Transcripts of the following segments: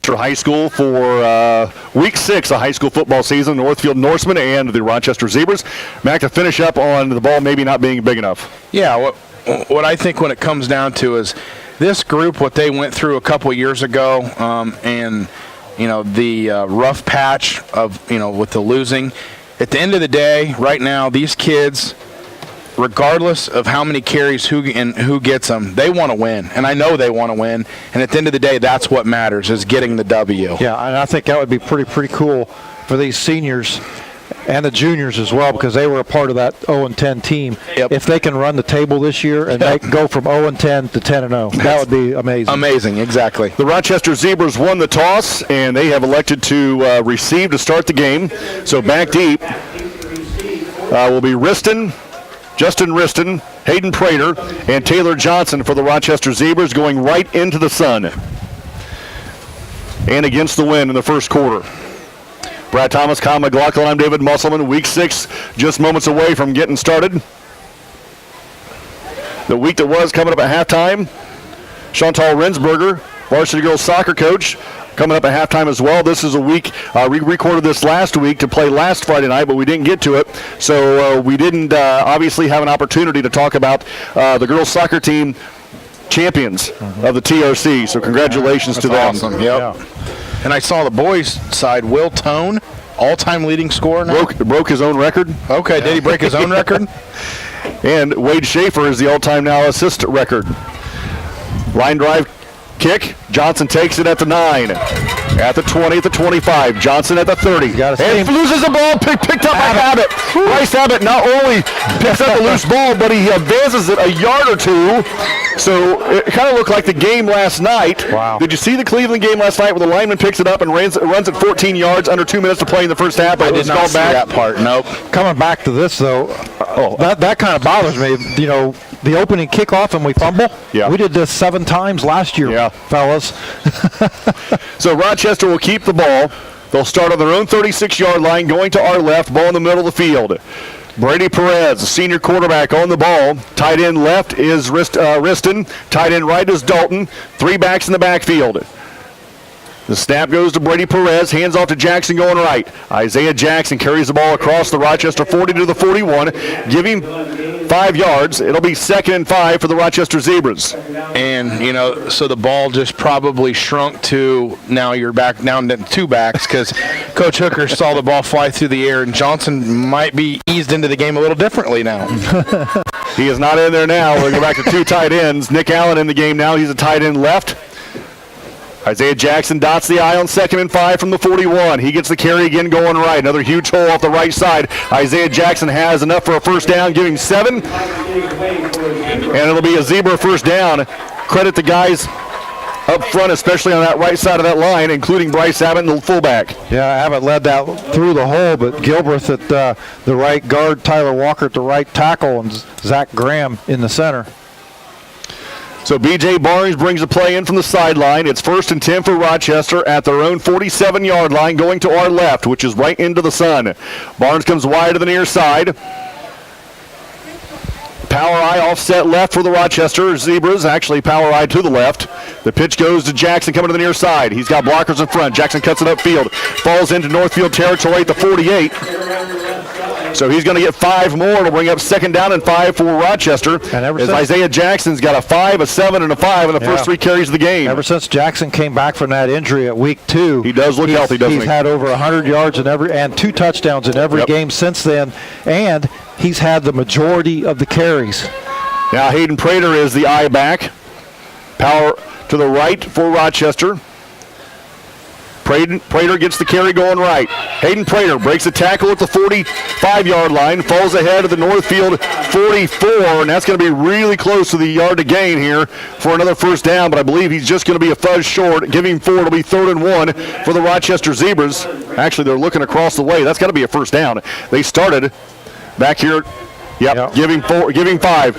Rochester High School for Week 6 of high school football season. Northfield Norsemen and the Rochester Zebras. Mac, to finish up on the ball maybe not being big enough. Yeah, what I think when it comes down to is this group, what they went through a couple years ago, and the rough patch of with the losing. At the end of the day, right now, these kids, regardless of how many carries who gets them, they want to win. And I know they want to win. And at the end of the day, that's what matters, is getting the W. Yeah, and I think that would be pretty cool for these seniors and the juniors as well, because they were a part of that 0-10 team. Yep. If they can run the table this year and they can go from 0-10 to 10-0, that would be amazing. Amazing, exactly. The Rochester Zebras won the toss, and they have elected to receive to start the game. So back deep will be Justin Riston, Hayden Prater, and Taylor Johnson for the Rochester Zebras, going right into the sun and against the wind in the first quarter. Brad Thomas, Kyle McLaughlin, I'm David Musselman. Week 6 just moments away from getting started. The week that was coming up at halftime. Chantal Rensberger, varsity girls soccer coach, coming up at halftime as well. This is a week, we recorded this last week to play last Friday night, but we didn't get to it. So we didn't obviously have an opportunity to talk about the girls soccer team champions of the TRC. So congratulations to them. Awesome. Yep. Yeah. And I saw the boys' side, Will Tone, all-time leading scorer now. Broke his own record. Okay, did he break his own record? And Wade Schaefer is the all-time now assist record. Line drive kick. Johnson takes it at the 9. At the 20, at the 25. Johnson at the 30. And loses the ball, picked up by Abbott. Bryce Abbott not only picks up the loose ball, but he advances it a yard or two. So it kind of looked like the game last night. Wow. Did you see the Cleveland game last night where the lineman picks it up and runs it 14 yards, under 2 minutes to play in the first half? I did not see that part, nope. Coming back to this, though, that kind of bothers me. The opening kickoff and we fumble. Yeah. We did this 7 times last year, fellas. So Rochester will keep the ball. They'll start on their own 36-yard line, going to our left, ball in the middle of the field. Brady Perez, the senior quarterback, on the ball. Tight end left is Riston. Tight end right is Dalton. 3 backs in the backfield. The snap goes to Brady Perez, hands off to Jackson going right. Isaiah Jackson carries the ball across the Rochester 40 to the 41, giving 5 yards. It'll be 2nd and 5 for the Rochester Zebras. And, so the ball just probably shrunk to now you're back down to 2 backs because Coach Hooker saw the ball fly through the air, and Johnson might be eased into the game a little differently now. He is not in there now. We'll go back to 2 tight ends. Nick Allen in the game now. He's a tight end left. Isaiah Jackson dots the I on 2nd and 5 from the 41. He gets the carry again going right. Another huge hole off the right side. Isaiah Jackson has enough for a first down, giving 7. And it'll be a Zebra first down. Credit the guys up front, especially on that right side of that line, including Bryce Abbott, the fullback. Yeah, Abbott led that through the hole, but Gilbreth at the right guard, Tyler Walker at the right tackle, and Zach Graham in the center. So B.J. Barnes brings the play in from the sideline. It's 1st and 10 for Rochester at their own 47-yard line, going to our left, which is right into the sun. Barnes comes wide to the near side. Power eye offset left for the Rochester Zebras. Actually, power eye to the left. The pitch goes to Jackson coming to the near side. He's got blockers in front. Jackson cuts it upfield. Falls into Northfield territory at the 48. So he's going to get 5 more to bring up 2nd down and 5 for Rochester. And as Isaiah Jackson's got a 5, a 7, and a 5 in the first 3 carries of the game. Ever since Jackson came back from that injury at week 2, he does look healthy, doesn't he? He's had over 100 yards and 2 touchdowns in every game since then, and he's had the majority of the carries. Now Hayden Prater is the eye back. Power to the right for Rochester. Prater gets the carry going right. Hayden Prater breaks a tackle at the 45-yard line, falls ahead of the Northfield 44, and that's going to be really close to the yard to gain here for another first down, but I believe he's just going to be a fuzz short. Giving 4, it'll be 3rd and 1 for the Rochester Zebras. Actually, they're looking across the way. That's got to be a first down. They started back here. Giving 5.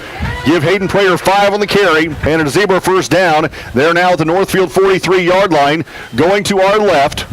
Give Hayden Prater 5 on the carry, and a Zebra first down. They're now at the Northfield 43-yard line, going to our left.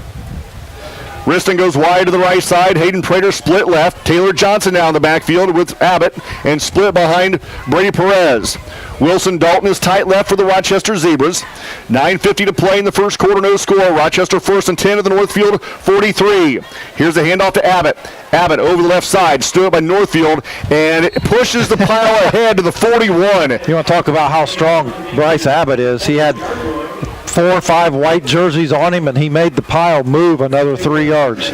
Riston goes wide to the right side. Hayden Prater split left. Taylor Johnson now in the backfield with Abbott and split behind Brady Perez. Wilson Dalton is tight left for the Rochester Zebras. 9:50 to play in the first quarter, no score. Rochester 1st and 10 at the Northfield 43. Here's a handoff to Abbott. Abbott over the left side, stood up by Northfield, and it pushes the pile ahead to the 41. You want to talk about how strong Bryce Abbott is. He had 4 or 5 white jerseys on him, and he made the pile move another 3 yards.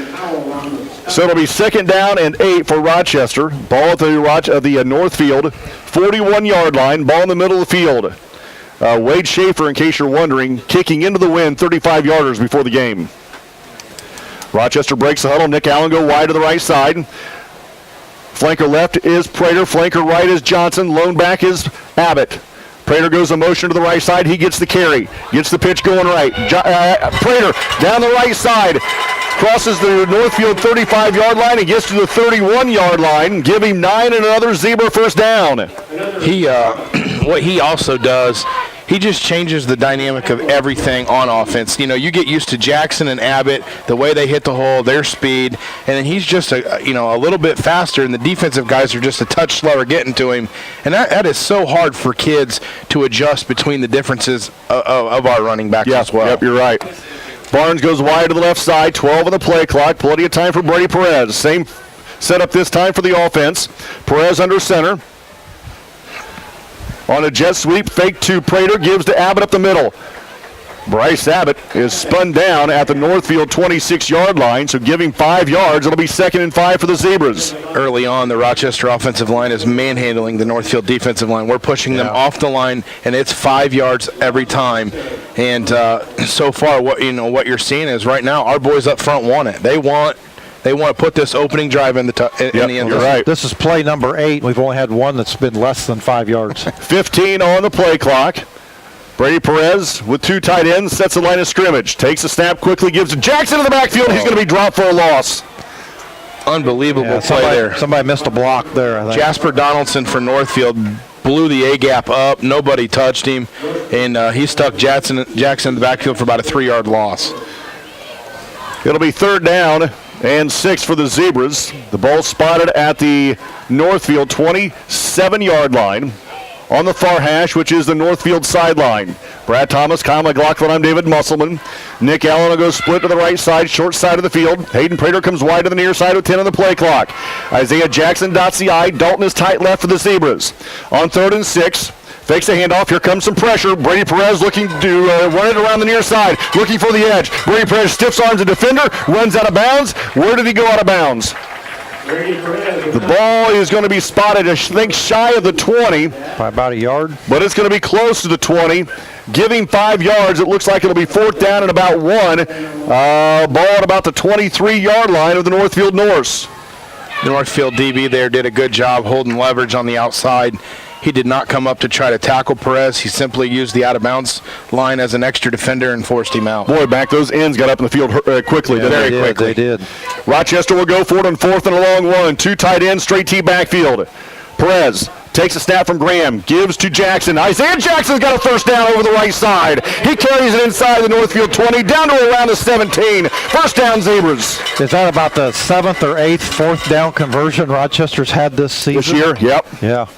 So it'll be 2nd down and 8 for Rochester. Ball at the Northfield 41-yard line. Ball in the middle of the field. Wade Schaefer, in case you're wondering, kicking into the wind 35-yarders before the game. Rochester breaks the huddle. Nick Allen go wide to the right side. Flanker left is Prater. Flanker right is Johnson. Lone back is Abbott. Prater goes a motion to the right side. He gets the carry. Gets the pitch going right. Prater down the right side. Crosses the Northfield 35-yard line and gets to the 31-yard line. Give him 9 and another Zebra first down. What he also does, he just changes the dynamic of everything on offense. You know, you get used to Jackson and Abbott, the way they hit the hole, their speed, and then he's just a little bit faster, and the defensive guys are just a touch slower getting to him. And that is so hard for kids to adjust between the differences of our running backs as well. Yep, you're right. Barnes goes wide to the left side, 12 on the play clock. Plenty of time for Brady Perez. Same setup this time for the offense. Perez under center. On a jet sweep, fake to Prater, gives to Abbott up the middle. Bryce Abbott is spun down at the Northfield 26-yard line, so giving 5 yards. It'll be 2nd and 5 for the Zebras. Early on, the Rochester offensive line is manhandling the Northfield defensive line. We're pushing them off the line, and it's 5 yards every time. And so far, what you're seeing is right now, our boys up front want it. They want to put this opening drive in the end zone. You're right. This is play number 8. We've only had one that's been less than 5 yards. 15 on the play clock. Brady Perez with 2 tight ends, sets the line of scrimmage. Takes a snap quickly, gives to Jackson in the backfield. He's going to be dropped for a loss. Unbelievable play there. Somebody missed a block there, I think. Jasper Donaldson for Northfield blew the A-gap up. Nobody touched him, and he stuck Jackson in the backfield for about a 3-yard loss. It'll be 3rd down and 6 for the Zebras. The ball spotted at the Northfield 27-yard line on the far hash, which is the Northfield sideline. Brad Thomas, Kyle McLaughlin, I'm David Musselman. Nick Allen will go split to the right side, short side of the field. Hayden Prater comes wide to the near side with 10 on the play clock. Isaiah Jackson dots the I. Dalton is tight left for the Zebras. On 3rd and 6. Fakes a handoff. Here comes some pressure. Brady Perez looking to run it around the near side, looking for the edge. Brady Perez stiffs arms a defender, runs out of bounds. Where did he go out of bounds? The ball is going to be spotted, I think, shy of the 20. By about a yard. But it's going to be close to the 20. Giving 5 yards. It looks like it'll be 4th down and about 1. Ball at about the 23-yard line of the Northfield Norse. The Northfield DB there did a good job holding leverage on the outside. He did not come up to try to tackle Perez. He simply used the out-of-bounds line as an extra defender and forced him out. Boy, back those ends got up in the field quickly. Very quickly. They did. Rochester will go for it on 4th and a long one. 2 tight ends, straight T backfield. Perez takes a snap from Graham, gives to Jackson. Isaiah Jackson's got a first down over the right side. He carries it inside the Northfield 20, down to around the 17. First down, Zebras. Is that about the 7th or 8th 4th down conversion Rochester's had this season? This year, yep. Yeah.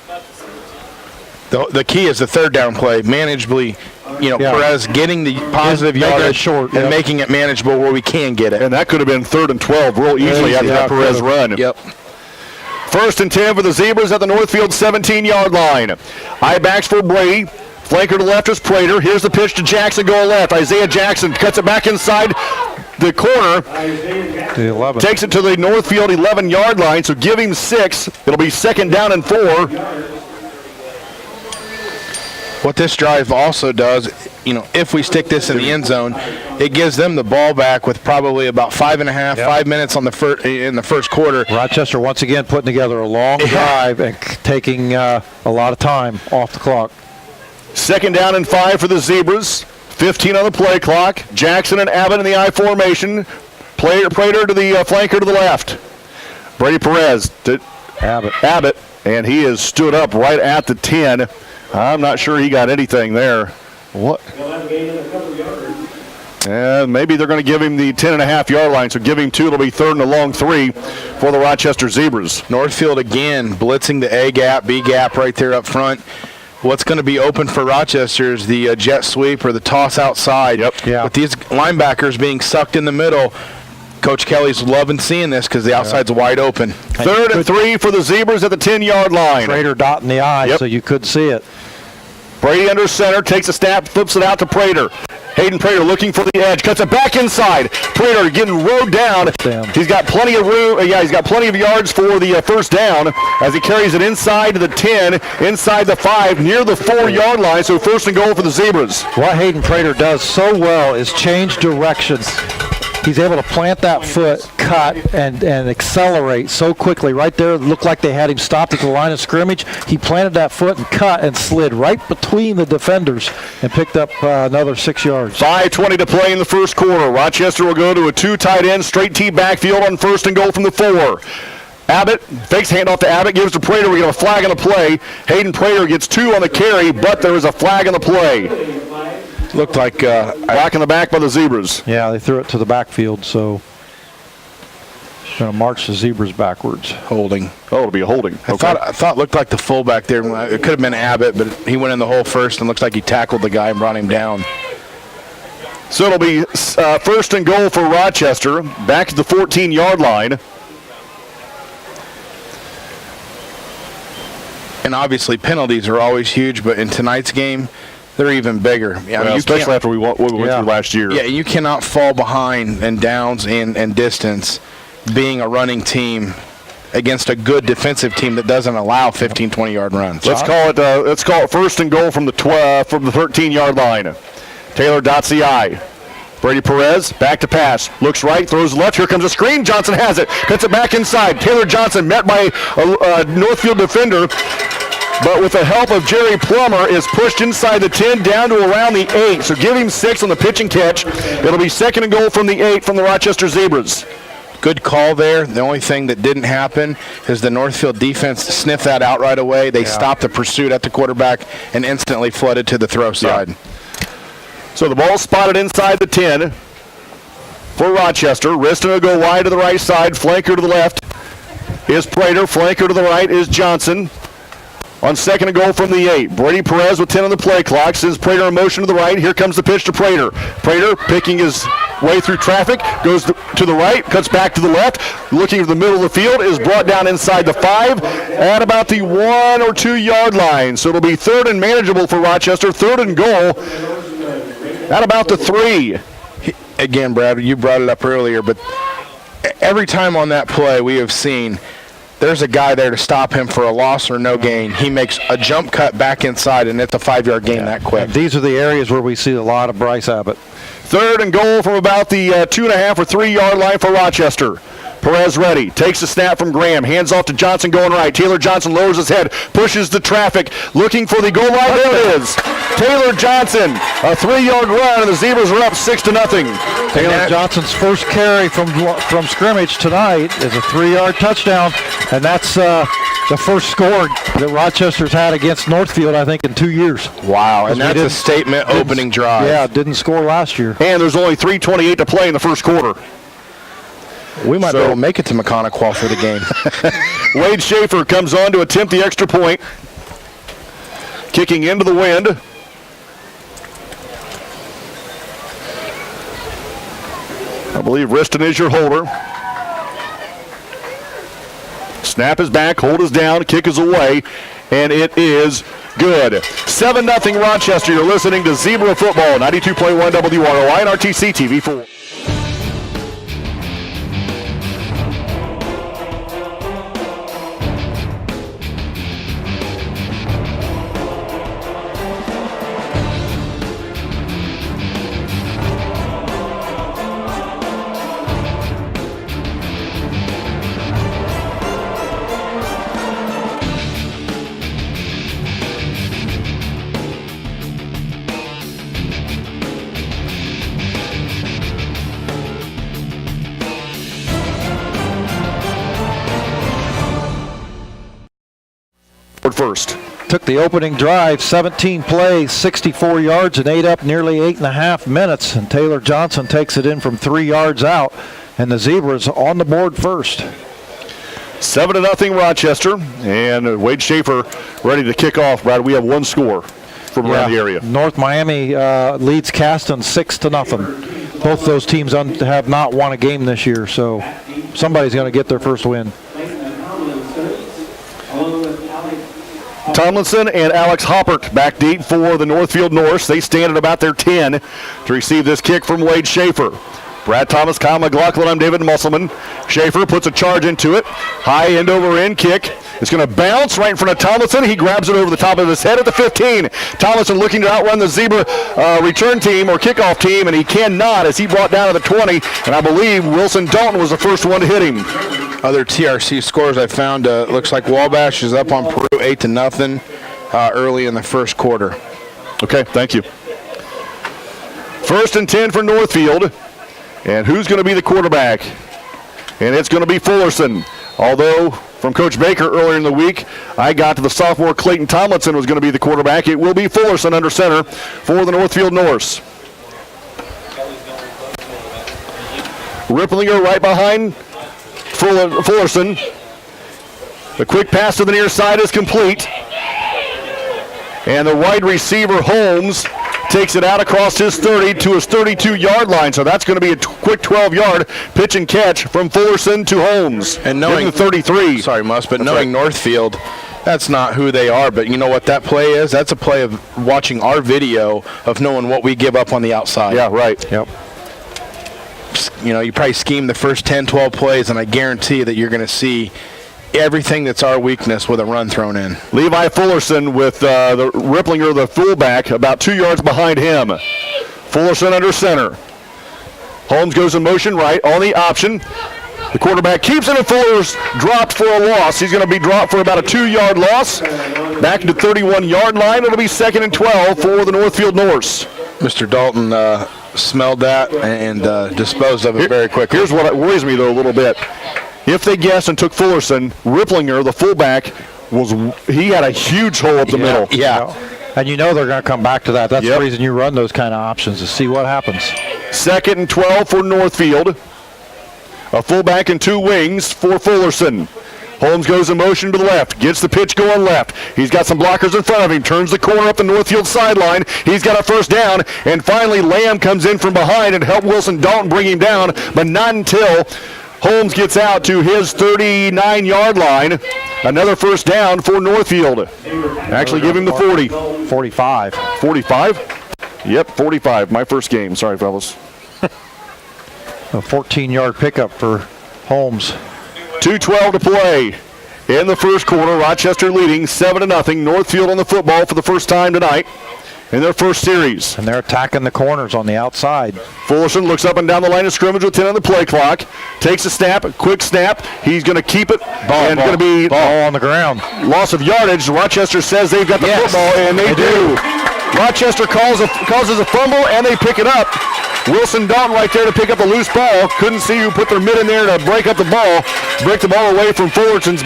The key is the 3rd down play, manageably. Perez getting the positive yardage short, and making it manageable where we can get it. And that could have been 3rd and 12 real easily after that Perez run. Yep. 1st and 10 for the Zebras at the Northfield 17-yard line. I-backs for Brady. Flanker to the left is Prater. Here's the pitch to Jackson going left. Isaiah Jackson cuts it back inside the corner. The 11. Takes it to the Northfield 11-yard line, so give him 6. It'll be 2nd down and 4. What this drive also does, if we stick this in the end zone, it gives them the ball back with probably about 5 minutes on in the first quarter. Rochester once again putting together a long drive and taking a lot of time off the clock. 2nd down and 5 for the Zebras. 15 on the play clock. Jackson and Abbott in the I formation. Prater to the flanker to the left. Brady Perez to Abbott, and he has stood up right at the 10. I'm not sure he got anything there. What? And maybe they're going to give him the 10.5-yard line, so give him 2. It'll be 3rd and a long 3 for the Rochester Zebras. Northfield again blitzing the A gap, B gap right there up front. What's going to be open for Rochester is the jet sweep or the toss outside. Yep. Yeah. With these linebackers being sucked in the middle, Coach Kelly's loving seeing this because the outside's wide open. 3rd and 3 for the Zebras at the 10-yard line. Prater dotting the I, Yep. so you could see it. Brady under center, takes a snap, flips it out to Prater. Hayden Prater looking for the edge, cuts it back inside. Prater getting rode down. He's got plenty of room. He's got plenty of yards for the first down as he carries it inside to the 10, inside the 5, near the 4-yard line. So 1st and goal for the Zebras. What Hayden Prater does so well is change directions. He's able to plant that foot, cut, and accelerate so quickly. Right there, it looked like they had him stopped at the line of scrimmage. He planted that foot and cut and slid right between the defenders and picked up another 6 yards. 5:20 to play in the first quarter. Rochester will go to a 2 tight end, straight T backfield on 1st and goal from the 4. Abbott fakes handoff to Abbott, gives to Prater. We get a flag on the play. Hayden Prater gets 2 on the carry, but there is a flag on the play. Looked like Back in the back by the Zebras. Yeah, they threw it to the backfield, so going to march the Zebras backwards. holding. Oh, it'll be a holding. I thought it looked like the fullback there. It could have been Abbott, but he went in the hole first and looks like he tackled the guy and brought him down. So it'll be 1st and goal for Rochester, back to the 14-yard line. And obviously penalties are always huge, but in tonight's game, they're even bigger. Yeah, Well, especially after what we went through last year. Yeah, you cannot fall behind in downs and distance being a running team against a good defensive team that doesn't allow 15, 20-yard runs. Let's call it 1st and goal from the 13-yard line. Taylor dots the I. Brady Perez, back to pass. Looks right, throws left. Here comes a screen. Johnson has it. Cuts it back inside. Taylor Johnson met by a Northfield defender, but with the help of Jerry Plummer is pushed inside the 10 down to around the 8. So give him 6 on the pitch and catch. It'll be 2nd and goal from the 8 from the Rochester Zebras. Good call there. The only thing that didn't happen is the Northfield defense sniffed that out right away. They stopped the pursuit at the quarterback and instantly flooded to the throw side. So the ball spotted inside the 10 for Rochester. Riston will go wide to the right side. Flanker to the left is Prater. Flanker to the right is Johnson. On 2nd and goal from the 8. Brady Perez with 10 on the play clock. Sends Prater in motion to the right. Here comes the pitch to Prater. Prater picking his way through traffic. Goes to the right. Cuts back to the left. Looking at the middle of the field. Is brought down inside the 5 at about the 1 or 2 yard line. So it'll be 3rd and manageable for Rochester. 3rd and goal at about the 3. Again, Brad, you brought it up earlier, but every time on that play we have seen there's a guy there to stop him for a loss or no gain. He makes a jump cut back inside, and it's a 5-yard gain that quick. And these are the areas where we see a lot of Bryce Abbott. 3rd and goal from about the 2.5 or 3 yard line for Rochester. Perez ready, takes the snap from Graham, hands off to Johnson going right. Taylor Johnson lowers his head, pushes the traffic, looking for the goal line. There it is. Taylor Johnson, a 3-yard run, and the Zebras are up 6-0. Taylor Johnson's first carry from scrimmage tonight is a 3-yard touchdown, and that's the first score that Rochester's had against Northfield, I think, in 2 years. Wow, and that's a statement opening drive. Yeah, didn't score last year. And there's only 3:28 to play in the first quarter. We might be able to make it to Mechanical for the game. Wade Schaefer comes on to attempt the extra point. Kicking into the wind. I believe Riston is your holder. Snap is back, hold is down, kick is away, and it is good. 7-0 Rochester. You're listening to Zebra Football, 92.1 WROI and RTC TV4. First. took the opening drive, 17 plays, 64 yards, and ate up nearly 8.5 minutes. And Taylor Johnson takes it in from 3 yards out, and the Zebras on the board first. 7-0 Rochester, and Wade Schaefer ready to kick off. Brad, we have one score from around the area. North Miami leads Caston 6-0. Both those teams have not won a game this year, so somebody's going to get their first win. Tomlinson and Alex Hoppert back deep for the Northfield Norse. They stand at about their 10 to receive this kick from Wade Schaefer. Brad Thomas, Kyle McLaughlin, I'm David Musselman. Schaefer puts a charge into it. High end over end kick. It's going to bounce right in front of Tomlinson. He grabs it over the top of his head at the 15. Tomlinson looking to outrun the Zebra return team or kickoff team, and he cannot as he brought down to the 20. And I believe Wilson Dalton was the first one to hit him. Other TRC scores I found, looks like Wabash is up on Peru 8-0 early in the first quarter. Okay, thank you. 1st and 10 for Northfield. And who's going to be the quarterback? And it's going to be Fullerson. Although, from Coach Baker earlier in the week, I got to the sophomore Clayton Tomlinson was going to be the quarterback. It will be Fullerson under center for the Northfield Norse. Ripplinger right behind Fullerson. The quick pass to the near side is complete. And the wide receiver, Holmes, takes it out across his 30 to his 32-yard line. So that's going to be a quick 12-yard pitch and catch from Fullerson to Holmes. And knowing the 33. Sorry, knowing Northfield, that's not who they are. But you know what that play is? That's a play of watching our video of knowing what we give up on the outside. Yeah, right. Yep. You know, you probably scheme the first 10, 12 plays, and I guarantee that you're going to see everything that's our weakness with a run thrown in. Levi Fullerson with the Ripplinger, the fullback, about 2 yards behind him. Fullerson under center. Holmes goes in motion right on the option. The quarterback keeps it, and Fuller's dropped for a loss. He's going to be dropped for about a 2-yard loss. Back to the 31-yard line. It'll be 2nd and 12 for the Northfield Norse. Mr. Dalton smelled that and disposed of it very quickly. Here's what worries me, though, a little bit. If they guessed and took Fullerson, Ripplinger, the fullback, he had a huge hole up the middle. Yeah. And you know they're going to come back to that. That's the reason you run those kind of options, to see what happens. 2nd and 12 for Northfield. A fullback and 2 wings for Fullerson. Holmes goes in motion to the left, gets the pitch going left. He's got some blockers in front of him, turns the corner up the Northfield sideline. He's got a first down, and finally Lamb comes in from behind and helped Wilson Dalton bring him down, but not until Holmes gets out to his 39-yard line. Another first down for Northfield. Actually give him the 40. 45. 45? Yep, 45. My first game. Sorry, fellas. A 14-yard pickup for Holmes. 2:12 to play in the first quarter. Rochester leading 7-0. Northfield on the football for the first time tonight in their first series. And they're attacking the corners on the outside. Fullerson looks up and down the line of scrimmage with 10 on the play clock. Takes a snap, a quick snap. He's going to keep it. Going to be ball on the ground. Loss of yardage. Rochester says they've got the football, and they do. Rochester causes a fumble, and they pick it up. Wilson Dalton right there to pick up a loose ball. Couldn't see who put their mid in there to break up the ball. Break the ball away from Fullerson's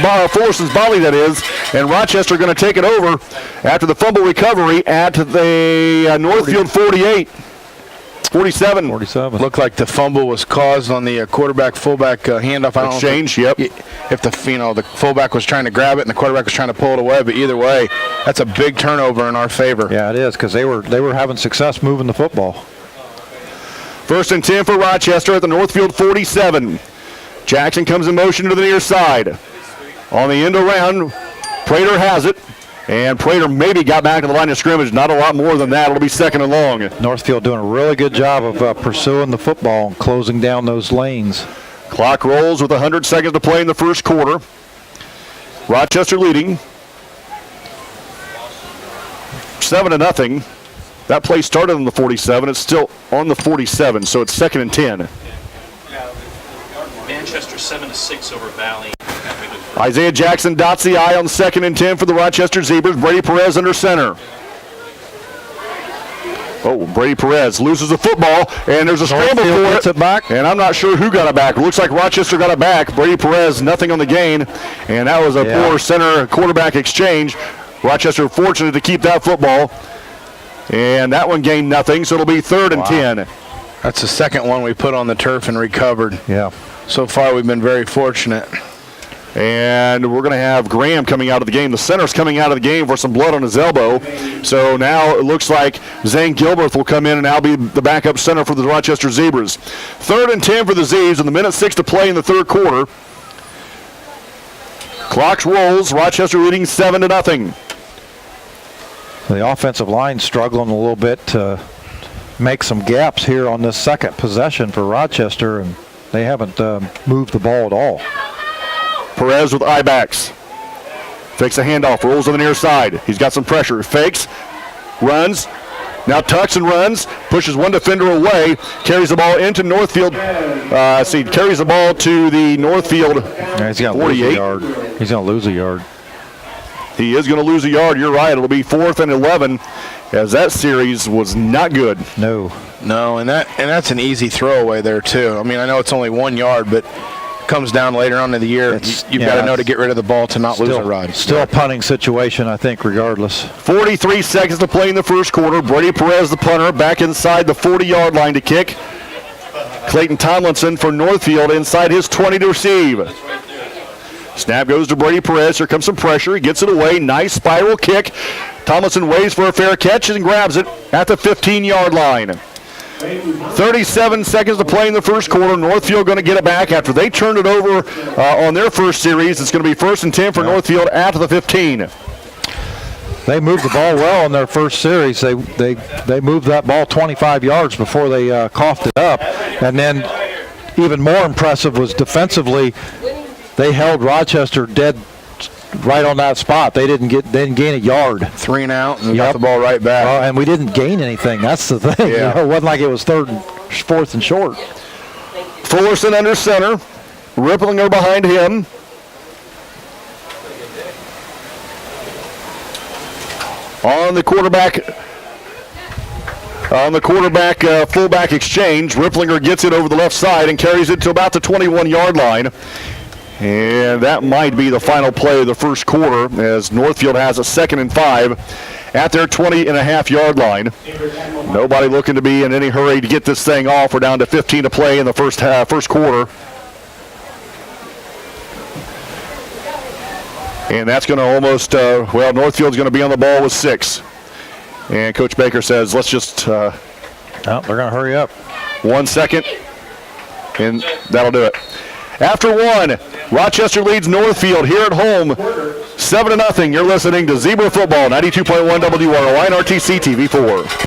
body, that is. And Rochester going to take it over after the fumble recovery at the Northfield 48. 47. Looked like the fumble was caused on the quarterback-fullback handoff. I don't Exchange, know if the fullback was trying to grab it and the quarterback was trying to pull it away. But either way, that's a big turnover in our favor. Yeah, it is, because they were having success moving the football. 1st and 10 for Rochester at the Northfield 47. Jackson comes in motion to the near side. On the end around, Prater has it. And Prater maybe got back to the line of scrimmage. Not a lot more than that. It'll be 2nd and long. Northfield doing a really good job of pursuing the football and closing down those lanes. Clock rolls with 100 seconds to play in the first quarter. Rochester leading 7-0. That play started on the 47. It's still on the 47, so it's 2nd and 10. Manchester 7-6 over Valley. Isaiah Jackson dots the I on 2nd and 10 for the Rochester Zebras. Brady Perez under center. Oh, Brady Perez loses the football, and there's a scramble for it. Back. And I'm not sure who got it back. It looks like Rochester got it back. Brady Perez, nothing on the gain, and that was a poor center quarterback exchange. Rochester fortunate to keep that football. And that one gained nothing, so it'll be 3rd and 10. That's the second one we put on the turf and recovered. Yeah. So far, we've been very fortunate. And we're going to have Graham coming out of the game. The center's coming out of the game for some blood on his elbow. So now it looks like Zane Gilbert will come in and now be the backup center for the Rochester Zebras. 3rd and 10 for the Zebras, and the minute 6 to play in the third quarter. Clock rolls. Rochester leading 7-0. The offensive line struggling a little bit to make some gaps here on this second possession for Rochester, and they haven't moved the ball at all. Perez with eye backs. Fakes a handoff, rolls on the near side. He's got some pressure. Fakes, runs, now tucks and runs, pushes one defender away, carries the ball into Northfield. Carries the ball to the Northfield Yeah, he's going to 48. lose a yard. He's going to lose a yard. He is going to lose a yard. You're right. It'll be 4th and 11, as that series was not good. No, and that's an easy throwaway there too. I mean, I know it's only 1 yard, but it comes down later on in the year. You've got to know to get rid of the ball to not lose a rod. Still a punting situation, I think, regardless. 43 seconds to play in the first quarter. Brady Perez, the punter, back inside the 40-yard line to kick. Clayton Tomlinson for Northfield inside his 20 to receive. Snap goes to Brady Perez. Here comes some pressure. He gets it away. Nice spiral kick. Tomlinson waits for a fair catch and grabs it at the 15-yard line. 37 seconds to play in the first quarter. Northfield going to get it back after they turned it over on their first series. It's going to be 1st and 10 for Northfield after the 15. They moved the ball well in their first series. They moved that ball 25 yards before they coughed it up. And then even more impressive was defensively, they held Rochester dead right on that spot. They didn't gain a yard. 3 and out, and we got the ball right back. And we didn't gain anything. That's the thing. Yeah. It wasn't like it was 3rd and 4th and short. Fullerson under center. Ripplinger behind him. On the quarterback fullback exchange, Ripplinger gets it over the left side and carries it to about the 21-yard line. And that might be the final play of the first quarter, as Northfield has a 2nd and 5 at their 20.5-yard line. Nobody looking to be in any hurry to get this thing off. We're down to 15 to play in the first quarter. And that's going to almost, Northfield's going to be on the ball with 6. And Coach Baker says, let's just... they're going to hurry up. 1 second, and that'll do it. After 1, Rochester leads Northfield here at home, 7-0. You're listening to Zebra Football, 92.1 WROI and RTC TV4.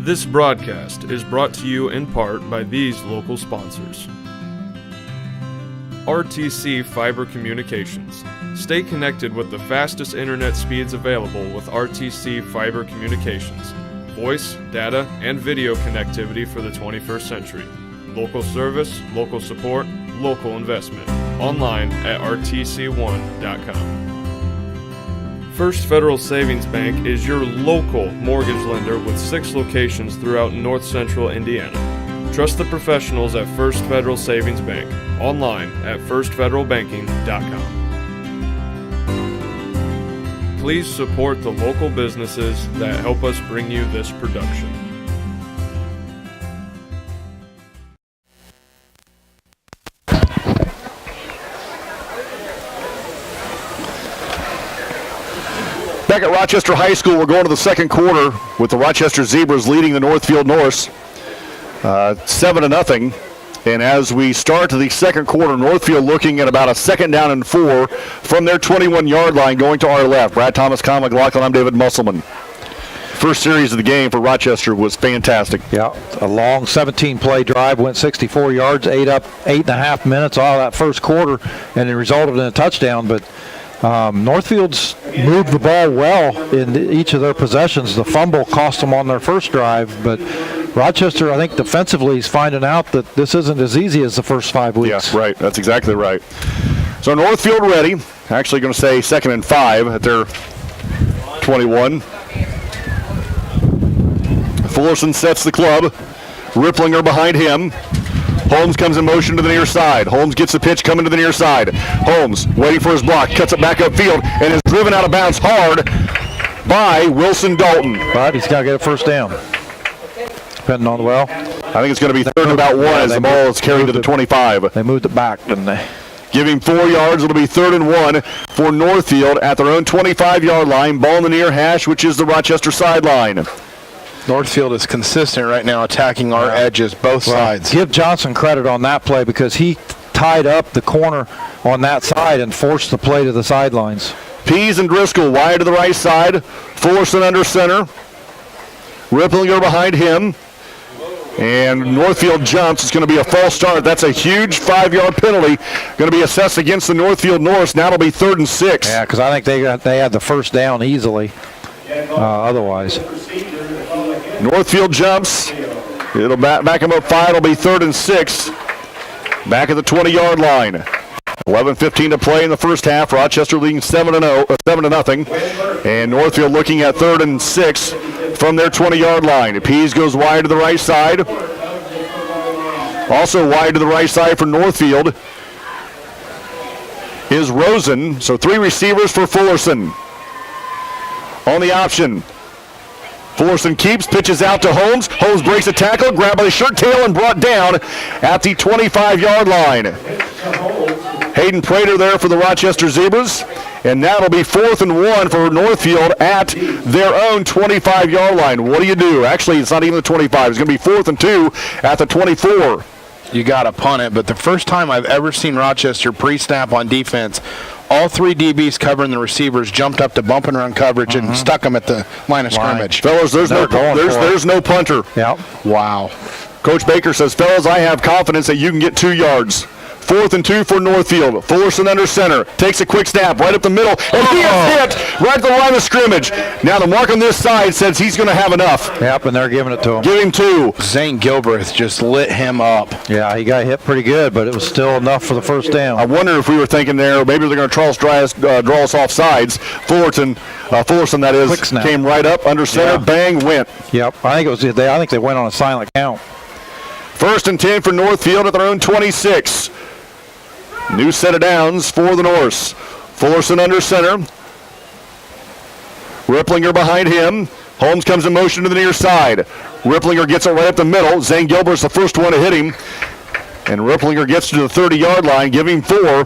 This broadcast is brought to you in part by these local sponsors. RTC Fiber Communications. Stay connected with the fastest internet speeds available with RTC Fiber Communications. Voice, data, and video connectivity for the 21st century. Local service, local support, local investment. Online at rtc1.com. First Federal Savings Bank is your local mortgage lender with 6 locations throughout North Central Indiana. Trust the professionals at First Federal Savings Bank. Online at firstfederalbanking.com. Please support the local businesses that help us bring you this production. Back at Rochester High School, we're going to the second quarter with the Rochester Zebras leading the Northfield Norse 7-0. And as we start the second quarter, Northfield looking at about a 2nd down and 4 from their 21-yard line going to our left. Brad Thomas, Con McLaughlin, I'm David Musselman. First series of the game for Rochester was fantastic. Yeah, a long 17-play drive, went 64 yards, ate up 8.5 minutes all that first quarter, and it resulted in a touchdown. But Northfield's moved the ball well in each of their possessions. The fumble cost them on their first drive, but Rochester, I think, defensively is finding out that this isn't as easy as the first 5 weeks. Yeah, right. That's exactly right. So Northfield ready. Actually going to say 2nd and 5 at their 21. Fullerson sets the club. Ripplinger behind him. Holmes comes in motion to the near side. Holmes gets the pitch coming to the near side. Holmes waiting for his block, cuts it back upfield, and is driven out of bounds hard by Wilson Dalton. But he's got to get a first down. Depending on the well. I think it's going to be third and about 1 as the ball is carried to the 25. They moved it back, didn't they? Give him 4 yards. It'll be 3rd and 1 for Northfield at their own 25-yard line. Ball in the near hash, which is the Rochester sideline. Northfield is consistent right now, attacking our edges, both sides. Give Johnson credit on that play because he tied up the corner on that side and forced the play to the sidelines. Pease and Driscoll wide to the right side. Fullerson under center. Ripplinger behind him. And Northfield jumps. It's going to be a false start. That's a huge 5-yard penalty. Going to be assessed against the Northfield Norse. Now it'll be 3rd and 6. Yeah, because I think they had the first down easily otherwise. Northfield jumps. It'll back him up 5. It'll be 3rd and 6. Back at the 20-yard line. 11:15 to play in the first half. Rochester leading 7-0. And Northfield looking at 3rd and 6 from their 20-yard line. Pease goes wide to the right side. Also wide to the right side for Northfield is Rosen. So 3 receivers for Fullerson. On the option. Fullerson keeps, pitches out to Holmes. Holmes breaks a tackle, grabbed by the shirt tail and brought down at the 25-yard line. Hayden Prater there for the Rochester Zebras. And that'll be 4th and 1 for Northfield at their own 25-yard line. What do you do? Actually, it's not even the 25. It's going to be 4th and 2 at the 24. You got to punt it, but the first time I've ever seen Rochester pre-snap on defense, all 3 DBs covering the receivers jumped up to bump and run coverage and stuck them at the line of scrimmage. Fellas, there's no punter. Yep. Wow. Coach Baker says, fellas, I have confidence that you can get 2 yards. 4th and 2 for Northfield. Fullerson under center. Takes a quick snap right up the middle. And he is hit right at the line of scrimmage. Now the mark on this side says he's going to have enough. Yep, and they're giving it to him. Give him 2. Zane Gilbreth just lit him up. Yeah, he got hit pretty good, but it was still enough for the first down. I wonder if we were thinking there, maybe they're going to draw us off sides. Fullerson, that is, came right up under center. Bang, went. Yep, I think they went on a silent count. 1st and 10 for Northfield at their own 26. New set of downs for the Norse. Fullerson under center. Ripplinger behind him. Holmes comes in motion to the near side. Ripplinger gets it right up the middle. Zane Gilbert's the first one to hit him. And Ripplinger gets to the 30-yard line, giving 4.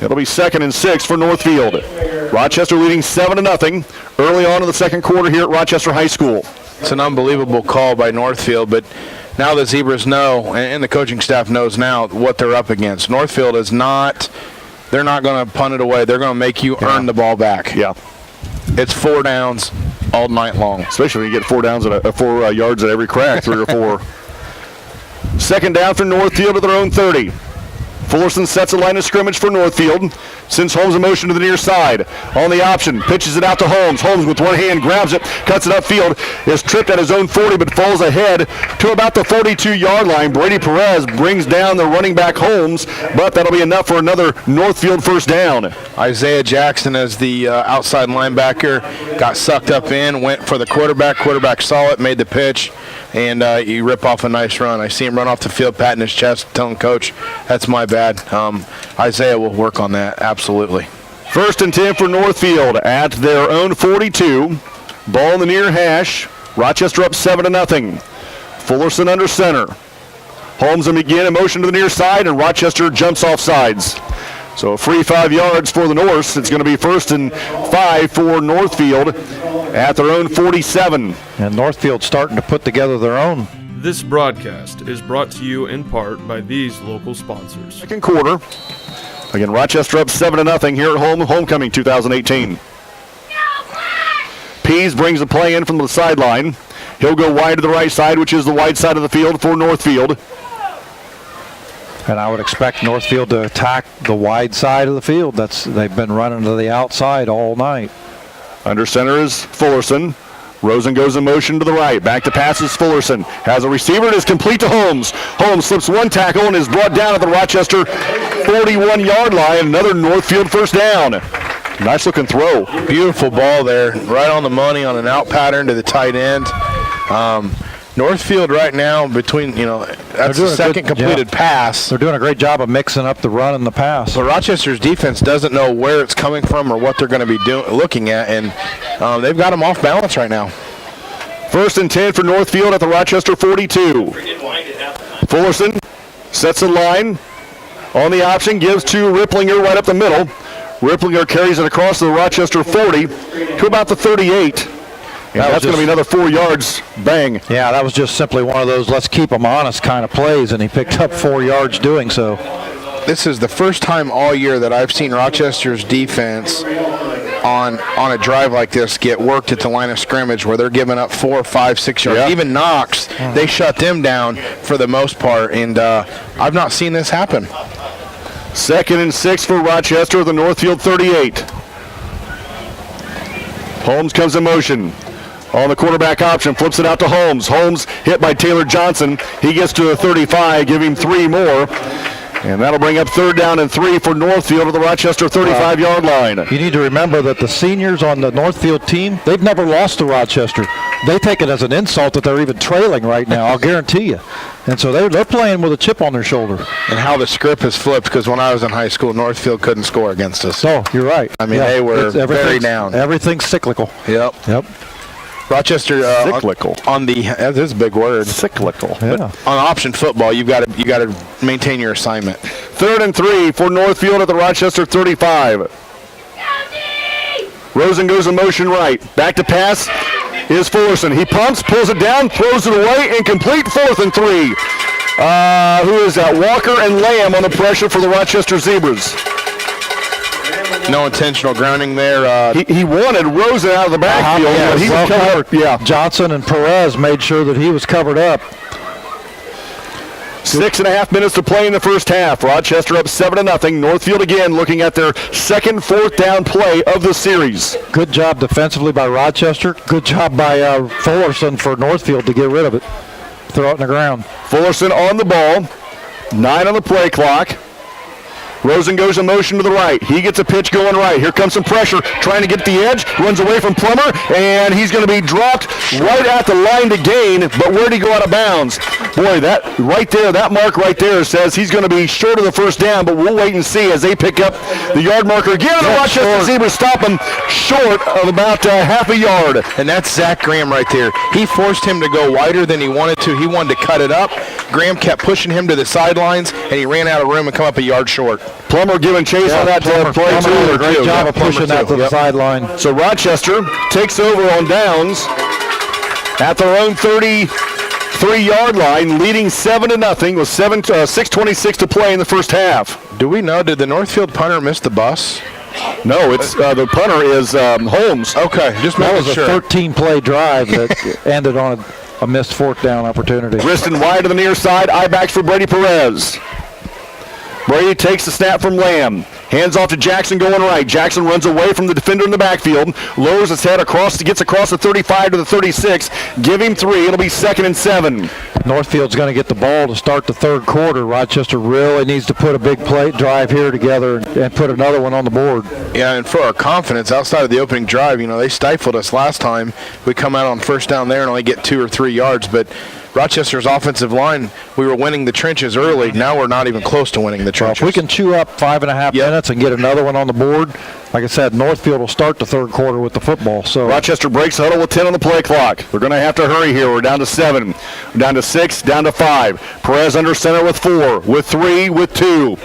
It'll be 2nd and 6 for Northfield. Rochester leading 7-0 early on in the second quarter here at Rochester High School. It's an unbelievable call by Northfield, but now the Zebras know, and the coaching staff knows now what they're up against. Northfield is not, they're not going to punt it away. They're going to make you earn the ball back. Yeah. It's 4 downs all night long. Especially when you get 4 downs at 4 yards at every crack, 3 or 4. 2nd down for Northfield at their own 30. Fullerson sets a line of scrimmage for Northfield. Sends Holmes in motion to the near side. On the option, pitches it out to Holmes. Holmes with one hand grabs it, cuts it upfield, is tripped at his own 40 but falls ahead to about the 42-yard line. Brady Perez brings down the running back Holmes, but that'll be enough for another Northfield first down. Isaiah Jackson as the outside linebacker got sucked up in, went for the quarterback. Quarterback saw it, made the pitch, and you rip off a nice run. I see him run off the field, patting his chest, telling Coach, that's my bad. Isaiah will work on that, absolutely. 1st and 10 for Northfield at their own 42. Ball in the near hash. Rochester up 7-0. Fullerson under center. Holmes and McGinn in motion to the near side, and Rochester jumps off sides. So a free 5 yards for the Norse. It's going to be 1st and 5 for Northfield at their own 47. And Northfield's starting to put together their own. This broadcast is brought to you in part by these local sponsors. Second quarter. Again, Rochester up 7-0 here at home, homecoming 2018. Pease brings the play in from the sideline. He'll go wide to the right side, which is the wide side of the field for Northfield. And I would expect Northfield to attack the wide side of the field. They've been running to the outside all night. Under center is Fullerson. Rosen goes in motion to the right. Back to pass is Fullerson. Has a receiver and is complete to Holmes. Holmes slips one tackle and is brought down at the Rochester 41-yard line. Another Northfield first down. Nice looking throw. Beautiful ball there, right on the money on an out pattern to the tight end. Northfield right now between, that's the second completed pass. They're doing a great job of mixing up the run and the pass. But Rochester's defense doesn't know where it's coming from or what they're going to be looking at, and they've got them off balance right now. 1st and 10 for Northfield at the Rochester 42. Fullerson sets the line on the option, gives to Ripplinger right up the middle. Ripplinger carries it across the Rochester 40 to about the 38. And that's going to be another 4 yards. Bang. Yeah, that was just simply one of those let's keep them honest kind of plays, and he picked up 4 yards doing so. This is the first time all year that I've seen Rochester's defense on a drive like this get worked at the line of scrimmage where they're giving up 4, 5, 6 yards. Yeah. Even Knox, they shut them down for the most part, and I've not seen this happen. 2nd and 6 for Rochester, the Northfield 38. Holmes comes in motion. On the quarterback option, flips it out to Holmes. Holmes hit by Taylor Johnson. He gets to the 35, give him 3 more. And that'll bring up 3rd down and 3 for Northfield at the Rochester 35-yard line. You need to remember that the seniors on the Northfield team, they've never lost to Rochester. They take it as an insult that they're even trailing right now, I'll guarantee you. And so they're playing with a chip on their shoulder. And how the script has flipped, because when I was in high school, Northfield couldn't score against us. So you're right. I mean, they were very down. Everything's cyclical. Yep. Rochester Cyclical. on the that is a big word. Cyclical. Yeah. On option football, you got to maintain your assignment. 3rd and 3 for Northfield at the Rochester 35. Rosen goes in motion right. Back to pass is Fullerson. He pumps, pulls it down, throws it away, incomplete. 4th and 3. Who is that? Walker and Lamb on the pressure for the Rochester Zebras. No intentional grounding there. He wanted Rosen out of the backfield, Yeah, but he well was covered. Yeah. Johnson and Perez made sure that he was covered up. 6.5 minutes to play in the first half. Rochester up 7-0. Northfield again looking at their second 4th down play of the series. Good job defensively by Rochester. Good job by Fullerson for Northfield to get rid of it. Throw it in the ground. Fullerson on the ball. 9 on the play clock. Rosen goes in motion to the right. He gets a pitch going right. Here comes some pressure, trying to get the edge. Runs away from Plummer, and he's going to be dropped right at the line to gain. But where'd he go out of bounds? Boy, that right there, that mark right there says he's going to be short of the first down, but we'll wait and see as they pick up the yard marker again. And the Rochester Zebras stop him short of about half a yard. And that's Zach Graham right there. He forced him to go wider than he wanted to. He wanted to cut it up. Graham kept pushing him to the sidelines, and he ran out of room and come up a yard short. Plummer giving chase on that play Plummer too. did a great job of pushing that to the sideline. So Rochester takes over on downs at their own 33-yard line, leading 7-0 with 6:26 to play in the first half. Do we know, did the Northfield punter miss the bus? No, it's the punter is Holmes. Okay, just That making was sure. a 13-play drive that ended on a missed 4th down opportunity. Wriston wide to the near side. Eye-backs for Brady Perez. Brady takes the snap from Lamb. Hands off to Jackson going right. Jackson runs away from the defender in the backfield. Lowers his head gets across the 35 to the 36. Give him 3. It'll be 2nd and 7. Northfield's going to get the ball to start the 3rd quarter. Rochester really needs to put a big play drive here together and put another one on the board. Yeah, and for our confidence, outside of the opening drive, they stifled us last time. We come out on first down there and only get 2 or 3 yards, but Rochester's offensive line, we were winning the trenches early. Now we're not even close to winning the trenches. Well, if we can chew up 5.5 minutes and get another one on the board, like I said, Northfield will start the 3rd quarter with the football. So Rochester breaks huddle with 10 on the play clock. They're going to have to hurry here. We're down to 7, down to 6, down to 5. Perez under center with 4, with 3, with 2.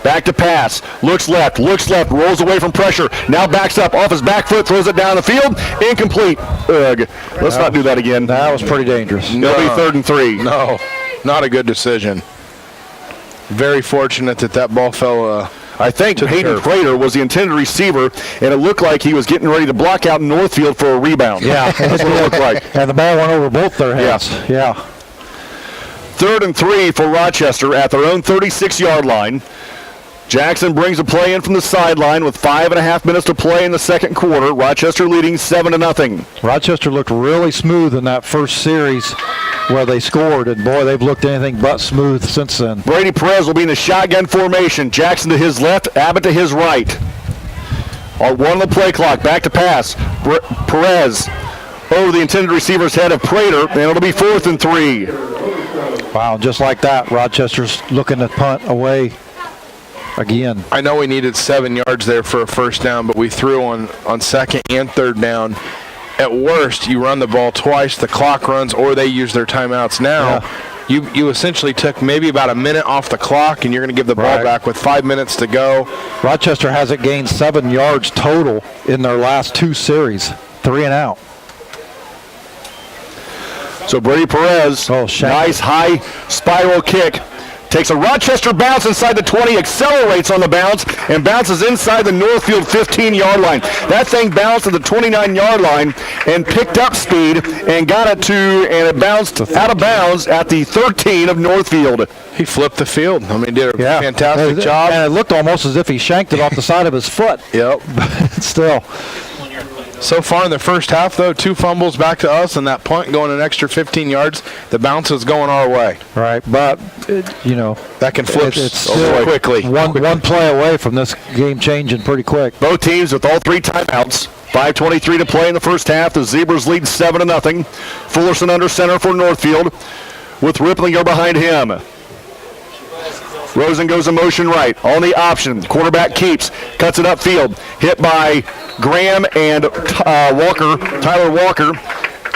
Back to pass. Looks left, rolls away from pressure. Now backs up off his back foot, throws it down the field. Incomplete. Ugh. Let's not do that again. that was pretty dangerous. It'll be 3rd and 3. No, not a good decision. Very fortunate that ball fell. I think Hayden Prater was the intended receiver, and it looked like he was getting ready to block out Northfield for a rebound. Yeah. That's what it looked like. And the ball went over both their heads. Yeah. 3rd and 3 for Rochester at their own 36-yard line. Jackson brings a play in from the sideline with 5.5 minutes to play in the 2nd quarter. Rochester leading 7-0. Rochester looked really smooth in that first series where they scored, and boy, they've looked anything but smooth since then. Brady Perez will be in the shotgun formation. Jackson to his left, Abbott to his right. On 1 on the play clock, back to pass. Perez over the intended receiver's head of Prater, and it'll be 4th and 3. Wow, just like that, Rochester's looking to punt away again. I know we needed 7 yards there for a first down, but we threw on second and third down. At worst, you run the ball twice, the clock runs, or they use their timeouts. Now, you essentially took maybe about a minute off the clock, and you're going to give the ball back with 5 minutes to go. Rochester hasn't gained 7 yards total in their last 2 series, 3 and out. So Brady Perez, nice high spiral kick. Takes a Rochester bounce inside the 20, accelerates on the bounce, and bounces inside the Northfield 15-yard line. That thing bounced to the 29-yard line and picked up speed and got it and it bounced out of bounds at the 13 of Northfield. He flipped the field. I mean, did a fantastic job. And it looked almost as if he shanked it off the side of his foot. Yep. But still. So far in the first half, though, 2 fumbles back to us, and that punt going an extra 15 yards. The bounce is going our way. Right, but, that can flip still quickly. One play away from this game changing pretty quick. Both teams with all 3 timeouts. 5:23 to play in the first half. The Zebras lead 7-0. Fullerson under center for Northfield with Ripplinger behind him. Rosen goes in motion right on the option. Quarterback keeps, cuts it upfield. Hit by Graham and Tyler Walker.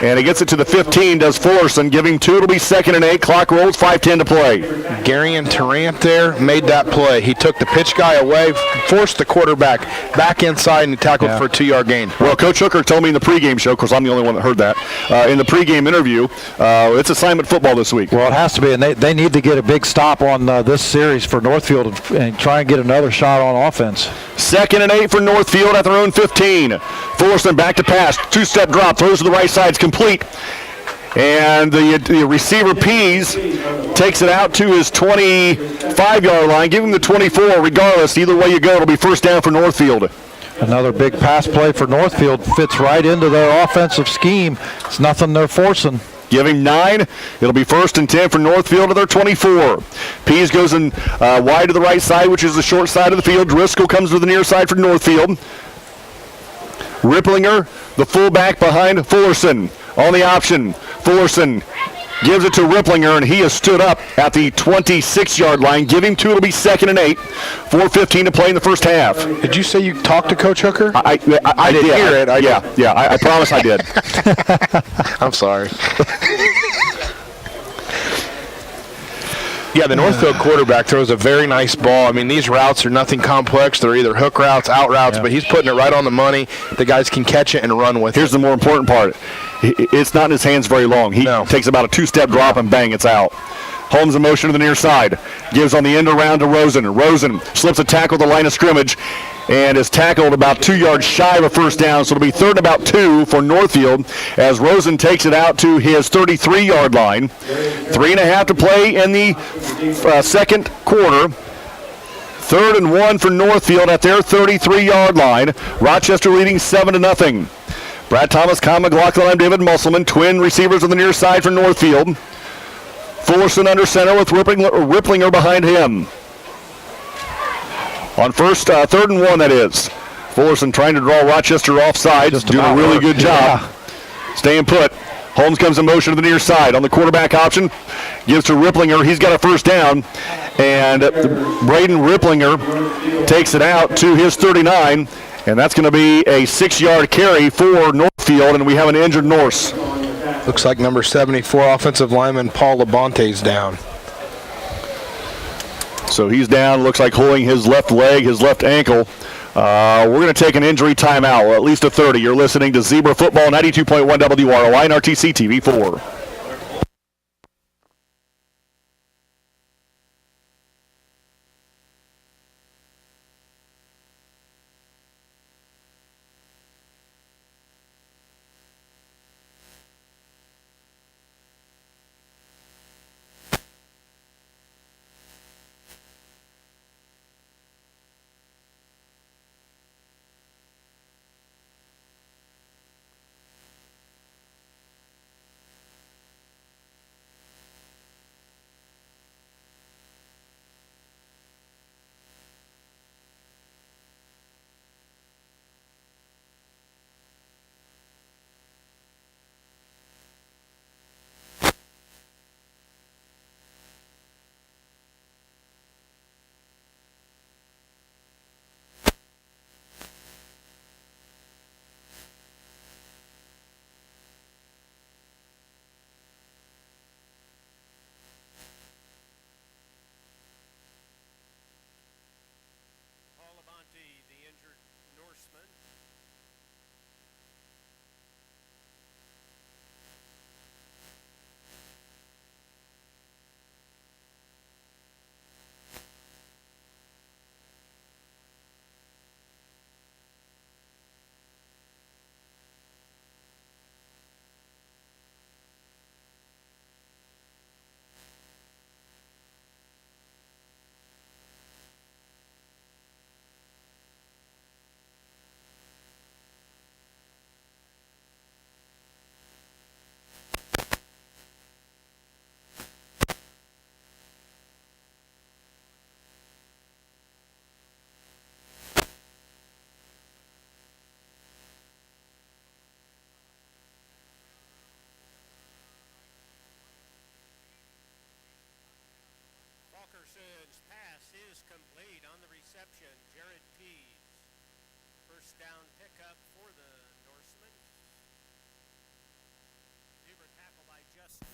And he gets it to the 15, does Fullerson. Give him 2, it'll be 2nd and 8. Clock rolls, 5:10 to play. Gary and Tarrant there made that play. He took the pitch guy away, forced the quarterback back inside, and he tackled for a 2-yard gain. Well, Coach Hooker told me in the pregame show, because I'm the only one that heard that, in the pregame interview, it's assignment football this week. Well, it has to be, and they need to get a big stop on this series for Northfield and try and get another shot on offense. 2nd and 8 for Northfield at their own 15. Fullerson back to pass, 2-step drop, throws to the right side, it's complete. And the receiver Pease takes it out to his 25-yard line. Give him the 24 regardless. Either way you go, it'll be first down for Northfield. Another big pass play for Northfield. Fits right into their offensive scheme. It's nothing they're forcing. Give him 9. It'll be 1st and 10 for Northfield to their 24. Pease goes in wide to the right side, which is the short side of the field. Driscoll comes to the near side for Northfield. Ripplinger, the fullback behind Fullerson. On the option, Fullerson gives it to Ripplinger, and he has stood up at the 26-yard line. Give him 2, it'll be 2nd and 8. 4:15 to play in the first half. Did you say you talked to Coach Hooker? I did hear it. I promise I did. I'm sorry. Yeah, the Northfield quarterback throws a very nice ball. I mean, these routes are nothing complex. They're either hook routes, out routes, but he's putting it right on the money. The guys can catch it and run with it. Here's the more important part. It's not in his hands very long. He takes about a 2-step drop and bang, it's out. Holmes in motion to the near side. Gives on the end around to Rosen. Rosen slips a tackle at the line of scrimmage and is tackled about 2 yards shy of a first down. So it'll be 3rd and about 2 for Northfield as Rosen takes it out to his 33-yard line. 3.5 to play in the second quarter. 3rd and 1 for Northfield at their 33-yard line. Rochester leading 7-0. Brad Thomas, Con McLaughlin, I'm David Musselman. Twin receivers on the near side for Northfield. Fullerson under center with Ripplinger behind him. On 3rd and 1, that is. Fullerson trying to draw Rochester off sides. Doing a really good job. Staying put. Holmes comes in motion to the near side on the quarterback option. Gives to Ripplinger. He's got a first down. And Braden Ripplinger takes it out to his 39. And that's going to be a 6-yard carry for Northfield. And we have an injured Norse. Looks like number 74 offensive lineman Paul Labonte's down. So he's down, looks like holding his left leg, his left ankle. We're going to take an injury timeout, or at least a 30. You're listening to Zebra Football, 92.1 WROI and RTC TV 4. reception, Jared Pease. First down pickup for the Norseman. Zebra tackle by Justin.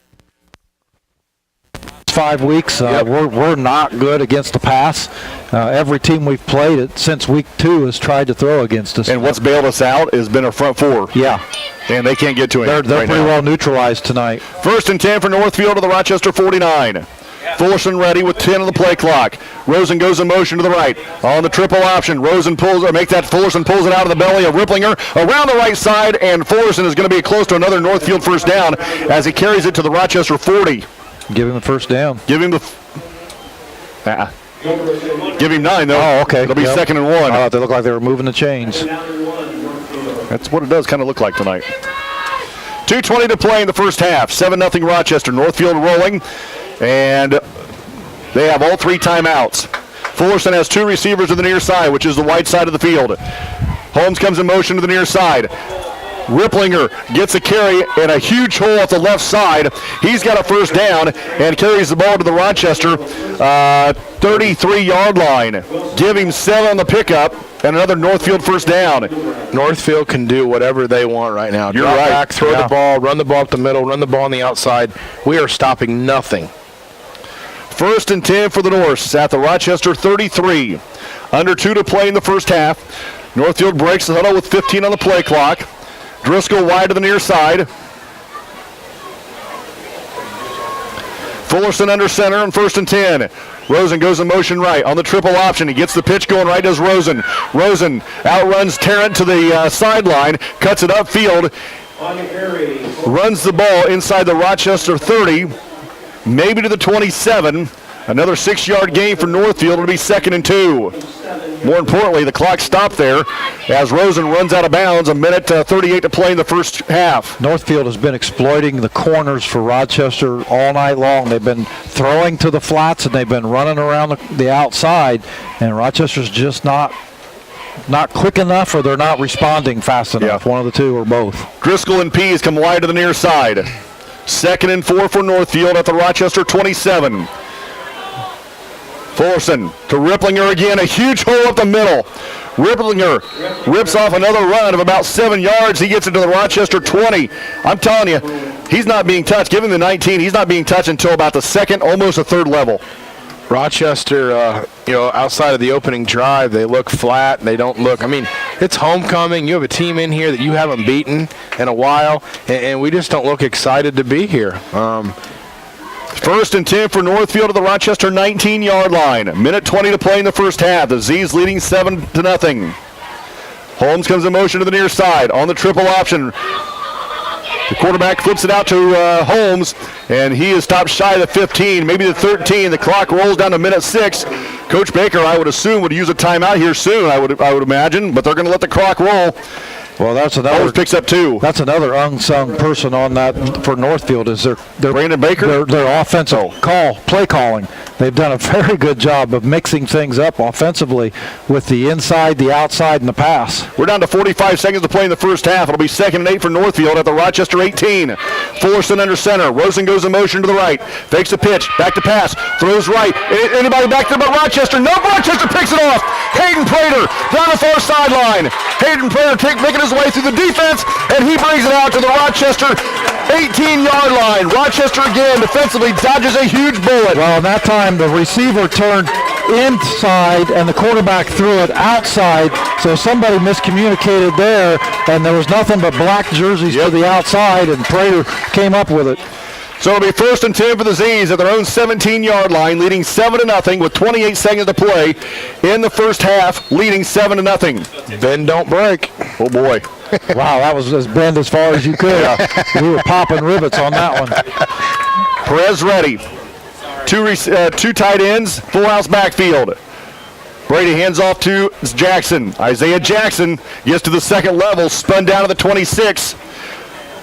5 weeks, we're not good against the pass. Every team we've played it since week 2 has tried to throw against us. And what's bailed us out has been our front four. Yeah. And they can't get to him. They're pretty well neutralized tonight. 1st and 10 for Northfield to the Rochester 49. Fullerson ready with 10 on the play clock. Rosen goes in motion to the right. On the triple option, Rosen pulls or make that Fullerson pulls it out of the belly of Ripplinger around the right side, and Fullerson is going to be close to another Northfield first down as he carries it to the Rochester 40. Give him the first down. Give him the give him 9 though. Oh, okay. It'll be Yep. 2nd and 1. I thought they looked like they were moving the chains. That's what it does kind of look like tonight. 2:20 to play in the first half. 7-0 Rochester. Northfield rolling, and they have all 3 timeouts. Fullerson has 2 receivers to the near side, which is the wide side of the field. Holmes comes in motion to the near side. Ripplinger gets a carry and a huge hole at the left side. He's got a first down and carries the ball to the Rochester 33-yard line. Give him 7 on the pickup and another Northfield first down. Northfield can do whatever they want right now. You're Drop right. back, throw Yeah. the ball, run the ball up the middle, run the ball on the outside. We are stopping nothing. 1st and 10 for the Norse at the Rochester 33. Under 2 to play in the first half. Northfield breaks the huddle with 15 on the play clock. Driscoll wide to the near side. Fullerson under center on 1st and 10. Rosen goes in motion right on the triple option. He gets the pitch going right, does Rosen. Rosen outruns Tarrant to the sideline, cuts it upfield, runs the ball inside the Rochester 30, maybe to the 27. Another 6-yard gain for Northfield. It'll be 2nd and 2. More importantly, the clock stopped there as Rosen runs out of bounds. 1:38 to play in the first half. Northfield has been exploiting the corners for Rochester all night long. They've been throwing to the flats and they've been running around the outside, and Rochester's just not quick enough, or they're not responding fast enough. Yeah. One of the two or both. Driscoll and Pease come wide to the near side. 2nd and 4 for Northfield at the Rochester 27. Fullerson to Ripplinger again, a huge hole up the middle. Ripplinger rips off another run of about 7 yards. He gets into the Rochester 20. I'm telling you, he's not being touched. Give him the 19. He's not being touched until about the 2nd, almost the 3rd level. Rochester, outside of the opening drive, they look flat. They don't look. I mean, it's homecoming. You have a team in here that you haven't beaten in a while, and we just don't look excited to be here. 1st and 10 for Northfield at the Rochester 19-yard line. 1:20 to play in the first half. The Z's leading 7-0. Holmes comes in motion to the near side on the triple option. The quarterback flips it out to Holmes, and he is stopped shy of the 15, maybe the 13. The clock rolls down to 1:06. Coach Baker, I would assume, would use a timeout here soon, I would imagine, but they're going to let the clock roll. Well, that's another. Holmes picks up 2. That's another unsung person on that for Northfield is their Brandon Baker? Their offensive play calling. They've done a very good job of mixing things up offensively with the inside, the outside, and the pass. We're down to 45 seconds to play in the first half. It'll be 2nd and 8 for Northfield at the Rochester 18. Fullerson under center. Rosen goes in motion to the right. Fakes a pitch. Back to pass. Throws right. Anybody back there but Rochester? No, Rochester picks it off. Hayden Prater down the far sideline. Hayden Prater making his way through the defense, and he brings it out to the Rochester 18-yard line. Rochester again defensively dodges a huge bullet. Well, that time the receiver turned inside and the quarterback threw it outside, so somebody miscommunicated there, and there was nothing but black jerseys to the outside, and Prater came up with it. So it'll be 1st and 10 for the Z's at their own 17-yard line, leading 7-0 with 28 seconds to play in the first half, leading 7-0. Bend, don't break. Oh, boy. Wow, that was as bend as far as you could. We were popping rivets on that one. Perez ready. Two tight ends, full house backfield. Brady hands off to Jackson. Isaiah Jackson gets to the 2nd level, spun down to the 26.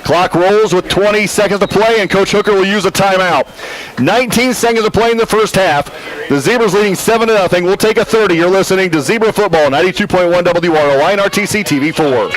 Clock rolls with 20 seconds to play, and Coach Hooker will use a timeout. 19 seconds to play in the first half. The Zebras leading 7-0. We'll take a 30. You're listening to Zebra Football, 92.1 WROI and RTC TV4.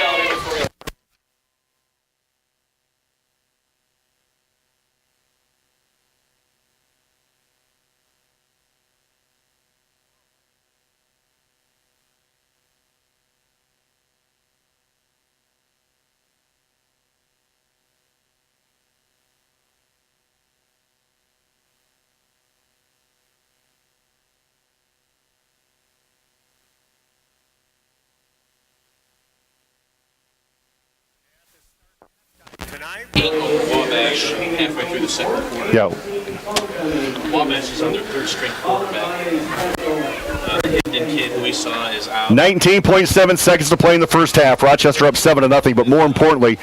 drive. Wabash halfway through the second quarter. Yeah. Wabash is on their third string quarterback. The Higdon kid who we saw is out. 19.7 seconds to play in the first half. Rochester up 7-0. But more importantly,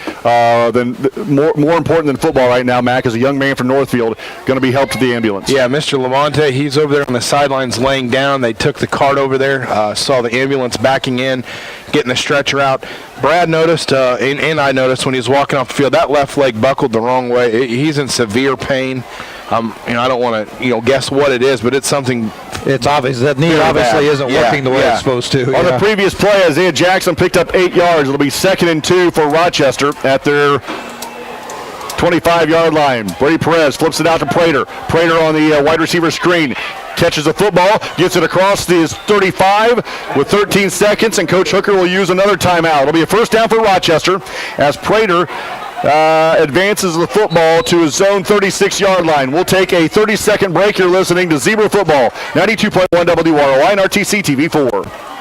more important than football right now, Mac, is a young man from Northfield going to be helped to the ambulance. Yeah, Mr. Levante, he's over there on the sidelines laying down. They took the cart over there, saw the ambulance backing in, getting the stretcher out. Brad noticed, and I noticed when he was walking off the field, that left leg buckled the wrong way. He's in severe pain. I don't want to, guess what it is, but it's something. It's obvious. That knee Very obviously bad. isn't Yeah, working the way yeah. it's supposed to. On the previous play, Isaiah Jackson picked up 8 yards. It'll be 2nd and 2 for Rochester at their 25-yard line. Brady Perez flips it out to Prater. Prater on the wide receiver screen. Catches the football, gets it across his 35 with 13 seconds, and Coach Hooker will use another timeout. It'll be a first down for Rochester as Prater advances the football to his zone 36-yard line. We'll take a 30-second break. You're listening to Zebra Football, 92.1 WROI and RTC TV4.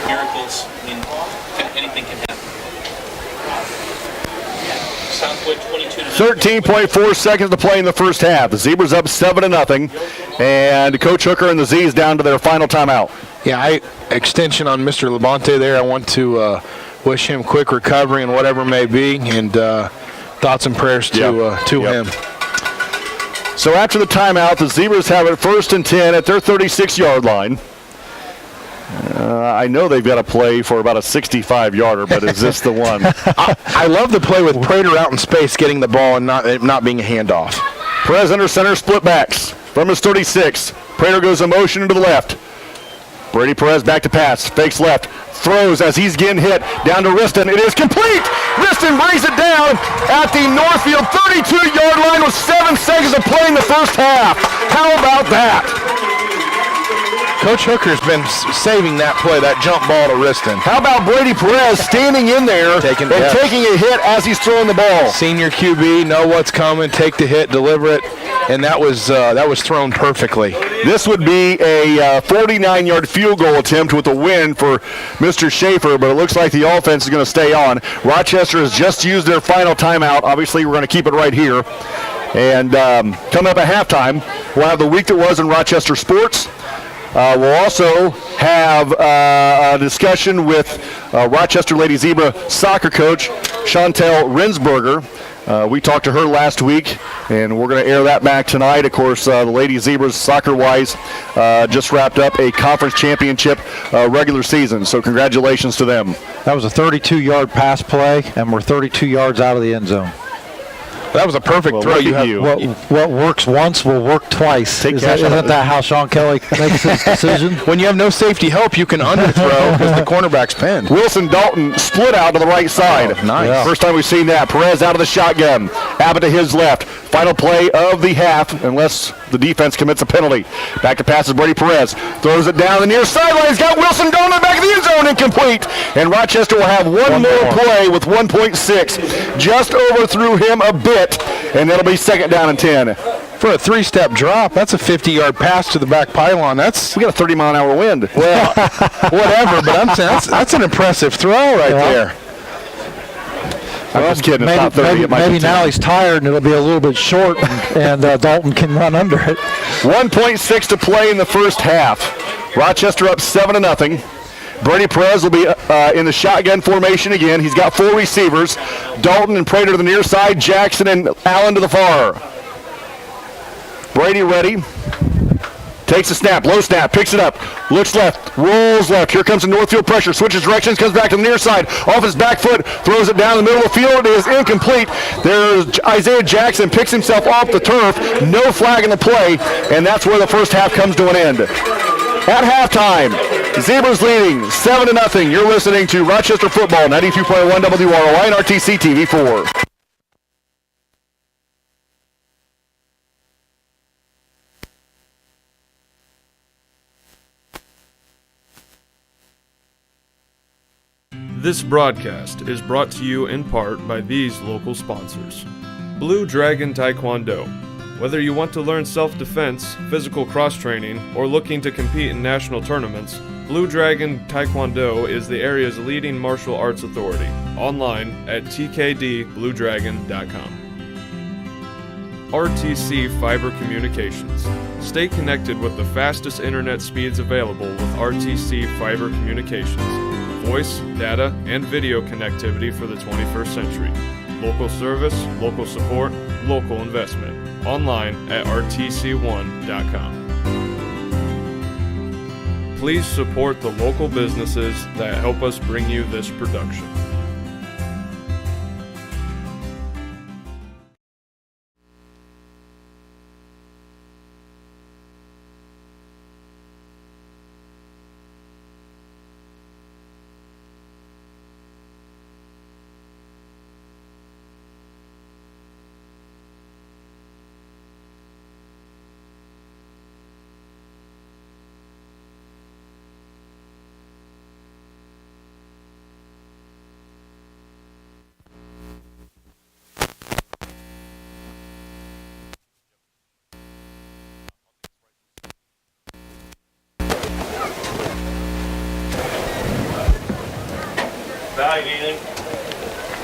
Miracles. I mean, anything can happen. Southwood 22-0. 13.4 seconds to play in the first half. The Zebras up 7-0, and Coach Hooker and the Z's down to their final timeout. Yeah, extension on Mr. Levante there. I want to wish him quick recovery and whatever it may be, and thoughts and prayers to him. So after the timeout, the Zebras have it 1st and 10 at their 36-yard line. I know they've got to play for about a 65-yarder, but is this the one? I love the play with Prater out in space getting the ball and not being a handoff. Perez under center, split backs from his 36. Prater goes in motion into the left. Brady Perez back to pass, fakes left, throws as he's getting hit, down to Riston. It is complete! Riston brings it down at the Northfield 32-yard line with 7 seconds to play in the first half. How about that? Coach Hooker's been saving that play, that jump ball to Riston. How about Brady Perez standing in there Taking a hit as he's throwing the ball? Senior QB, know what's coming, take the hit, deliver it, and that was thrown perfectly. This would be a 49-yard field goal attempt with a win for Mr. Schaefer, but it looks like the offense is going to stay on. Rochester has just used their final timeout. Obviously, we're going to keep it right here. And coming up at halftime, we'll have the week that was in Rochester sports. We'll also have a discussion with Rochester Lady Zebra soccer coach Chantel Rinsberger. We talked to her last week, and we're going to air that back tonight. Of course, the Lady Zebras, soccer-wise, just wrapped up a conference championship regular season, so congratulations to them. That was a 32-yard pass play, and we're 32 yards out of the end zone. That was a perfect throw. Look at you. What works once will work twice. Isn't that how Sean Kelly makes his decision? When you have no safety help, you can underthrow because the cornerback's pinned. Wilson Dalton split out to the right side. Oh, nice. Yeah. First time we've seen that. Perez out of the shotgun. Abbott to his left. Final play of the half, unless the defense commits a penalty. Back to passes Brady Perez. Throws it down the near sideline. He's got Wilson Dalton in the back of the end zone, incomplete. And Rochester will have one more play with 1.6. Just overthrew him a bit, and that'll be 2nd down and 10. For a 3-step drop, that's a 50-yard pass to the back pylon. That's We got a 30-mile-an-hour wind. well, whatever. But I'm saying that's an impressive throw right there. I'm just kidding. It's not 30. It might be Maybe 10. now he's tired and it'll be a little bit short, and Dalton can run under it. 1.6 to play in the first half. Rochester up 7-0. Brady Perez will be in the shotgun formation again. He's got 4 receivers. Dalton and Prater to the near side. Jackson and Allen to the far. Brady ready. Takes a snap, low snap, picks it up, looks left, rolls left. Here comes the Northfield pressure, switches directions, comes back to the near side, off his back foot, throws it down the middle of the field. It is incomplete. There's Isaiah Jackson, picks himself off the turf, no flag in the play, and that's where the first half comes to an end. At halftime, Zebras leading 7-0. You're listening to Rochester Football, 92.1 WROI and RTC TV4. This broadcast is brought to you in part by these local sponsors. Blue Dragon Taekwondo. Whether you want to learn self-defense, physical cross-training, or looking to compete in national tournaments, Blue Dragon Taekwondo is the area's leading martial arts authority. Online at tkdbluedragon.com. RTC Fiber Communications. Stay connected with the fastest internet speeds available with RTC Fiber Communications. Voice, data, and video connectivity for the 21st century. Local service, local support, local investment. Online at rtc1.com. Please support the local businesses that help us bring you this production.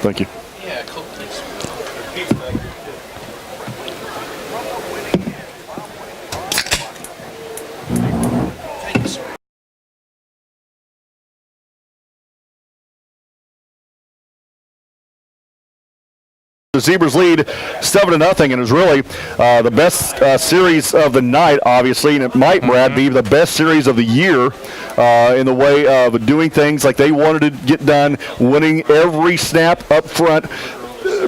Thank you. Yeah, Coke, please. Thank you, sir. The Zebras lead 7-0, and is really the best series of the night, obviously, and it might, Brad, be the best series of the year in the way of doing things like they wanted to get done, winning every snap up front,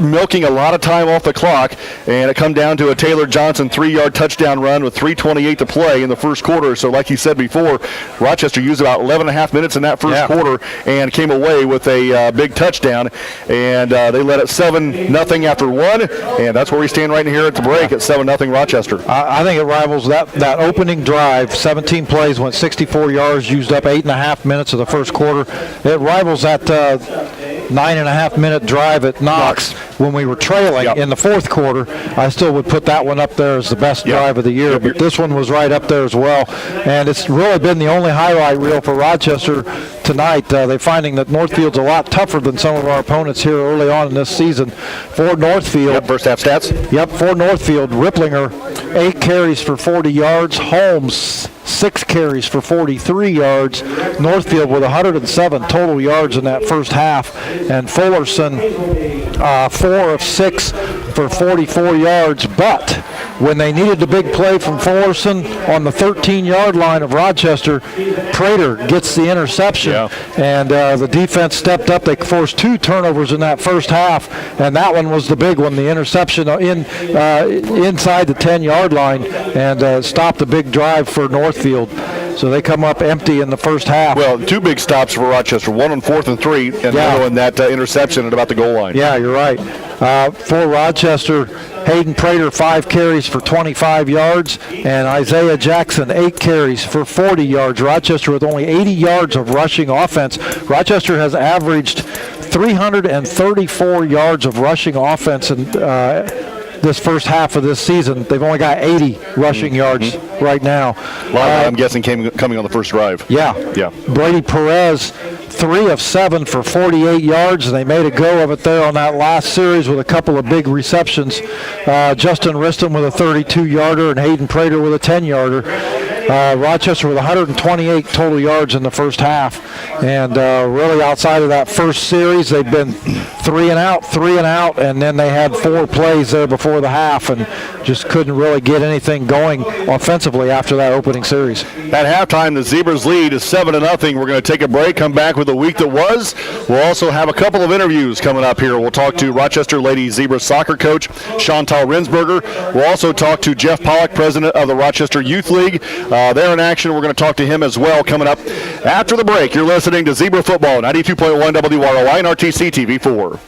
milking a lot of time off the clock, and it come down to a Taylor Johnson 3-yard touchdown run with 3:28 to play in the first quarter. So like you said before, Rochester used about 11 and a half minutes in that first quarter and came away with a big touchdown, and they led it 7-0 after one, and that's where we stand right here at the break at 7-0 Rochester. I think it rivals that opening drive. 17 plays, went 64 yards, used up 8.5 minutes of the first quarter. It rivals that 9.5 minute drive at Knox when we were trailing in the fourth quarter. I still would put that one up there as the best drive of the year, but this one was right up there as well. And it's really been the only highlight reel for Rochester tonight. They're finding that Northfield's a lot tougher than some of our opponents here early on in this season. For Northfield, First half stats. for Northfield, Ripplinger, 8 carries for 40 yards. Holmes, 6 carries for 43 yards. Northfield with 107 total yards in that first half. And Fullerson, 4 of 6 for 44 yards. But when they needed the big play from Fullerson on the 13-yard line of Rochester, Prater gets the interception. And the defense stepped up. They forced 2 turnovers in that first half, and that one was the big one, the interception inside the 10-yard line, and stopped the big drive for Northfield. So they come up empty in the first half. Well, 2 big stops for Rochester, one on 4th and 3, and the other one, that interception at about the goal line. Yeah, you're right. For Rochester, Hayden Prater, 5 carries for 25 yards, and Isaiah Jackson, 8 carries for 40 yards. Rochester with only 80 yards of rushing offense. Rochester has averaged 334 yards of rushing offense in this first half of this season. They've only got 80 rushing yards right now. A lot of that, I'm guessing, coming on the first drive. Yeah. Brady Perez, 3 of 7 for 48 yards, and they made a go of it there on that last series with a couple of big receptions. Justin Riston with a 32-yarder and Hayden Prater with a 10-yarder. Rochester with 128 total yards in the first half, and really outside of that first series, they've been 3 and out, and then they had 4 plays there before the half, and just couldn't really get anything going offensively after that opening series. At halftime, the Zebras lead is 7-0. We're going to take a break, come back with the week that was. We'll also have a couple of interviews coming up here. We'll talk to Rochester Ladies Zebras soccer coach Chantal Rensberger. We'll also talk to Jeff Pollock, president of the Rochester Youth League. They're in action. We're going to talk to him as well coming up after the break. You're listening to Zebra Football, 92.1 WROI and RTC TV4.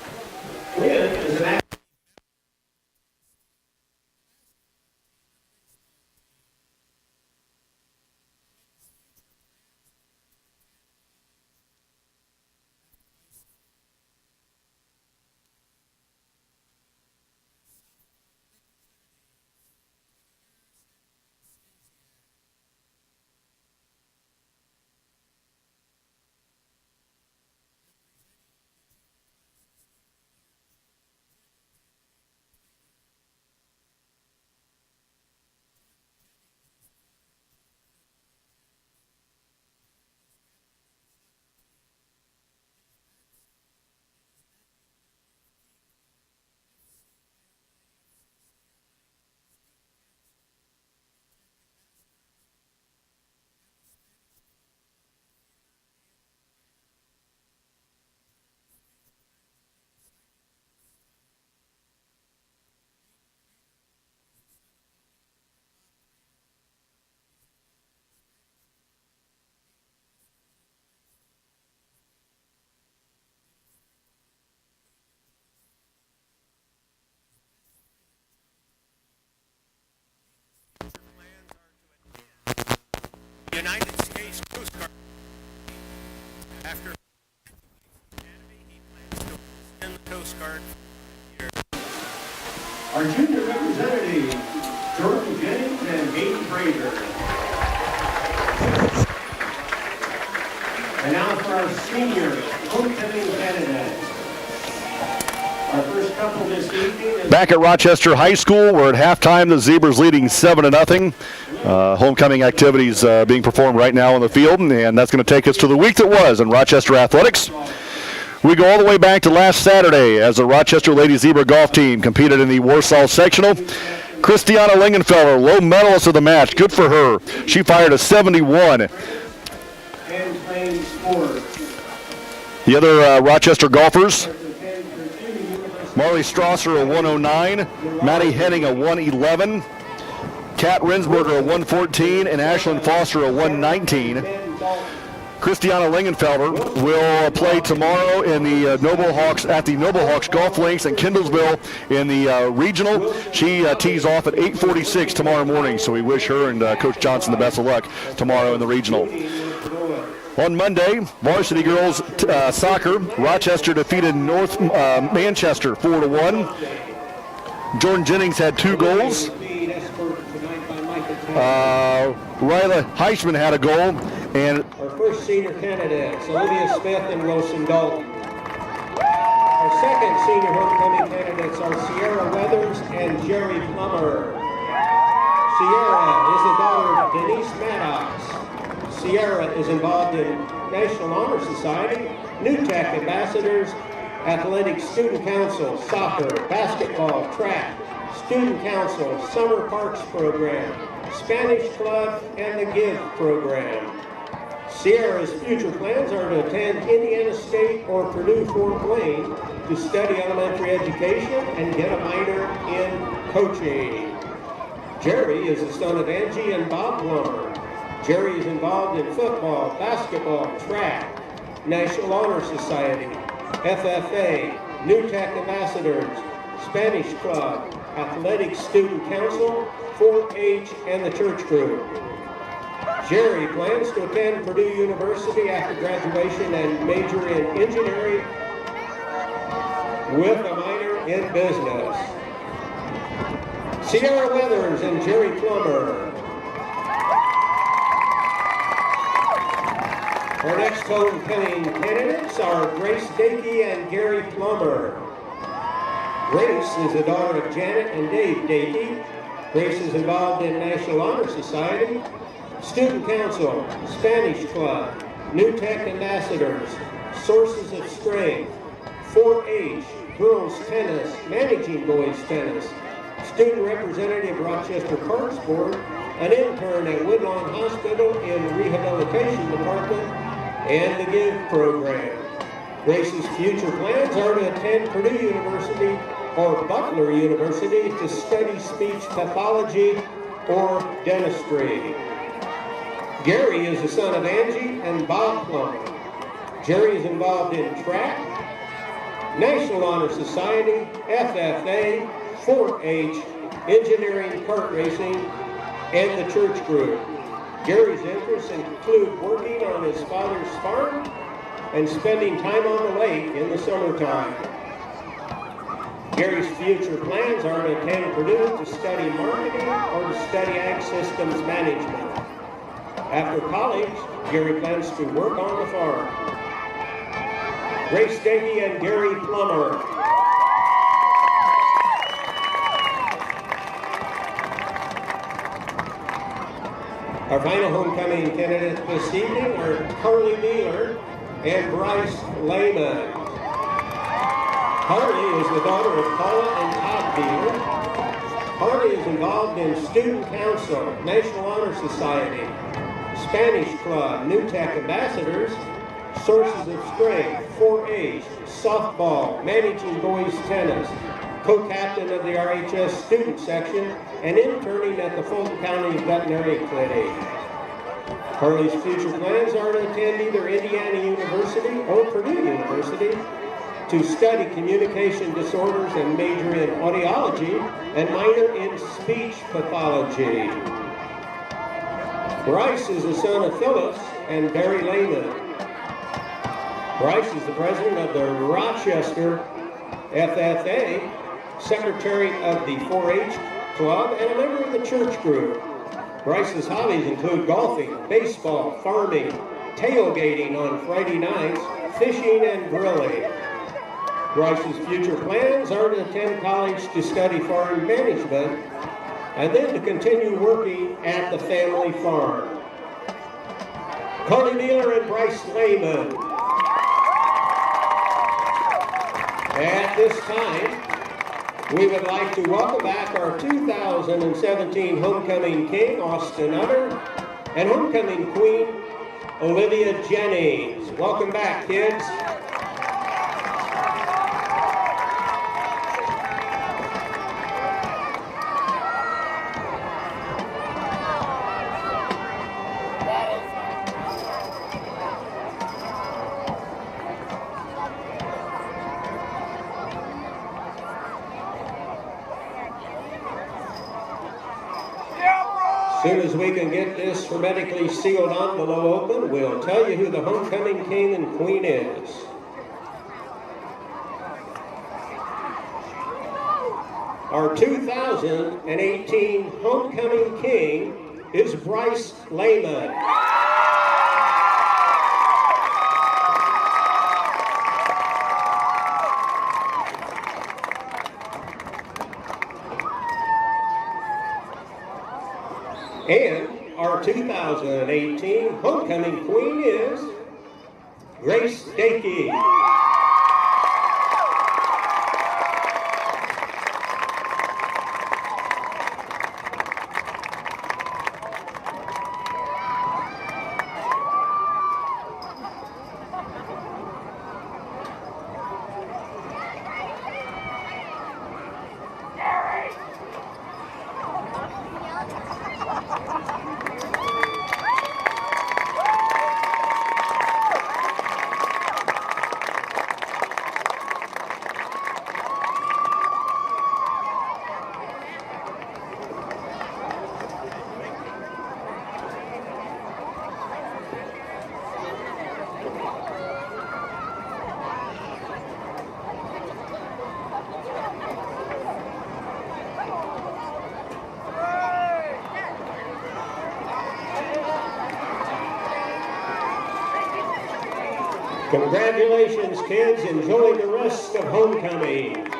United States Coast Guard. After Academy, he plans to extend the Coast Guard for a year. Our junior representatives, Jordan Jennings and Hayden Fraser. And now for our senior homecoming candidates. Our first couple this evening is Back at Rochester High School, we're at halftime. The Zebras leading 7-0. Homecoming activities being performed right now on the field, and that's going to take us to the week that was in Rochester athletics. We go all the way back to last Saturday as the Rochester Lady Zebra golf team competed in the Warsaw Sectional. Christiana Lingenfeller, low medalist of the match. Good for her. She fired a 71. and playing sports. The other Rochester golfers, Marley Strasser a 109, Maddie Henning a 111, Kat Rinsberger a 114, and Ashlyn Foster a 119. Christiana Lingenfelder will play tomorrow in the Noble Hawks at the Noble Hawks Golf Links in Kindlesville in the regional. She tees off at 8:46 tomorrow morning, so we wish her and Coach Johnson the best of luck tomorrow in the regional. On Monday, varsity girls soccer, Rochester defeated North Manchester 4-1. Jordan Jennings had 2 goals. Ryla Heisman had a goal, and Our first senior candidates, Olivia Smith and Wilson Dalton. Our second senior homecoming candidates are Sierra Weathers and Jerry Plummer. Sierra is the daughter of Denise Maddox. Sierra is involved in National Honor Society, New Tech Ambassadors, Athletic Student Council, soccer, basketball, track, Student Council, Summer Parks Program, Spanish Club, and the GIVE program. Sierra's future plans are to attend Indiana State or Purdue Fort Wayne to study elementary education and get a minor in coaching. Jerry is the son of Angie and Bob Plummer. Jerry is involved in football, basketball, track, National Honor Society, FFA, New Tech Ambassadors, Spanish Club, Athletic Student Council, 4-H, and the church group. Jerry plans to attend Purdue University after graduation and major in engineering with a minor in business. Sierra Weathers and Jerry Plummer. Our next homecoming candidates are Grace Dakey and Gary Plummer. Grace is the daughter of Janet and Dave Dakey. Grace is involved in National Honor Society, Student Council, Spanish Club, New Tech Ambassadors, Sources of Strength, 4-H, Girls Tennis, Managing Boys Tennis, Student Representative Rochester Parks Board, an intern at Woodlawn Hospital in the Rehabilitation Department, and the GIVE program. Grace's future plans are to attend Purdue University or Butler University to study speech pathology or dentistry. Gary is the son of Angie and Bob Plummer. Jerry is involved in track, National Honor Society, FFA, 4-H, engineering, kart racing, and the church group. Gary's interests include working on his father's farm and spending time on the lake in the summertime. Gary's future plans are to attend Purdue to study marketing or to study ag systems management. After college, Gary plans to work on the farm. Grace Davey and Gary Plummer. Our final homecoming candidates this evening are Carly Beeler and Bryce Lehman. Carly is the daughter of Paula and Todd Beeler. Carly is involved in Student Council, National Honor Society, Spanish Club, New Tech Ambassadors, Sources of Strength, 4-H, softball, managing boys tennis, co-captain of the RHS student section, and interning at the Fulton County Veterinary Clinic. Carly's future plans are to attend either Indiana University or Purdue University to study communication disorders and major in audiology and minor in speech pathology. Bryce is the son of Phyllis and Barry Lehman. Bryce is the president of the Rochester FFA, secretary of the 4-H club, and a member of the church group. Bryce's hobbies include golfing, baseball, farming, tailgating on Friday nights, fishing, and grilling. Bryce's future plans are to attend college to study farm management and then to continue working at the family farm. Carly Beeler and Bryce Lehman. At this time, we would like to welcome back our 2017 Homecoming King, Austin Utter, and Homecoming Queen, Olivia Jennings. Welcome back, kids. As soon as we can get this hermetically sealed envelope open, we'll tell you who the homecoming king and queen is. Our 2018 homecoming king is Bryce Lehman. And our 2018 homecoming queen is Grace Dakey. Congratulations, kids. Enjoy the rest of homecoming.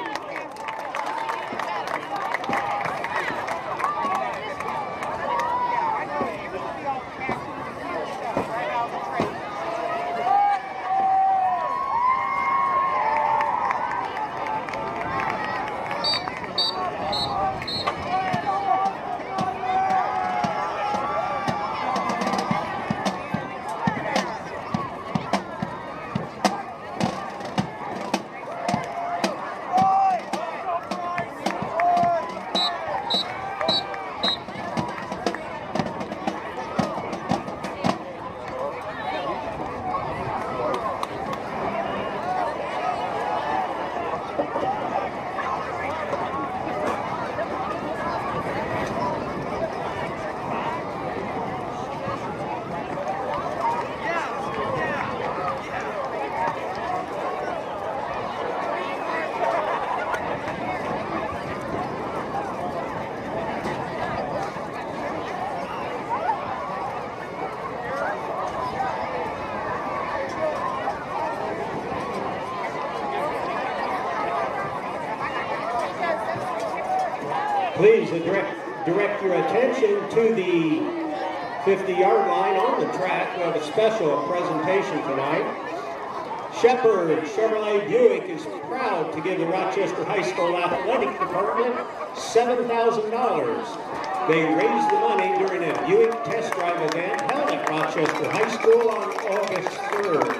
Please direct your attention to the 50-yard line on the track. We have a special presentation tonight. Shepherd Chevrolet Buick is proud to give the Rochester High School Athletic Department $7,000. They raised the money during a Buick test drive event held at Rochester High School on August 3rd.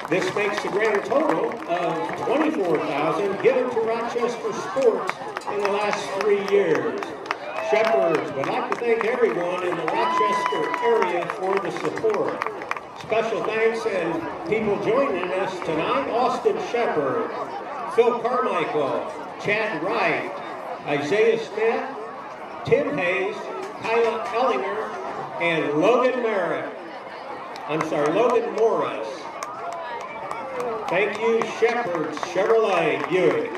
This makes the grand total of $24,000 given to Rochester sports in the last 3 years. Shepherds would like to thank everyone in the Rochester area for the support. Special thanks and people joining us tonight: Austin Shepard, Phil Carmichael, Chad Wright, Isaiah Smith, Tim Hayes, Kyla Ellinger, and Logan Morris. Thank you, Shepherd Chevrolet Buick.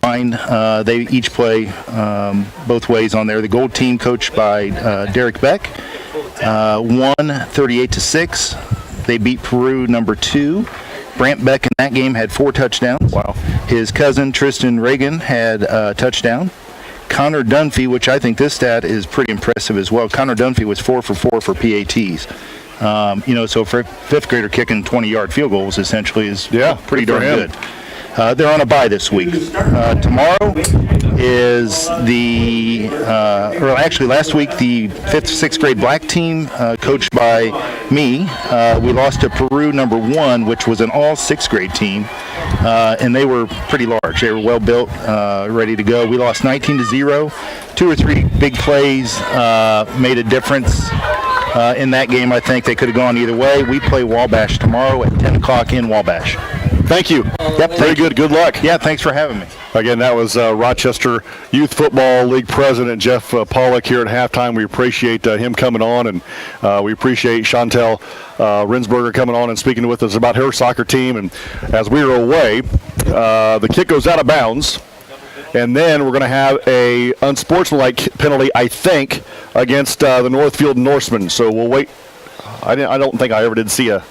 line. They each play both ways on there. The gold team, coached by Derek Beck, won 38-6. They beat Peru number 2. Brant Beck in that game had 4 touchdowns. Wow. His cousin Tristan Reagan had a touchdown. Connor Dunphy, which I think this stat is pretty impressive as well. Connor Dunphy was 4 for 4 for PATs. So for a 5th grader kicking 20-yard field goals essentially is pretty darn good. They're on a bye this week. Tomorrow is last week, the 5th, 6th grade black team, coached by me. We lost to Peru number 1, which was an all 6th grade team, and they were pretty large. They were well built, ready to go. We lost 19-0. 2 or 3 big plays made a difference in that game. I think they could have gone either way. We play Wabash tomorrow at 10 o'clock in Wabash. Thank you. Yep. Very good. Good luck. Yeah, thanks for having me. Again, that was Rochester Youth Football League President Jeff Pollock here at halftime. We appreciate him coming on, and we appreciate Chantel Rinsberger coming on and speaking with us about her soccer team. And as we were away, the kick goes out of bounds, and then we're going to have a unsportsmanlike penalty, I think, against the Northfield Norsemen. So we'll wait. I don't think I ever did see a.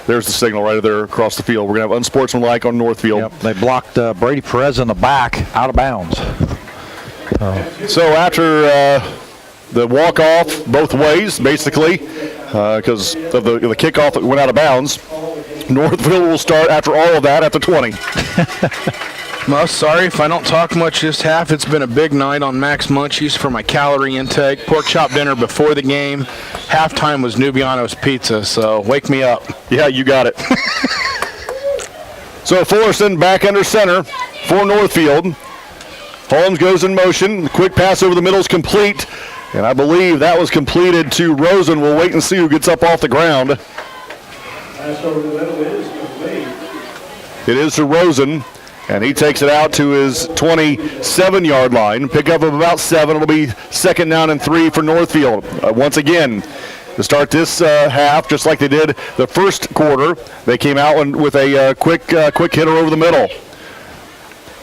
There's the signal right there across the field. We're going to have unsportsmanlike on Northfield. Yep, they blocked Brady Perez in the back, out of bounds. So after the walk-off both ways, basically, because of the kickoff that went out of bounds, Northfield will start after all of that at the 20. Well, sorry if I don't talk much this half. It's been a big night on Max Munchies for my calorie intake. Pork chop dinner before the game. Halftime was Nubiano's Pizza, so wake me up. Yeah, you got it. So Fullerson back under center for Northfield. Holmes goes in motion. The quick pass over the middle is complete, and I believe that was completed to Rosen. We'll wait and see who gets up off the ground. Pass over the middle is complete. It is to Rosen. And he takes it out to his 27-yard line. Pickup of about 7. It'll be 2nd down and 3 for Northfield. Once again, to start this half, just like they did the first quarter, they came out with a quick hitter over the middle.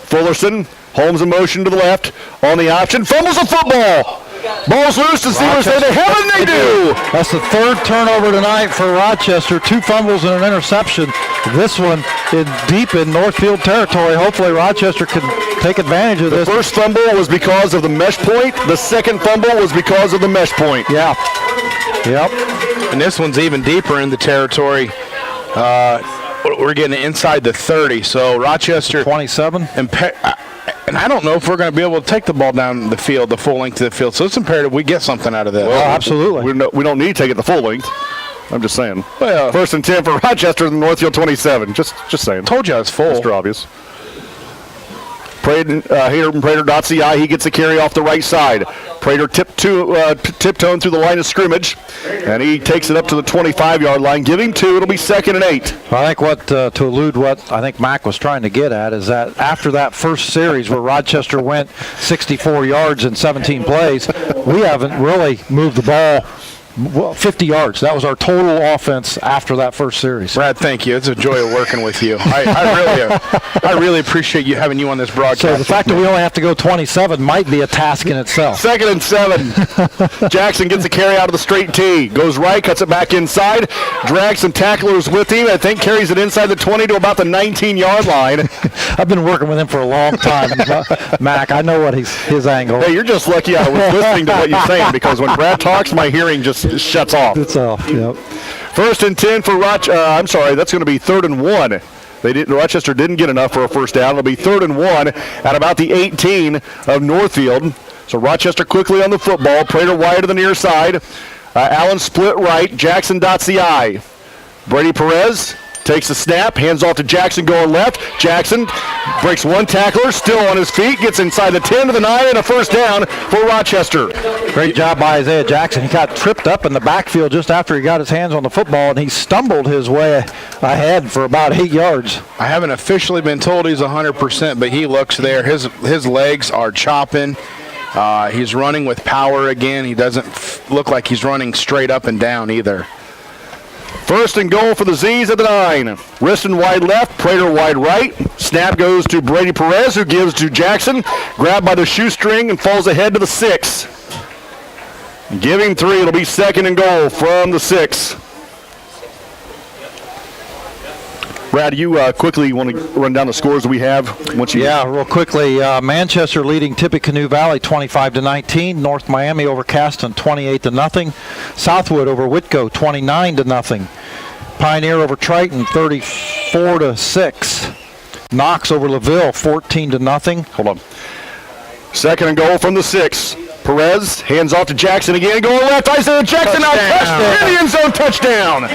Fullerson, Holmes in motion to the left. On the option, fumbles the football. Ball's loose. The Steelers say, the hell did they do? That's the 3rd turnover tonight for Rochester. 2 fumbles and an interception. This one is deep in Northfield territory. Hopefully Rochester can take advantage of this. The first fumble was because of the mesh point. The second fumble was because of the mesh point. Yeah. Yep. And this one's even deeper in the territory. We're getting inside the 30. So Rochester 27. And I don't know if we're going to be able to take the ball down the field, the full length of the field. So it's imperative we get something out of this. Well, absolutely. We don't need to take it the full length. I'm just saying. Well, 1st and 10 for Rochester in Northfield 27. Just saying. Told you I was full. Mr. Obvious. Prater.ci, he gets a carry off the right side. Prater tiptoeing through the line of scrimmage, and he takes it up to the 25-yard line. Give him 2. It'll be 2nd and 8. I think to elude what I think Mac was trying to get at is that after that first series where Rochester went 64 yards in 17 plays, we haven't really moved the ball 50 yards. That was our total offense after that first series. Brad, thank you. It's a joy of working with you. I really appreciate you having you on this broadcast. So the fact that we only have to go 27 might be a task in itself. 2nd and 7. Jackson gets the carry out of the straight tee. Goes right, cuts it back inside, drags some tacklers with him. I think carries it inside the 20 to about the 19-yard line. I've been working with him for a long time, Mac. I know what his angle. Hey, you're just lucky I was listening to what you're saying, because when Brad talks, my hearing just shuts off. It's off, yep. 1st and 10 for I'm sorry, that's going to be 3rd and 1. Rochester didn't get enough for a first down. It'll be 3rd and 1 at about the 18 of Northfield. So Rochester quickly on the football. Prater wide to the near side. Allen split right. Jackson.ci. Brady Perez takes the snap, hands off to Jackson going left. Jackson breaks one tackler, still on his feet, gets inside the 10 to the 9, and a first down for Rochester. Great job by Isaiah Jackson. He got tripped up in the backfield just after he got his hands on the football, and he stumbled his way ahead for about 8 yards. I haven't officially been told he's 100%, but he looks there. His legs are chopping. He's running with power again. He doesn't look like he's running straight up and down either. First and goal for the Z's at the 9. Riston wide left, Prater wide right. Snap goes to Brady Perez, who gives to Jackson. Grabbed by the shoestring and falls ahead to the 6. Give him 3. It'll be second and goal from the 6. Brad, you quickly want to run down the scores that we have? Yeah, real quickly. Manchester leading Tippecanoe Valley 25-19. North Miami over Caston 28-0. Southwood over Whitco 29-0. Pioneer over Triton 34-6. Knox over LaVille 14-0. Hold on. Second and goal from the 6. Perez hands off to Jackson again, going left. Isaiah Jackson out, touchdown. Indian zone touchdown.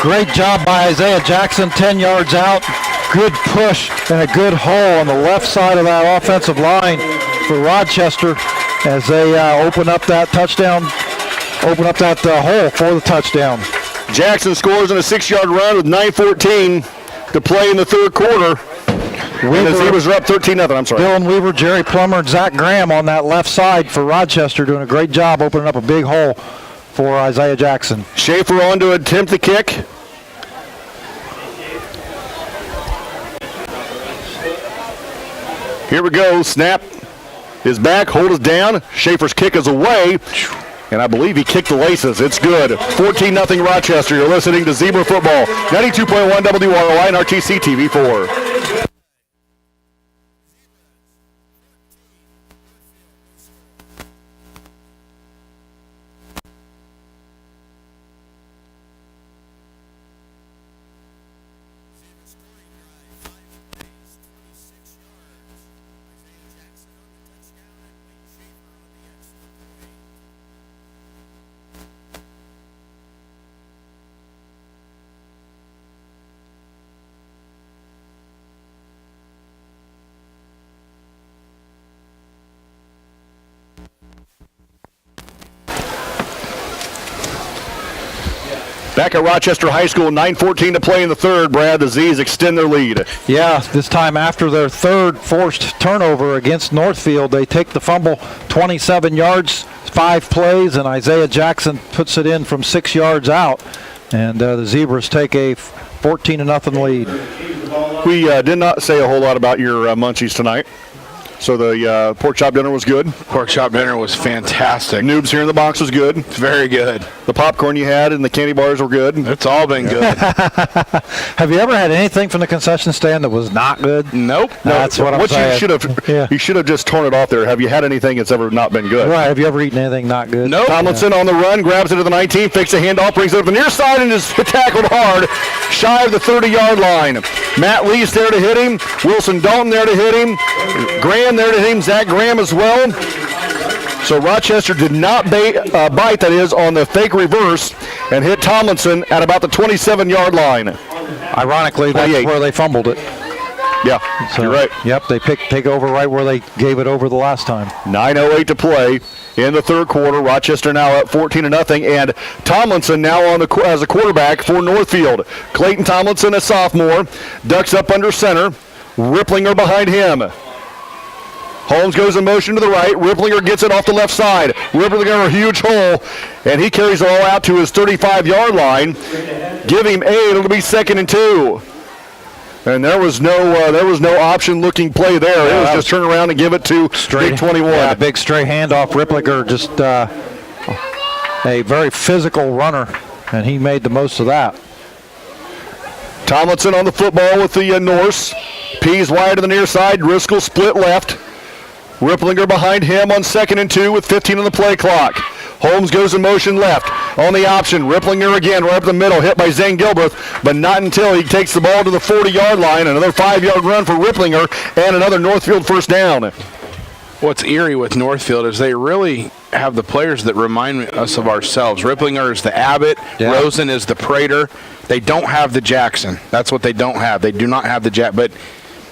Great job by Isaiah Jackson, 10 yards out. Good push and a good hole on the left side of that offensive line for Rochester as they open up that touchdown, open up that hole for the touchdown. Jackson scores on a 6-yard run with 9:14 to play in the third quarter. And the Zebras are up 13-0. I'm sorry. Dylan Weaver, Jerry Plummer, and Zach Graham on that left side for Rochester doing a great job opening up a big hole for Isaiah Jackson. Schaefer on to attempt the kick. Here we go. Snap is back. Hold is down. Schaefer's kick is away. And I believe he kicked the laces. It's good. 14-0 Rochester. You're listening to Zebra Football. 92.1 WROI and RTC TV4. Back at Rochester High School, 9:14 to play in the third. Brad, the Z's extend their lead. Yeah, this time after their third forced turnover against Northfield, they take the fumble 27 yards, 5 plays, and Isaiah Jackson puts it in from 6 yards out. And the Zebras take a 14-0 lead. We did not say a whole lot about your munchies tonight. So the pork chop dinner was good. Pork chop dinner was fantastic. Noobs here in the box was good. Very good. The popcorn you had and the candy bars were good. It's all been good. Have you ever had anything from the concession stand that was not good? Nope. That's what I'm saying. You should have just torn it off there. Have you had anything that's ever not been good? Right. Have you ever eaten anything not good? Nope. Tomlinson on the run, grabs it to the 19, fakes a handoff, brings it up the near side, and is tackled hard, shy of the 30-yard line. Matt Lee's there to hit him. Wilson Dalton there to hit him. Graham there to hit him. Zach Graham as well. So Rochester did not bite, that is, on the fake reverse and hit Tomlinson at about the 27-yard line. Ironically, that's where they fumbled it. Yeah, so, you're right. Yep, they take over right where they gave it over the last time. 9:08 to play in the third quarter. Rochester now up 14-0, and Tomlinson now on as a quarterback for Northfield. Clayton Tomlinson, a sophomore, ducks up under center. Ripplinger behind him. Holmes goes in motion to the right. Ripplinger gets it off the left side. Ripplinger a huge hole, and he carries it all out to his 35-yard line. Give him 8. It'll be 2nd and 2. And there was no option-looking play there. It was just turn around and give it to Big 21. Yeah, big straight handoff. Ripplinger just a very physical runner, and he made the most of that. Tomlinson on the football with the Norse. Pease wide to the near side. Driscoll split left. Ripplinger behind him on 2nd and 2 with 15 on the play clock. Holmes goes in motion left on the option. Ripplinger again right up the middle, hit by Zane Gilbreth, but not until he takes the ball to the 40-yard line. Another 5-yard run for Ripplinger and another Northfield first down. What's eerie with Northfield is they really have the players that remind us of ourselves. Ripplinger is the Abbott. Yeah. Rosen is the Prater. They don't have the Jackson. That's what they don't have. They do not have the Jack, but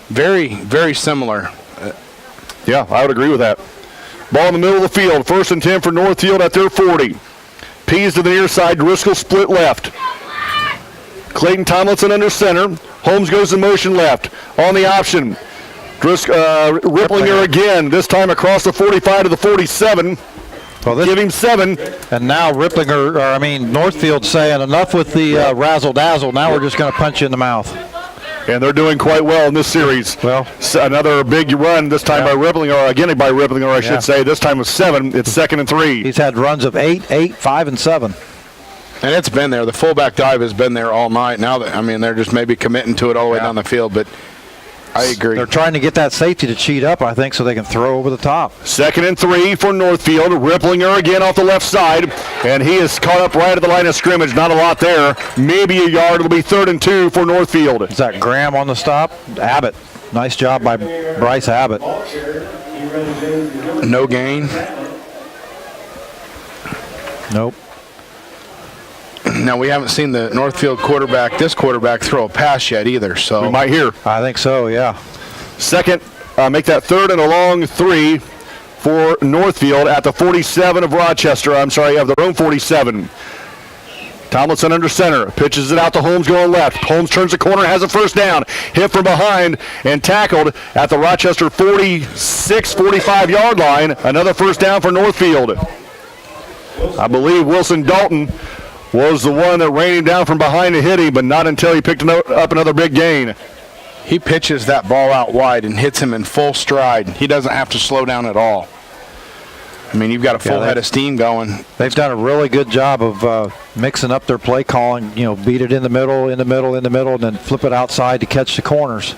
very, very similar. Yeah, I would agree with that. Ball in the middle of the field. 1st and 10 for Northfield at their 40. Pease to the near side. Driscoll split left. Clayton Tomlinson under center. Holmes goes in motion left. On the option. Ripplinger again, this time across the 45 to the 47. Well, Give him 7. And now Northfield saying enough with the razzle dazzle. Now we're just going to punch you in the mouth. And they're doing quite well in this series. Well, another big run this time by Rippling, or again by Rippling, or I should say. This time with 7. It's 2nd and 3. He's had runs of 8, 5, and 7. And it's been there. The fullback dive has been there all night. Now that they're just maybe committing to it all the way down the field, but I agree. They're trying to get that safety to cheat up, I think, so they can throw over the top. 2nd and 3 for Northfield. Ripplinger again off the left side, and he is caught up right at the line of scrimmage. Not a lot there. Maybe a yard. It'll be 3rd and 2 for Northfield. Is that Graham on the stop? Abbott. Nice job by Bryce Abbott. No gain. Nope. Now, we haven't seen the Northfield quarterback throw a pass yet either. So We might hear. I think so, yeah. Second, make that 3rd and a long 3 for Northfield at the 47 of Rochester. I'm sorry, of their own 47. Tomlinson under center, pitches it out to Holmes going left. Holmes turns the corner, has a first down. Hit from behind and tackled at the Rochester 46, 45-yard line. Another first down for Northfield. I believe Wilson Dalton was the one that ran him down from behind to hit him, but not until he picked up another big gain. he pitches that ball out wide and hits him in full stride. He doesn't have to slow down at all. I mean, you've got a full head of steam going. They've done a really good job of mixing up their play calling. You know, beat it in the middle, and then flip it outside to catch the corners.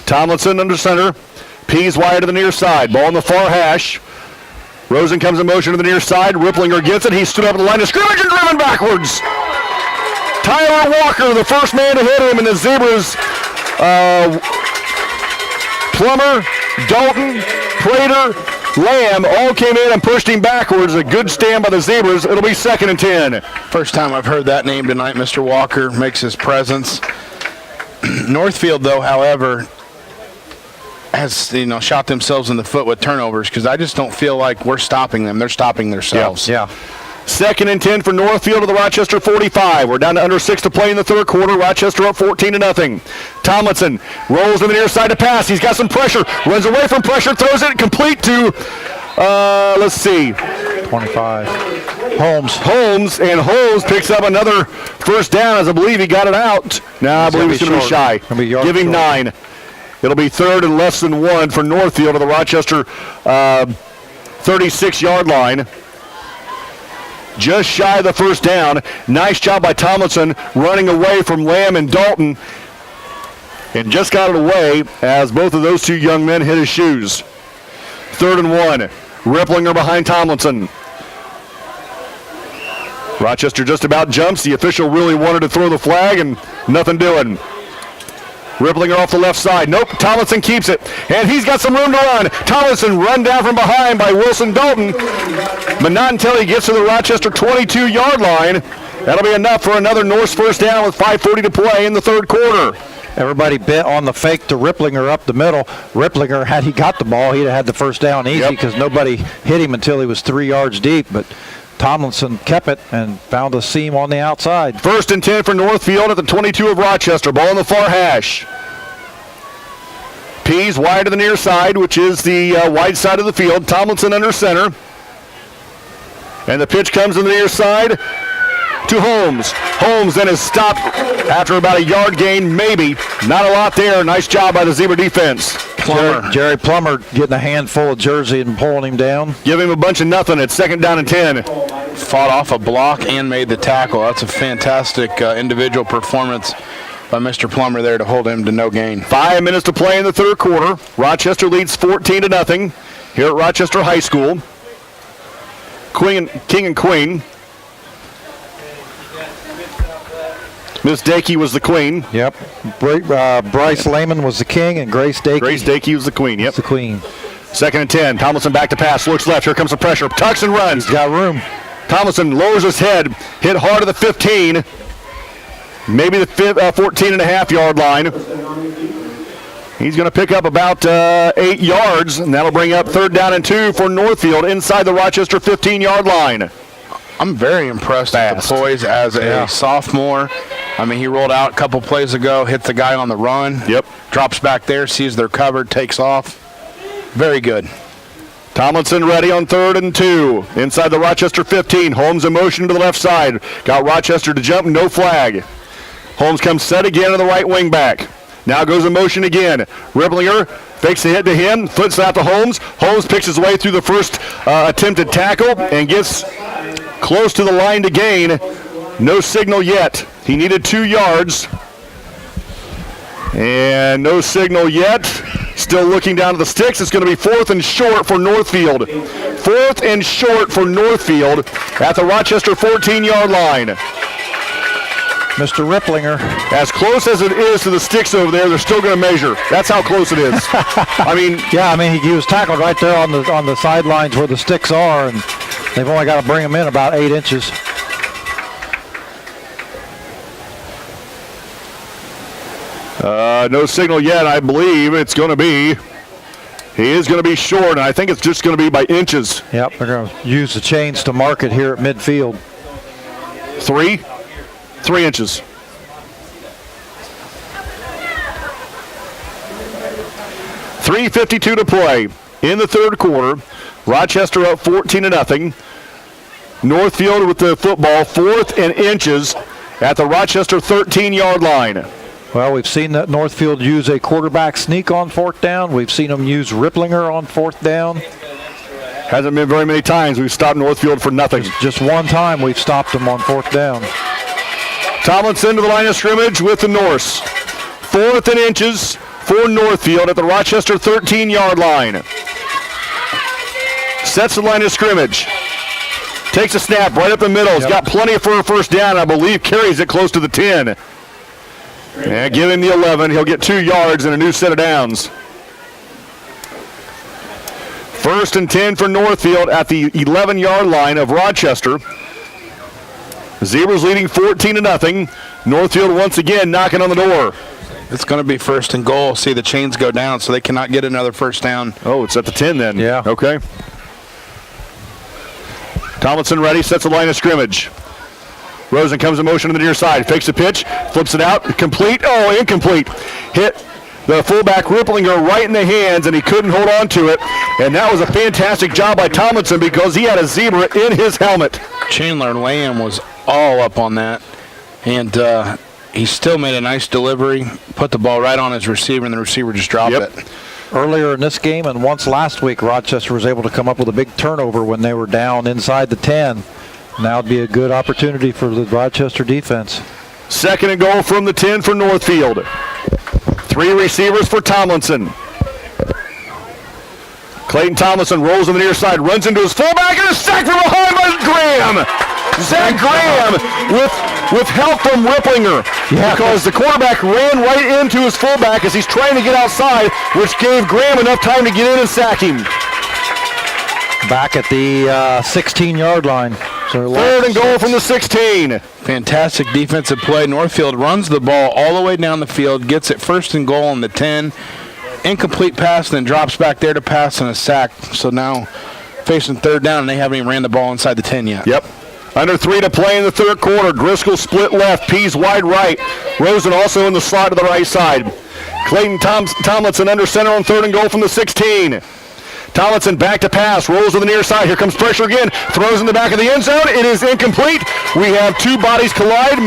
Tomlinson under center. Pease wide to the near side. Ball in the far hash. Rosen comes in motion to the near side. Ripplinger gets it. He stood up at the line of scrimmage and driven backwards. Tyler Walker, the first man to hit him, and the Zebras, Plummer, Dalton, Prater, Lamb all came in and pushed him backwards. A good stand by the Zebras. It'll be 2nd and 10. First time I've heard that name tonight. Mr. Walker makes his presence. Northfield, though, however, has shot themselves in the foot with turnovers because I just don't feel like we're stopping them. They're stopping themselves. Yeah. 2nd and 10 for Northfield to the Rochester 45. We're down to under 6 to play in the third quarter. Rochester up 14-0. Tomlinson rolls in the near side to pass. He's got some pressure. Runs away from pressure. Throws it complete to, let's see. 25. Holmes. And Holmes picks up another first down as I believe he got it out. Now I believe he's going to be shy. Give him 9. It'll be 3rd and less than 1 for Northfield to the Rochester 36-yard line. Just shy of the first down. Nice job by Tomlinson running away from Lamb and Dalton. And just got it away as both of those two young men hit his shoes. 3rd and 1. Ripplinger behind Tomlinson. Rochester just about jumps. The official really wanted to throw the flag and nothing doing. Ripplinger off the left side. Nope, Tomlinson keeps it. And he's got some room to run. Tomlinson run down from behind by Wilson Dalton. But not until he gets to the Rochester 22-yard line. That'll be enough for another Norse first down with 5:40 to play in the third quarter. Everybody bit on the fake to Ripplinger up the middle. Ripplinger, had he got the ball, he'd have had the first down easy because nobody hit him until he was 3 yards deep. But Tomlinson kept it and found a seam on the outside. 1st and 10 for Northfield at the 22 of Rochester. Ball in the far hash. Pease wide to the near side, which is the wide side of the field. Tomlinson under center. And the pitch comes in the near side to Holmes. Holmes then is stopped after about a yard gain, maybe. Not a lot there. Nice job by the Zebra defense. Jerry Plummer getting a handful of jersey and pulling him down. Give him a bunch of nothing at 2nd down and 10. Fought off a block and made the tackle. That's a fantastic individual performance by Mr. Plummer there to hold him to no gain. 5 minutes to play in the third quarter. Rochester leads 14-0 here at Rochester High School. King and Queen. Miss Dakey was the queen. Yep. Bryce Lehman was the king, and Grace Dakey. Grace Dakey was the queen, yep. The queen. 2nd and 10. Tomlinson back to pass. Looks left. Here comes the pressure. Tucks and runs. He's got room. Tomlinson lowers his head. Hit hard at the 15. Maybe the 14.5-yard line. He's going to pick up about 8 yards, and that'll bring up 3rd down and 2 for Northfield inside the Rochester 15-yard line. I'm very impressed with the poise as a sophomore. I mean, he rolled out a couple plays ago, hit the guy on the run. Yep. Drops back there, sees they're covered, takes off. Very good. Tomlinson ready on 3rd and 2. Inside the Rochester 15. Holmes in motion to the left side. Got Rochester to jump, no flag. Holmes comes set again to the right wing back. Now goes in motion again. Ripplinger fakes the hit to him, flips out to Holmes. Holmes picks his way through the first attempted tackle and gets close to the line to gain. No signal yet. He needed 2 yards. And no signal yet. Still looking down to the sticks. It's going to be 4th and short for Northfield. 4th and short for Northfield at the Rochester 14-yard line. Mr. Ripplinger. As close as it is to the sticks over there, they're still going to measure. That's how close it is. He was tackled right there on the sidelines where the sticks are, and they've only got to bring him in about 8 inches. No signal yet. I believe it's going to be. He is going to be short, and I think it's just going to be by inches. Yep, they're going to use the chains to mark it here at midfield. 3 inches. .352 to play in the 3rd quarter. Rochester up 14-0. Northfield with the football, 4th and inches at the Rochester 13-yard line. Well, we've seen that Northfield use a quarterback sneak on 4th down. We've seen them use Ripplinger on 4th down. Hasn't been very many times we've stopped Northfield for nothing. Just one time we've stopped them on 4th down. Tomlinson to the line of scrimmage with the Norse. 4th and inches for Northfield at the Rochester 13-yard line. Sets the line of scrimmage. Takes a snap right up the middle. He's got plenty for a first down. I believe carries it close to the 10. And give him the 11. He'll get 2 yards and a new set of downs. 1st and 10 for Northfield at the 11-yard line of Rochester. Zebras leading 14-0. Northfield once again knocking on the door. It's going to be 1st and goal. See the chains go down, so they cannot get another first down. Oh, it's at the 10 then. Yeah. Okay. Tomlinson ready, sets the line of scrimmage. Rosen comes in motion to the near side, fakes the pitch, flips it out, complete. Oh, incomplete. Hit the fullback Ripplinger right in the hands, and he couldn't hold on to it. And that was a fantastic job by Tomlinson because he had a zebra in his helmet. Chandler Lamb was all up on that, and he still made a nice delivery, put the ball right on his receiver, and the receiver just dropped it. Earlier in this game and once last week, Rochester was able to come up with a big turnover when they were down inside the 10. Now would be a good opportunity for the Rochester defense. 2nd and goal from the 10 for Northfield. 3 receivers for Tomlinson. Clayton Tomlinson rolls on the near side, runs into his fullback, and is sacked from behind by Graham. Zach Graham with help from Ripplinger because the quarterback ran right into his fullback as he's trying to get outside, which gave Graham enough time to get in and sack him. Back at the 16-yard line. So 3rd and goal from the 16. Fantastic defensive play. Northfield runs the ball all the way down the field, gets it 1st and goal on the 10. Incomplete pass, then drops back there to pass and a sack. So now facing 3rd down, and they haven't even ran the ball inside the 10 yet. Yep. Under 3 to play in the 3rd quarter. Driscoll split left, Pease wide right. Rosen also in the slot to the right side. Clayton Tomlinson under center on 3rd and goal from the 16. Tomlinson back to pass, rolls to the near side. Here comes pressure again, throws in the back of the end zone. It is incomplete. We have 2 bodies collide.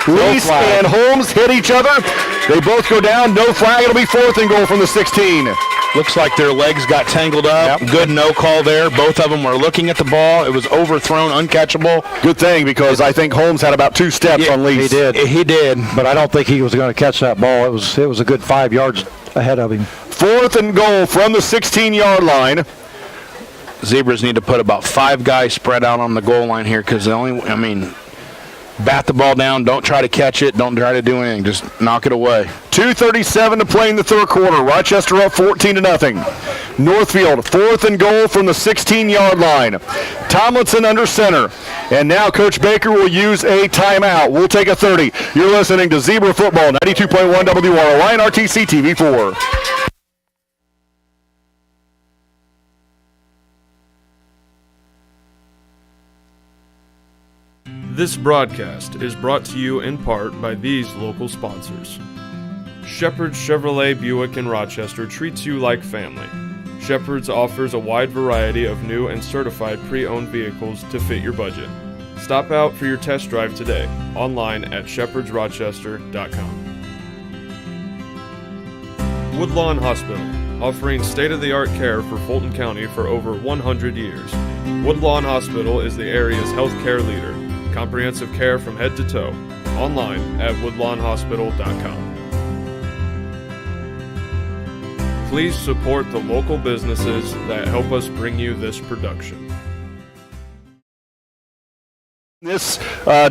Lease and Holmes hit each other. They both go down. No flag. It'll be 4th and goal from the 16. Looks like their legs got tangled up. Yep. Good no call there. Both of them were looking at the ball. It was overthrown, uncatchable. Good thing because I think Holmes had about 2 steps on Lease. He did. But I don't think he was going to catch that ball. It was a good 5 yards ahead of him. 4th and goal from the 16-yard line. Zebras need to put about 5 guys spread out on the goal line here because bat the ball down. Don't try to catch it. Don't try to do anything. Just knock it away. 2:37 to play in the 3rd quarter. Rochester up 14-0. Northfield, 4th and goal from the 16-yard line. Tomlinson under center. And now Coach Baker will use a timeout. We'll take a 30. You're listening to Zebra Football, 92.1 WROI and RTC TV4. This broadcast is brought to you in part by these local sponsors. Shepherd Chevrolet Buick in Rochester treats you like family. Shepherd's offers a wide variety of new and certified pre-owned vehicles to fit your budget. Stop out for your test drive today, online at shepherdsrochester.com. Woodlawn Hospital, offering state-of-the-art care for Fulton County for over 100 years. Woodlawn Hospital is the area's healthcare leader. Comprehensive care from head to toe. Online at woodlawnhospital.com. Please support the local businesses that help us bring you this production. This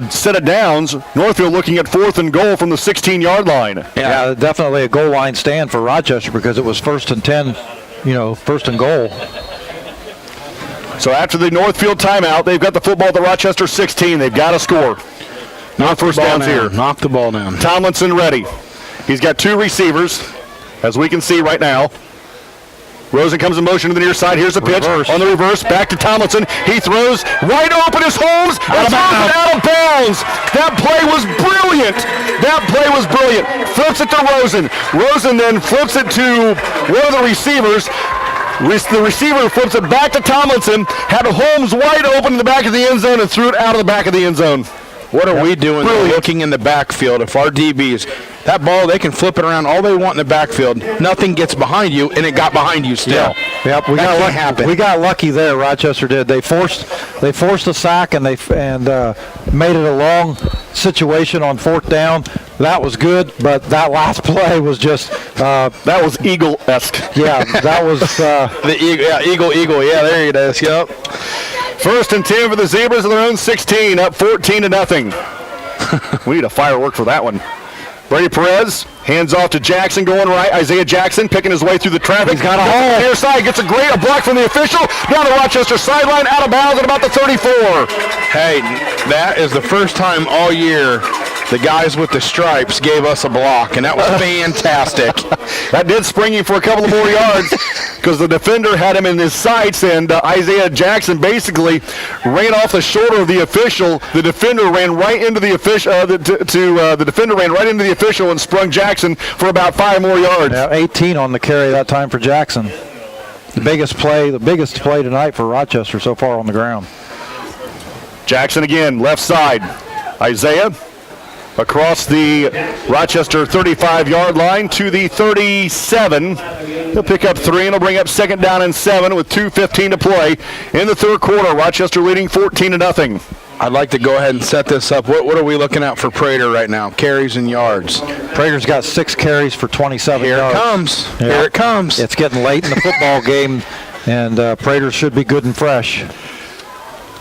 set of downs, Northfield looking at 4th and goal from the 16-yard line. Yeah, definitely a goal line stand for Rochester because it was 1st and 10, 1st and goal. So after the Northfield timeout, they've got the football at the Rochester 16. They've got to score. No first downs here. Knock the ball down. Tomlinson ready. He's got 2 receivers, as we can see right now. Rosen comes in motion to the near side. Here's the pitch on the reverse. Back to Tomlinson. He throws wide open as Holmes and throws it out of bounds. That play was brilliant. Flips it to Rosen. Rosen then flips it to one of the receivers. The receiver flips it back to Tomlinson. Had Holmes wide open in the back of the end zone and threw it out of the back of the end zone. What are we doing looking in the backfield? If our DBs, that ball, they can flip it around all they want in the backfield. Nothing gets behind you, and it got behind you still. Yeah. Yep, we got lucky there. Rochester did. They forced a sack and made it a long situation on 4th down. That was good, but that last play was just that was Eagle-esque. Yeah, that was the Eagle. Yeah, there it is. Yep. 1st and 10 for the Zebras of their own 16, up 14-0. We need a firework for that one. Brady Perez hands off to Jackson going right. Isaiah Jackson picking his way through the traffic. He's got a hole. Near side gets a block from the official. Down the Rochester sideline, out of bounds at about the 34. Hey, that is the first time all year the guys with the stripes gave us a block, and that was fantastic. That did spring him for a couple of more yards because the defender had him in his sights, and Isaiah Jackson basically ran off the shoulder of the official. The defender ran right into the official. The defender ran right into the official and sprung Jackson for about 5 more yards. Yeah, 18 on the carry that time for Jackson. The biggest play tonight for Rochester so far on the ground. Jackson again, left side. Isaiah across the Rochester 35-yard line to the 37. He'll pick up 3 and he'll bring up 2nd down and 7 with 2:15 to play in the 3rd quarter. Rochester leading 14-0. I'd like to go ahead and set this up. What are we looking at for Prater right now? Carries and yards. Prater's got 6 carries for 27 yards. Here it comes. It's getting late in the football game, and Prater should be good and fresh.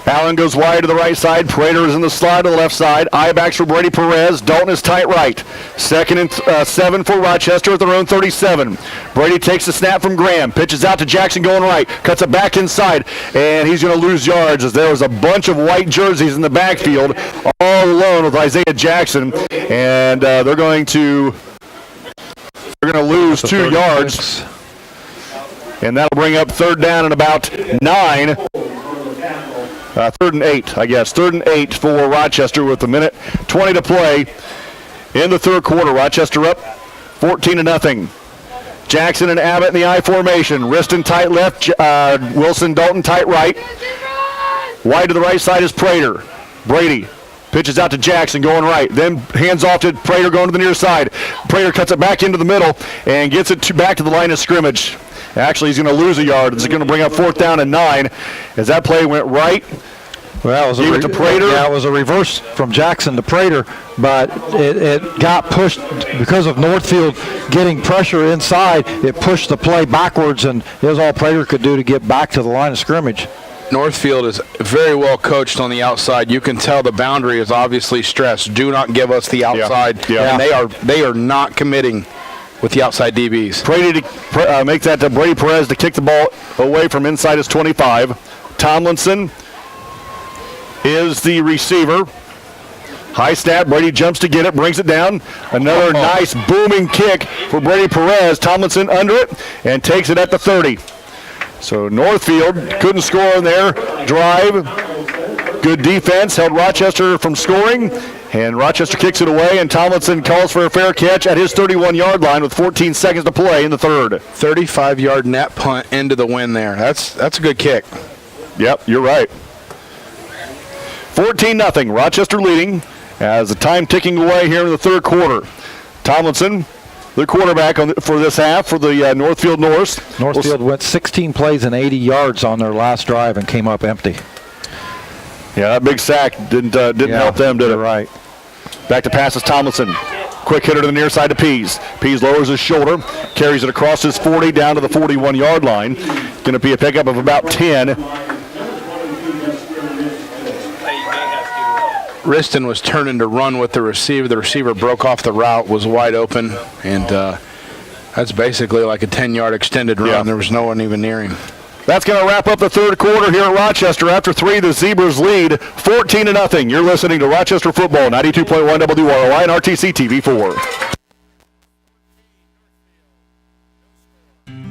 Allen goes wide to the right side. Prater is in the slide to the left side. I-backs for Brady Perez. Dalton is tight right. 2nd and 7 for Rochester at their own 37. Brady takes the snap from Graham. Pitches out to Jackson going right. Cuts it back inside. And he's going to lose yards as there was a bunch of white jerseys in the backfield all alone with Isaiah Jackson. And they're going to lose 2 yards. And that'll bring up 3rd down and about 9. 3rd and 8, I guess. 3rd and 8 for Rochester with 1:20 to play in the 3rd quarter. Rochester up 14-0. Jackson and Abbott in the I formation. Riston tight left. Wilson Dalton tight right. Wide to the right side is Prater. Brady pitches out to Jackson going right. Then hands off to Prater going to the near side. Prater cuts it back into the middle and gets it back to the line of scrimmage. Actually, he's going to lose a yard. It's going to bring up 4th down and 9 as that play went right. Well, it was it was a reverse from Jackson to Prater, but it got pushed because of Northfield getting pressure inside. It pushed the play backwards, and it was all Prater could do to get back to the line of scrimmage. Northfield is very well coached on the outside. You can tell the boundary is obviously stressed. Do not give us the outside. Yeah. And they are not committing with the outside DBs. Brady to make that to Brady Perez to kick the ball away from inside his 25. Tomlinson is the receiver. High snap. Brady jumps to get it, brings it down. Another nice booming kick for Brady Perez. Tomlinson under it and takes it at the 30. So Northfield couldn't score on their drive. Good defense held Rochester from scoring. And Rochester kicks it away, and Tomlinson calls for a fair catch at his 31-yard line with 14 seconds to play in the third. 35-yard net punt into the wind there. That's a good kick. Yep, you're right. 14-0, Rochester leading as the time ticking away here in the third quarter. Tomlinson, the quarterback for this half for the Northfield Norse. Northfield went 16 plays and 80 yards on their last drive and came up empty. Yeah, that big sack didn't help them, did it? Right. Back to passes Tomlinson. Quick hitter to the near side to Pease. Pease lowers his shoulder, carries it across his 40 down to the 41-yard line. Going to be a pickup of about 10. Riston was turning to run with the receiver. The receiver broke off the route, was wide open, and that's basically like a 10-yard extended run. Yeah. There was no one even near him. That's going to wrap up the third quarter here at Rochester. After 3, the Zebras lead 14-0. You're listening to Rochester Football, 92.1 WROI and RTC TV4.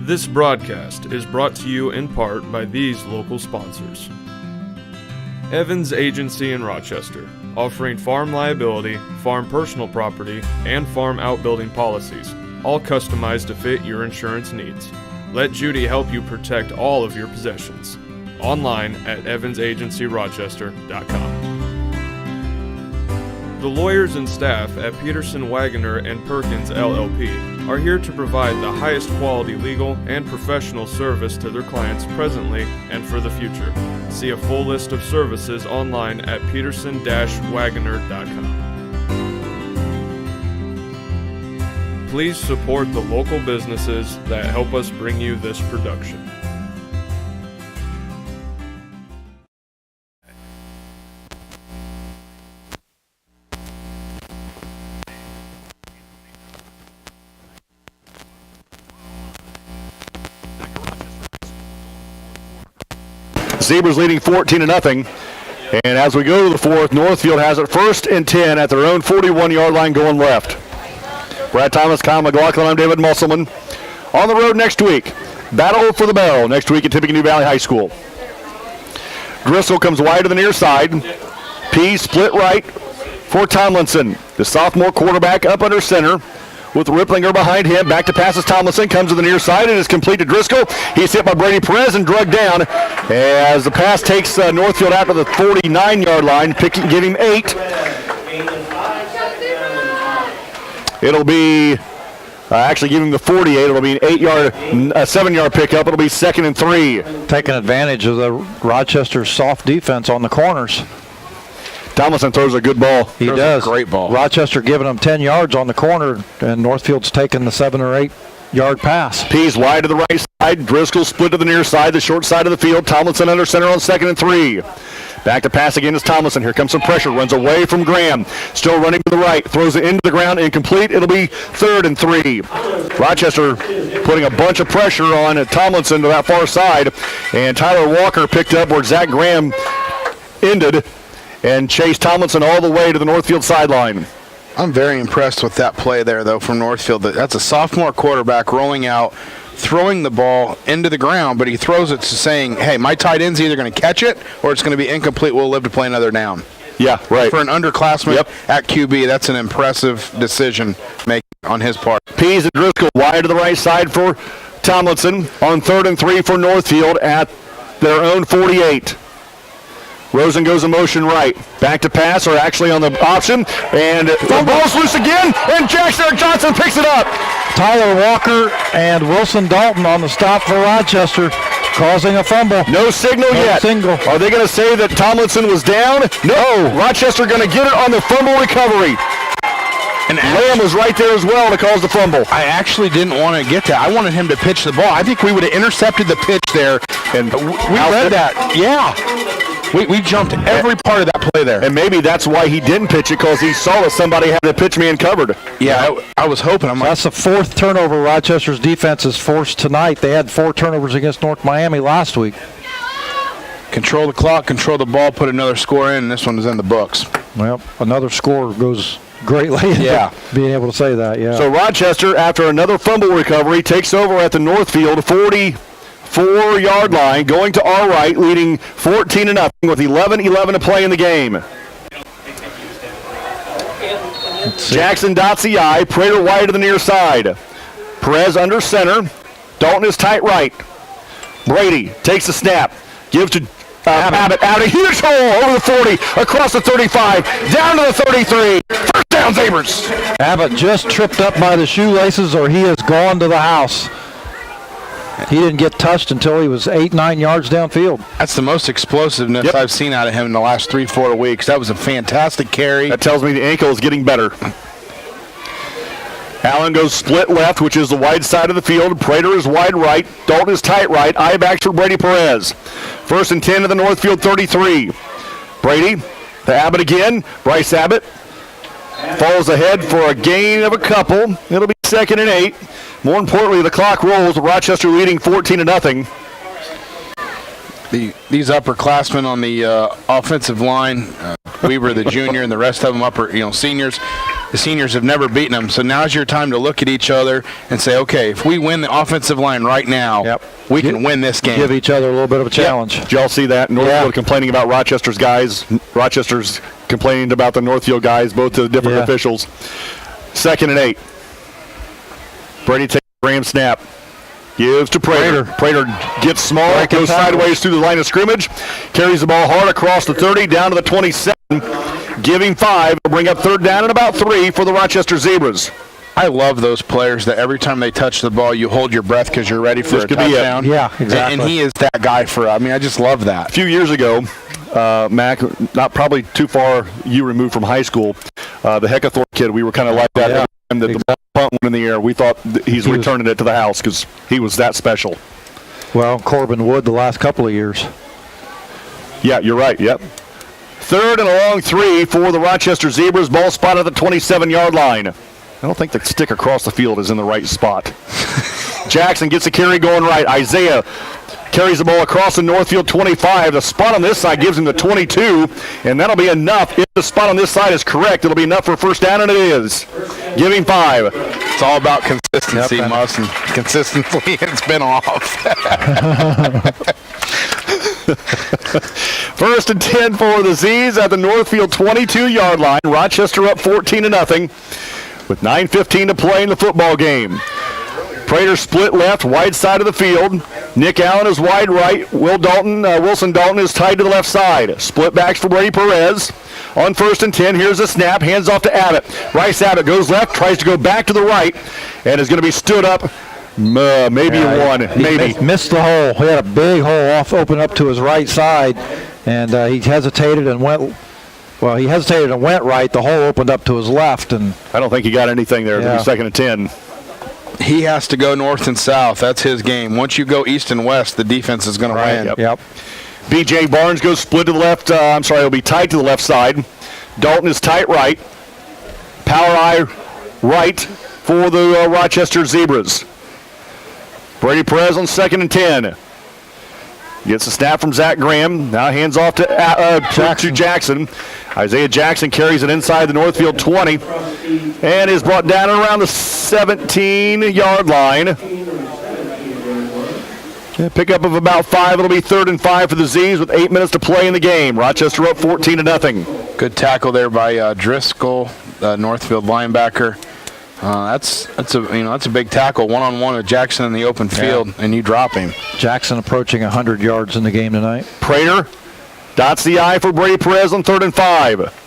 This broadcast is brought to you in part by these local sponsors. Evans Agency in Rochester, offering farm liability, farm personal property, and farm outbuilding policies, all customized to fit your insurance needs. Let Judy help you protect all of your possessions. Online at evansagencyrochester.com. The lawyers and staff at Peterson, Wagoner & Perkins LLP are here to provide the highest quality legal and professional service to their clients presently and for the future. See a full list of services online at peterson-wagoner.com. Please support the local businesses that help us bring you this production. Zebras leading 14-0. And as we go to the fourth, Northfield has it 1st and 10 at their own 41-yard line going left. Brad Thomas, Kyle McLaughlin, I'm David Musselman. On the road next week, Battle for the Barrel next week at Tippecanoe Valley High School. Driscoll comes wide to the near side. P split right for Tomlinson. The sophomore quarterback up under center with Ripplinger behind him. Back to passes Tomlinson, comes to the near side and is complete to Driscoll. He's hit by Brady Perez and drugged down as the pass takes Northfield out to the 49-yard line, give him 8. It'll be actually giving the 48. It'll be an 7-yard pickup. It'll be 2nd and 3. Taking advantage of the Rochester soft defense on the corners. Tomlinson throws a good ball. He does. A great ball. Rochester giving him 10 yards on the corner, and Northfield's taking the 7 or 8 yard pass. Pease wide to the right side. Driscoll split to the near side, the short side of the field. Tomlinson under center on 2nd and 3. Back to pass again is Tomlinson. Here comes some pressure. Runs away from Graham. Still running to the right. Throws it into the ground. Incomplete. It'll be 3rd and 3. Rochester putting a bunch of pressure on Tomlinson to that far side. And Tyler Walker picked up where Zach Graham ended and chased Tomlinson all the way to the Northfield sideline. I'm very impressed with that play there, though, from Northfield. That's a sophomore quarterback rolling out, throwing the ball into the ground, but he throws it to saying, hey, my tight end's either going to catch it or it's going to be incomplete. We'll live to play another down. Yeah, right. For an underclassman at QB, that's an impressive decision making on his part. Pease and Driscoll wide to the right side for Tomlinson on 3rd and 3 for Northfield at their own 48. Rosen goes in motion right. Back to pass, or actually on the option. And the ball's loose again, and Jackson Johnson picks it up. Tyler Walker and Wilson Dalton on the stop for Rochester, causing a fumble. No signal yet. Single. Are they going to say that Tomlinson was down? No. Rochester going to get it on the fumble recovery. And Lamb was right there as well to cause the fumble. I actually didn't want to get that. I wanted him to pitch the ball. I think we would have intercepted the pitch there. And we read that. Yeah. We jumped every part of that play there. And maybe that's why he didn't pitch it, because he saw that somebody had the pitch man covered. Yeah, I was hoping. That's the 4th turnover Rochester's defense has forced tonight. They had 4 turnovers against North Miami last week. Control the clock, control the ball, put another score in, and this one is in the books. Well, another score goes greatly into being able to say that, yeah. So Rochester, after another fumble recovery, takes over at the Northfield 44-yard line, going to our right, leading 14-0 with 11:11 to play in the game. Jackson dots the I. Prater wide to the near side. Perez under center. Dalton is tight right. Brady takes the snap. Gives to Abbott. Out a huge hole over the 40. Across the 35. Down to the 33. First down, Sabres. Abbott just tripped up by the shoelaces, or he has gone to the house. He didn't get touched until he was 8-9 yards downfield. That's the most explosiveness I've seen out of him in the last 3-4 weeks. That was a fantastic carry. That tells me the ankle is getting better. Allen goes split left, which is the wide side of the field. Prater is wide right. Dalton is tight right. I-backs for Brady Perez. 1st and 10 to the Northfield 33. Brady to Abbott again. Bryce Abbott falls ahead for a gain of a couple. It'll be 2nd and 8. More importantly, the clock rolls. Rochester leading 14-0. These upperclassmen on the offensive line, Weaver, the junior, and the rest of them seniors. The seniors have never beaten them, so now's your time to look at each other and say, okay, if we win the offensive line right now, we can win this game. Give each other a little bit of a challenge. Did y'all see that? Northfield complaining about Rochester's guys. Rochester's complaining about the Northfield guys, both to the different officials. 2nd and 8. Brady takes a ram snap. Gives to Prater. Prater gets small, goes sideways through the line of scrimmage, carries the ball hard across the 30, down to the 27, giving 5. Will bring up 3rd down and about 3 for the Rochester Zebras. I love those players that every time they touch the ball, you hold your breath because you're ready for a touchdown. Yeah, exactly. And he is that guy I just love that. A few years ago, Mac, not probably too far you removed from high school, the Heckathorpe kid, we were kind of like that every time that the ball punt went in the air. We thought he's returning it to the house because he was that special. Well, Corbin Wood the last couple of years. Yeah, you're right. Yep. 3rd and a long 3 for the Rochester Zebras. Ball spot at the 27-yard line. I don't think the stick across the field is in the right spot. Jackson gets a carry going right. Isaiah carries the ball across the Northfield 25. The spot on this side gives him the 22, and that'll be enough. If the spot on this side is correct, it'll be enough for a 1st down, and it is. Giving 5. It's all about consistency, Muss, and consistently it's been off. 1st and 10 for the Z's at the Northfield 22-yard line. Rochester up 14-0 with 9:15 to play in the football game. Prater split left, wide side of the field. Nick Allen is wide right. Wilson Dalton is tied to the left side. Split backs for Brady Perez. On 1st and 10, here's a snap. Hands off to Abbott. Bryce Abbott goes left, tries to go back to the right, and is going to be stood up. Maybe maybe. Missed the hole. He had a big hole open up to his right side, and he hesitated and went. Well, he hesitated and went right. The hole opened up to his left, and I don't think he got anything there. It'll be 2nd and 10. He has to go north and south. That's his game. Once you go east and west, the defense is going to win. Yep. B.J. Barnes goes split to the left. He'll be tight to the left side. Dalton is tight right. Power eye right for the Rochester Zebras. Brady Perez on 2nd and 10. Gets a snap from Zach Graham. Now hands off to Jackson. Isaiah Jackson carries it inside the Northfield 20 and is brought down around the 17-yard line. Pickup of about 5. It'll be 3rd and 5 for the Z's with 8 minutes to play in the game. Rochester up 14-0. Good tackle there by Driscoll, Northfield linebacker. That's a big tackle, one-on-one with Jackson in the open field, and you drop him. Jackson approaching 100 yards in the game tonight. Prater dots the I for Brady Perez on 3rd and 5.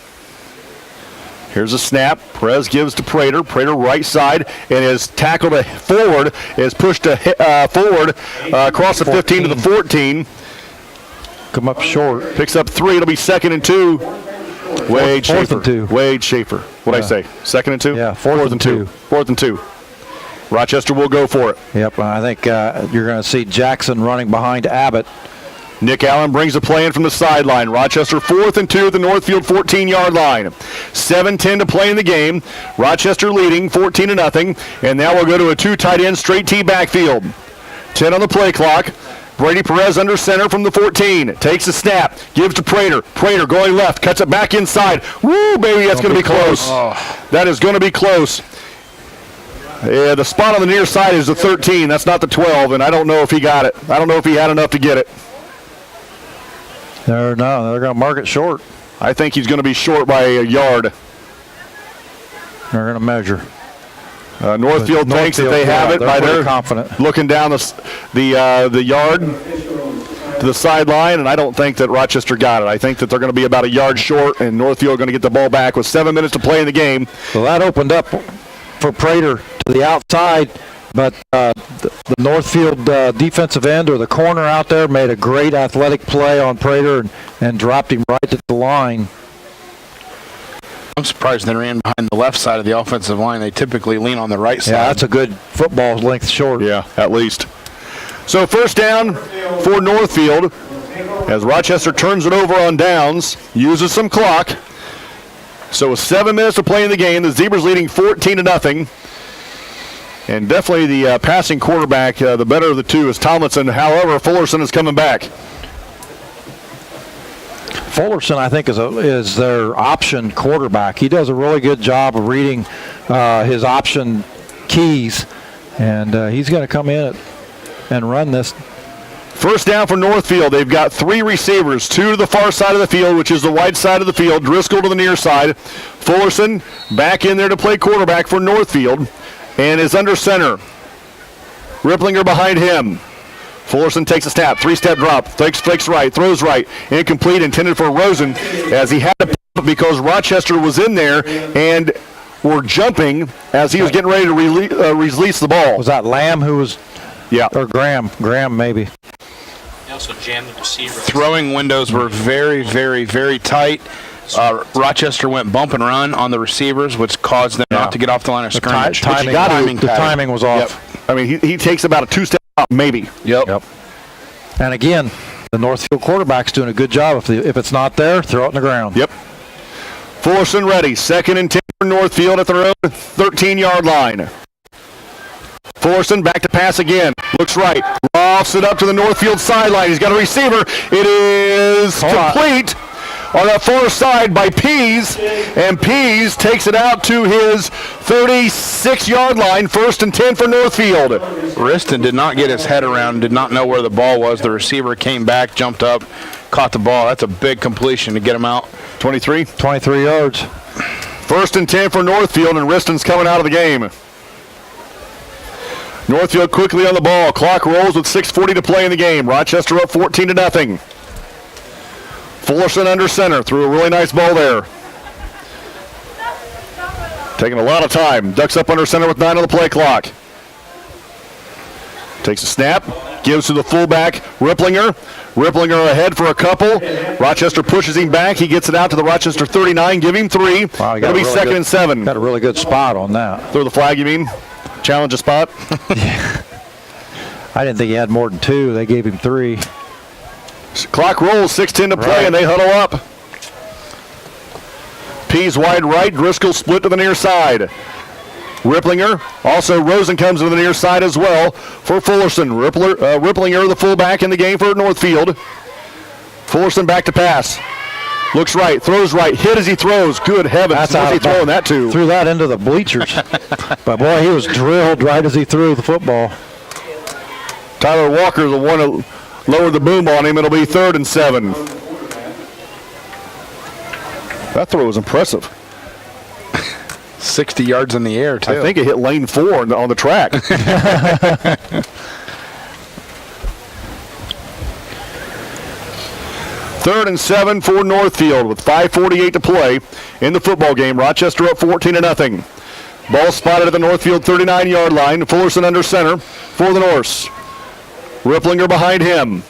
Here's a snap. Perez gives to Prater. Prater right side and is tackled forward, is pushed forward across the 15 to the 14. Come up short. Picks up 3. It'll be 2nd and 2. Wade Schaefer. 4th and 2. Wade Schaefer. What'd I say? 2nd and 2? Yeah, 4th and 2. 4th and 2. Rochester will go for it. Yep, I think you're going to see Jackson running behind Abbott. Nick Allen brings the play in from the sideline. Rochester 4th and 2 at the Northfield 14-yard line. 7:10 to play in the game. Rochester leading 14-0. And now we'll go to a 2 tight end straight T backfield. 10 on the play clock. Brady Perez under center from the 14. Takes the snap. Gives to Prater. Prater going left. Cuts it back inside. Woo, baby, that's going to be close. Oh. That is going to be close. Yeah, the spot on the near side is the 13. That's not the 12, and I don't know if he got it. I don't know if he had enough to get it. They're going to mark it short. I think he's going to be short by a yard. They're going to measure. Northfield thinks that they have it by their confident. looking down the yard to the sideline, and I don't think that Rochester got it. I think that they're going to be about a yard short, and Northfield going to get the ball back with 7 minutes to play in the game. So that opened up for Prater to the outside, but the Northfield defensive end or the corner out there made a great athletic play on Prater and dropped him right at the line. I'm surprised they ran behind the left side of the offensive line. They typically lean on the right side. Yeah, that's a good football length short. Yeah, at least. So first down for Northfield as Rochester turns it over on downs, uses some clock. So with 7 minutes to play in the game, the Zebras leading 14-0. And definitely the passing quarterback, the better of the two, is Tomlinson. However, Fullerson is coming back. Fullerson, I think, is their option quarterback. He does a really good job of reading his option keys, and he's going to come in and run this. First down for Northfield. They've got 3 receivers, 2 to the far side of the field, which is the wide side of the field. Driscoll to the near side. Fullerson back in there to play quarterback for Northfield and is under center. Ripplinger behind him. Fullerson takes a snap, 3-step drop, fakes right, throws right, incomplete, intended for Rosen, as he had to pump because Rochester was in there and were jumping as he was getting ready to release the ball. Was that Lamb who was? Yeah. Or Graham maybe. They also jammed the receiver. Throwing windows were very, very, very tight. Rochester went bump and run on the receivers, which caused them not to get off the line of scrimmage. The timing was off. Yep. I mean, he takes about a 2-step drop, maybe. Yep. And again, the Northfield quarterback's doing a good job. If it's not there, throw it in the ground. Yep. Fullerson ready. 2nd and 10 for Northfield at their own 13-yard line. Fullerson back to pass again. Looks right. Lofts it up to the Northfield sideline. He's got a receiver. It is complete on that far side by Pease. And Pease takes it out to his 36-yard line. 1st and 10 for Northfield. Riston did not get his head around, did not know where the ball was. The receiver came back, jumped up, caught the ball. That's a big completion to get him out. 23 yards. 1st and 10 for Northfield, and Riston's coming out of the game. Northfield quickly on the ball. Clock rolls with 6:40 to play in the game. Rochester up 14-0. Fullerson under center. Threw a really nice ball there. Taking a lot of time. Ducks up under center with 9 on the play clock. Takes a snap. Gives to the fullback, Ripplinger. Ripplinger ahead for a couple. Rochester pushes him back. He gets it out to the Rochester 39. Give him 3. Wow, It'll be really 2nd and 7. Got a really good spot on that. Throw the flag, you mean? Challenge a spot? I didn't think he had more than 2. They gave him 3. Clock rolls, 6:10 to play, and they huddle up. Pease wide right, Driscoll split to the near side. Ripplinger, also Rosen comes to the near side as well for Fullerson. Ripplinger, the fullback in the game for Northfield. Fullerson back to pass. Looks right, throws right, hit as he throws. Good heavens, what's he throwing that to? Threw that into the bleachers. But boy, he was drilled right as he threw the football. Tyler Walker, the one who lowered the boom on him. It'll be 3rd and 7. That throw was impressive. 60 yards in the air, too. I think it hit lane 4 on the track. 3rd and 7 for Northfield with 5:48 to play in the football game. Rochester up 14-0. Ball spotted at the Northfield 39-yard line. Fullerson under center for the Norse. Ripplinger behind him.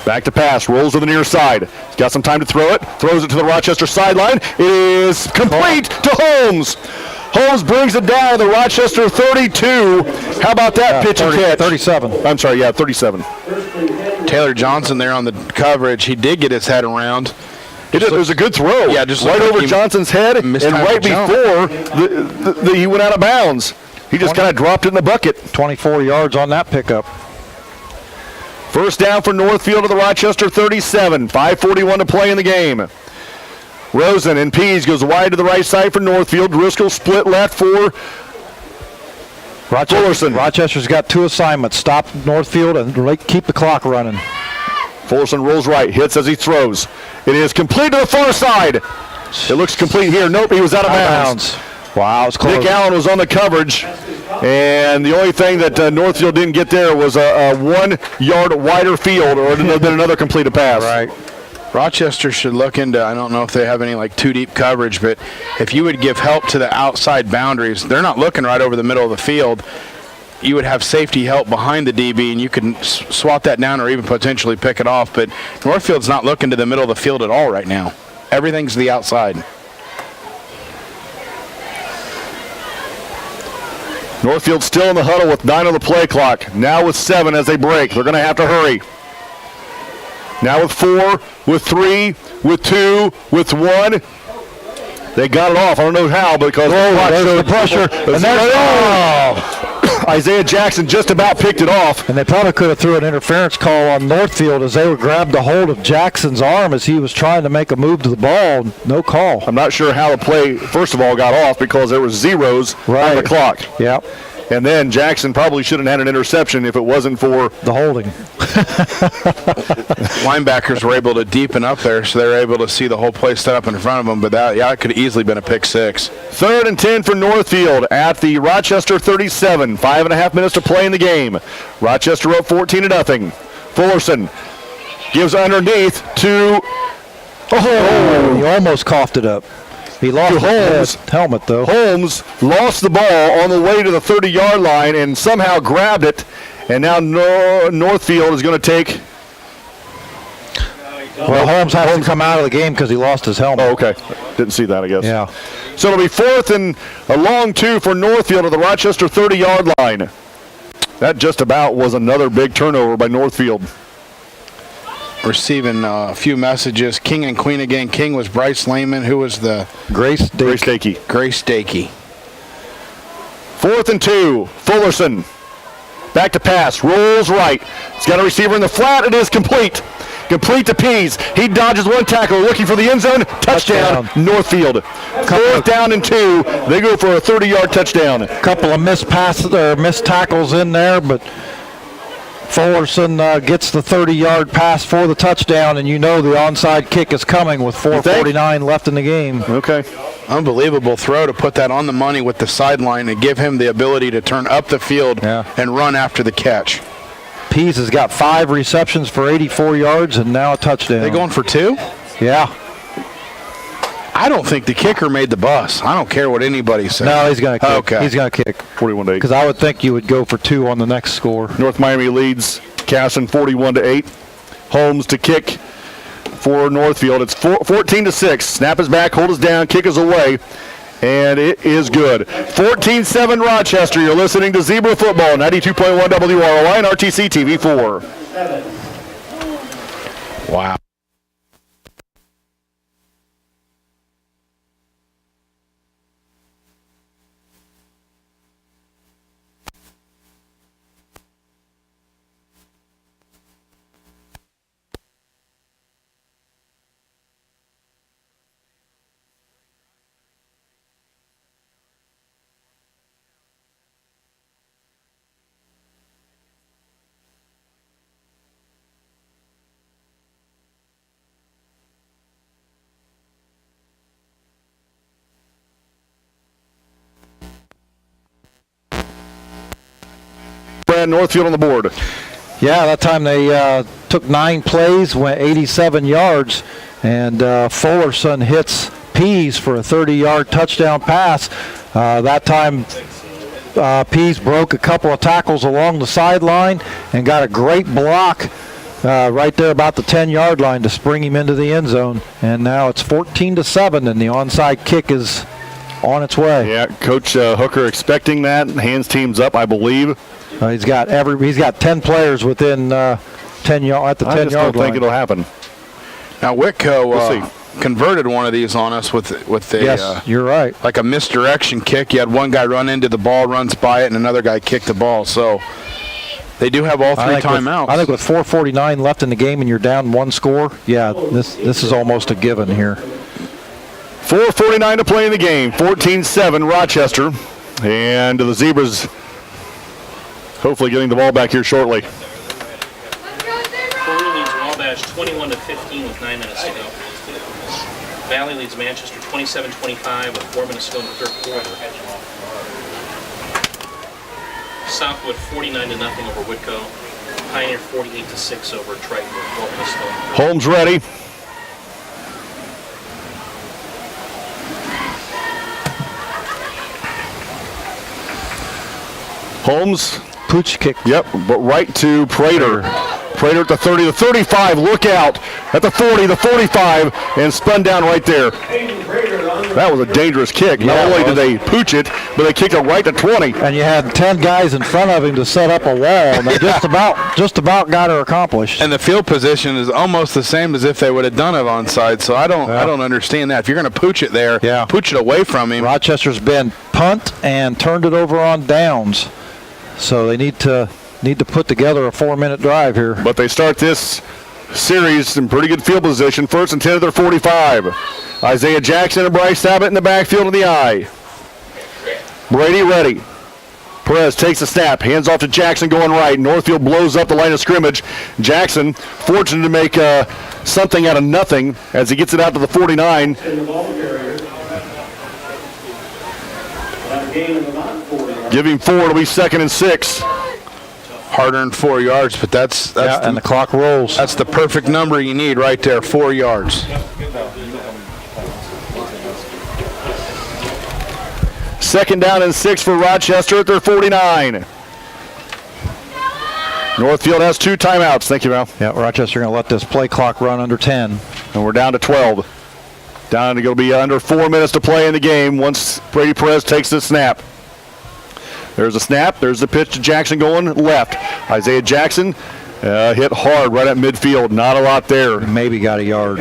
Back to pass, rolls to the near side. He's got some time to throw it. Throws it to the Rochester sideline. It is complete to Holmes. Holmes brings it down to the Rochester 32. How about that pitch and catch? 37. I'm sorry, 37. Taylor Johnson there on the coverage. He did get his head around. It was a good throw. Yeah, just right like over Johnson's head, and right before he went out of bounds. He just kind of dropped it in the bucket. 24 yards on that pickup. First down for Northfield to the Rochester 37. 5:41 to play in the game. Rosen and Pease goes wide to the right side for Northfield. Driscoll split left for Fullerson. Rochester's got 2 assignments. Stop Northfield and keep the clock running. Fullerson rolls right, hits as he throws. It is complete to the far side. It looks complete here. Nope, he was out of bounds. Wow, it's close. Nick Allen was on the coverage, and the only thing that Northfield didn't get there was a 1 yard wider field, or it would have been another completed pass. Right. Rochester should look into, I don't know if they have any like too deep coverage, but if you would give help to the outside boundaries, they're not looking right over the middle of the field. You would have safety help behind the DB, and you can swat that down or even potentially pick it off. But Northfield's not looking to the middle of the field at all right now. Everything's the outside. Northfield still in the huddle with 9 on the play clock. Now with 7 as they break. They're going to have to hurry. Now with 4, with 3, with 2, with 1. They got it off. I don't know how, because there's the pressure. And there's Isaiah Jackson just about picked it off. And they probably could have threw an interference call on Northfield as they were grabbed a hold of Jackson's arm as he was trying to make a move to the ball. No call. I'm not sure how the play, first of all, got off because there were zeros on the clock. Yep. And then Jackson probably shouldn't have had an interception if it wasn't for the holding. Linebackers were able to deepen up there, so they were able to see the whole play set up in front of them. But that, it could have easily been a pick 6. 3rd and 10 for Northfield at the Rochester 37. 5.5 minutes to play in the game. Rochester up 14-0. Fullerson gives underneath to. He almost coughed it up. He lost his helmet, though. Holmes lost the ball on the way to the 30-yard line and somehow grabbed it. And now Northfield is going to take. Well, Holmes has to come out of the game because he lost his helmet. Oh, okay. Didn't see that, I guess. Yeah. So it'll be 4th and a long 2 for Northfield at the Rochester 30-yard line. That just about was another big turnover by Northfield. Receiving a few messages. King and Queen again. King was Bryce Lehman. Who was the? Grace Stakey. 4th and 2. Fullerson. Back to pass. Rolls right. He's got a receiver in the flat. It is complete. Complete to Pease. He dodges one tackle, looking for the end zone. Touchdown. Northfield. 4th down and 2. They go for a 30-yard touchdown. A couple of missed passes or missed tackles in there, but Fullerson gets the 30-yard pass for the touchdown, and you know the onside kick is coming with 4:49 left in the game. Okay. Unbelievable throw to put that on the money with the sideline and give him the ability to turn up the field and run after the catch. Pease has got 5 receptions for 84 yards and now a touchdown. They going for 2? Yeah. I don't think the kicker made the bus. I don't care what anybody says. No, he's going to kick. Okay. He's going to kick. 41-8. Because I would think you would go for 2 on the next score. North Miami leads Casson 41-8. Holmes to kick for Northfield. It's 14-6. Snap is back, hold is down, kick is away, and it is good. 14-7 Rochester. You're listening to Zebra Football, 92.1 WROI and RTC TV 4. Wow. Northfield on the board. Yeah, that time they took 9 plays, went 87 yards, and Fullerson hits Pease for a 30-yard touchdown pass. That time Pease broke a couple of tackles along the sideline and got a great block right there about the 10-yard line to spring him into the end zone. And now it's 14-7, and the onside kick is on its way. Yeah, Coach Hooker expecting that. Hands teams up, I believe. He's got 10 players within 10 yard at the 10-yard line. I just don't think it'll happen. Now Whitco converted one of these on us with a yes, you're right. Like a misdirection kick. You had one guy run into the ball, runs by it, and another guy kicked the ball. So they do have all 3 timeouts. I think with 4:49 left in the game and you're down 1 score, yeah, this is almost a given here. 4:49 to play in the game. 14-7 Rochester, and the Zebras hopefully getting the ball back here shortly. Corey leads Wabash 21-15 with 9 minutes to go. Valley leads Manchester 27-25 with 4 minutes to go in the third quarter. Southwood 49-0 over Whitco. Pioneer 48-6 over Triton with 4 minutes to go. Holmes ready. Holmes. Pooch kick. Yep, but right to Prater. Prater at the 30, the 35, look out. At the 40, the 45, and spun down right there. That was a dangerous kick. Not only did they pooch it, but they kicked it right to 20. And you had 10 guys in front of him to set up a wall, and they just about got her accomplished. And the field position is almost the same as if they would have done it onside. So I don't understand that. If you're going to pooch it there, pooch it away from him. Rochester's been punt and turned it over on downs, so they need to put together a 4-minute drive here. But they start this series in pretty good field position. First and 10 at their 45. Isaiah Jackson and Bryce Abbott in the backfield of the I. Brady ready. Perez takes the snap, hands off to Jackson going right. Northfield blows up the line of scrimmage. Jackson fortunate to make something out of nothing as he gets it out to the 49. Give him 4, it'll be 2nd and 6. Hard-earned 4 yards, but that's and the clock rolls. That's the perfect number you need right there, 4 yards. Second down and 6 for Rochester at their 49. Northfield has 2 timeouts. Thank you, Val. Yeah, Rochester going to let this play clock run under 10. And we're down to 12. Down to go be under 4 minutes to play in the game once Brady Perez takes the snap. There's a snap. There's the pitch to Jackson going left. Isaiah Jackson hit hard right at midfield. Not a lot there. Maybe got a yard.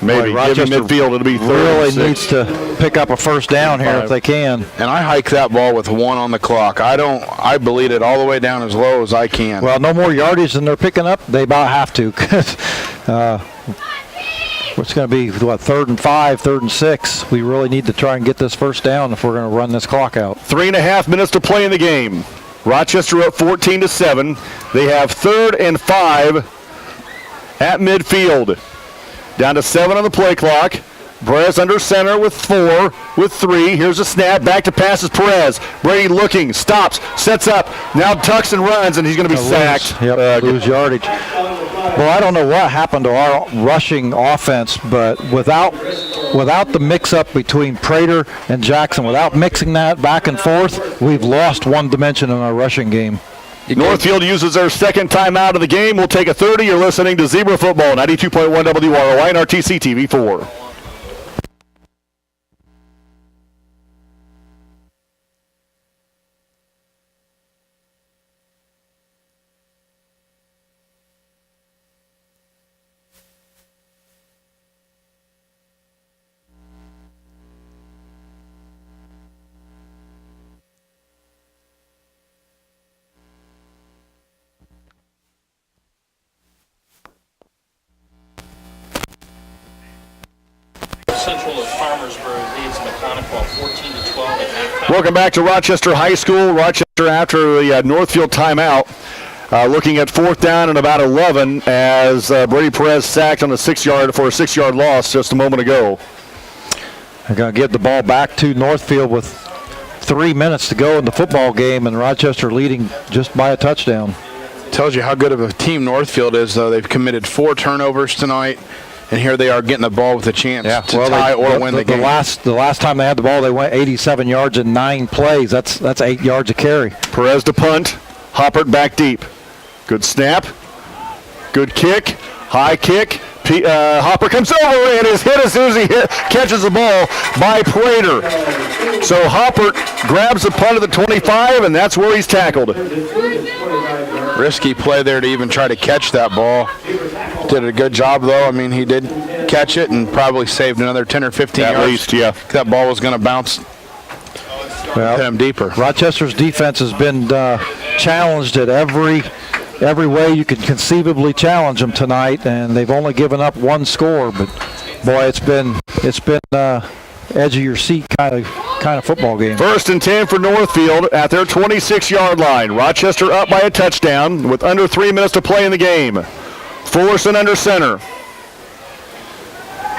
Maybe. Boy, Give him midfield. It'll be 3rd really and 6. needs to pick up a first down here if they can. And I hike that ball with 1 on the clock. I bleed it all the way down as low as I can. Well, no more yardage than they're picking up. They about have to. It's going to be, 3rd and 5, 3rd and 6. We really need to try and get this first down if we're going to run this clock out. 3.5 minutes to play in the game. Rochester up 14-7. They have 3rd and 5 at midfield. Down to 7 on the play clock. Perez under center with 4, with 3. Here's a snap. Back to passes Perez. Brady looking, stops, sets up. Now tucks and runs, and he's going to be sacked. Lose yardage. Well, I don't know what happened to our rushing offense, but without the mix-up between Prater and Jackson, without mixing that back and forth, we've lost one dimension in our rushing game. Northfield uses their 2nd timeout of the game. We'll take a 30. You're listening to Zebra Football, 92.1 WROI and RTC TV 4. Central of Farmersburg leads Mechanical 14-12 at halftime. Welcome back to Rochester High School. Rochester after the Northfield timeout. Looking at 4th down and about 11 as Brady Perez sacked on a 6-yard loss just a moment ago. They're going to give the ball back to Northfield with 3 minutes to go in the football game, and Rochester leading just by a touchdown. Tells you how good of a team Northfield is, though. They've committed 4 turnovers tonight, and here they are getting the ball with a chance to tie or win the game. The last time they had the ball, they went 87 yards in 9 plays. That's 8 yards a carry. Perez to punt. Hoppert back deep. Good snap. Good kick. High kick. Hopper comes over and is hit as soon as he catches the ball by Prater. So Hoppert grabs the punt at the 25, and that's where he's tackled. Risky play there to even try to catch that ball. Did a good job, though. I mean, he did catch it and probably saved another 10 or 15 yards. At least, yeah. That ball was going to bounce, hit him deeper. Rochester's defense has been challenged at every way you could conceivably challenge them tonight, and they've only given up 1 score. But boy, it's been edge of your seat kind of football game. 1st and 10 for Northfield at their 26-yard line. Rochester up by a touchdown with under 3 minutes to play in the game. Fullerson under center.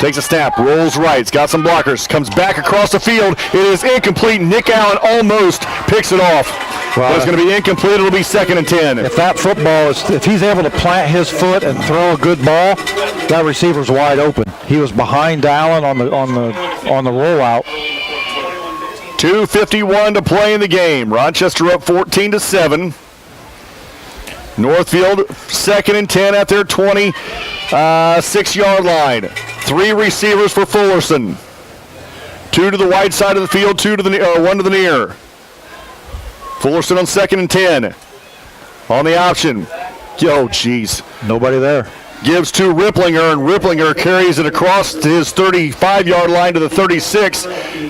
Takes a snap, rolls right, it's got some blockers, comes back across the field. It is incomplete. Nick Allen almost picks it off. But it's going to be incomplete. It'll be 2nd and 10. If that football is, if he's able to plant his foot and throw a good ball, that receiver's wide open. He was behind Allen on the rollout. 2:51 to play in the game. Rochester up 14-7. Northfield 2nd and 10 at their 26-yard line. 3 receivers for Fullerson. 2 to the wide side of the field, 1 to the near. Fullerson on 2nd and 10. On the option. Oh, geez. Nobody there. Gives to Ripplinger, and Ripplinger carries it across to his 35-yard line to the 36.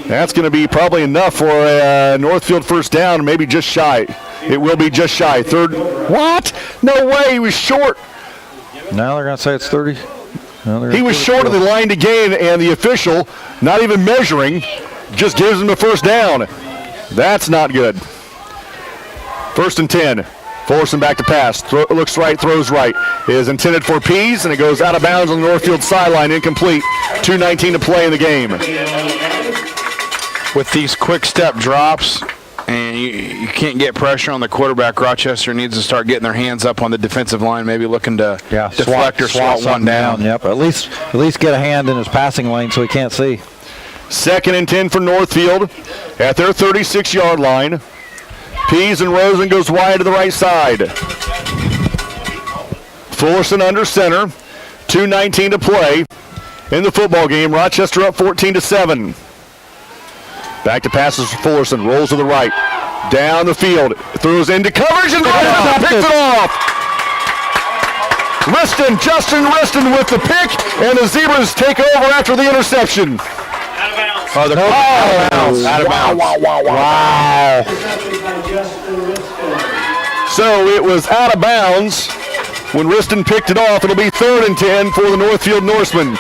That's going to be probably enough for a Northfield first down, maybe just shy. It will be just shy. Third. What? No way. He was short. Now they're going to say it's 30. He was short of the line to gain, and the official, not even measuring, just gives him the first down. That's not good. 1st and 10. Fullerson back to pass. Looks right, throws right. It is intended for Pease, and it goes out of bounds on the Northfield sideline, incomplete. 2:19 to play in the game. With these quick step drops, and you can't get pressure on the quarterback, Rochester needs to start getting their hands up on the defensive line, maybe looking to deflect or swat one down. Yep, at least get a hand in his passing lane so he can't see. 2nd and 10 for Northfield at their 36-yard line. Pease and Rosen goes wide to the right side. Fullerson under center. 2:19 to play in the football game. Rochester up 14-7. Back to passes for Fullerson. Rolls to the right. Down the field. Throws into coverage and picks it off. Justin Riston with the pick, and the Zebras take over after the interception. Out of bounds. Out of bounds. Wow. So it was out of bounds when Riston picked it off. It'll be 3rd and 10 for the Northfield Norsemen.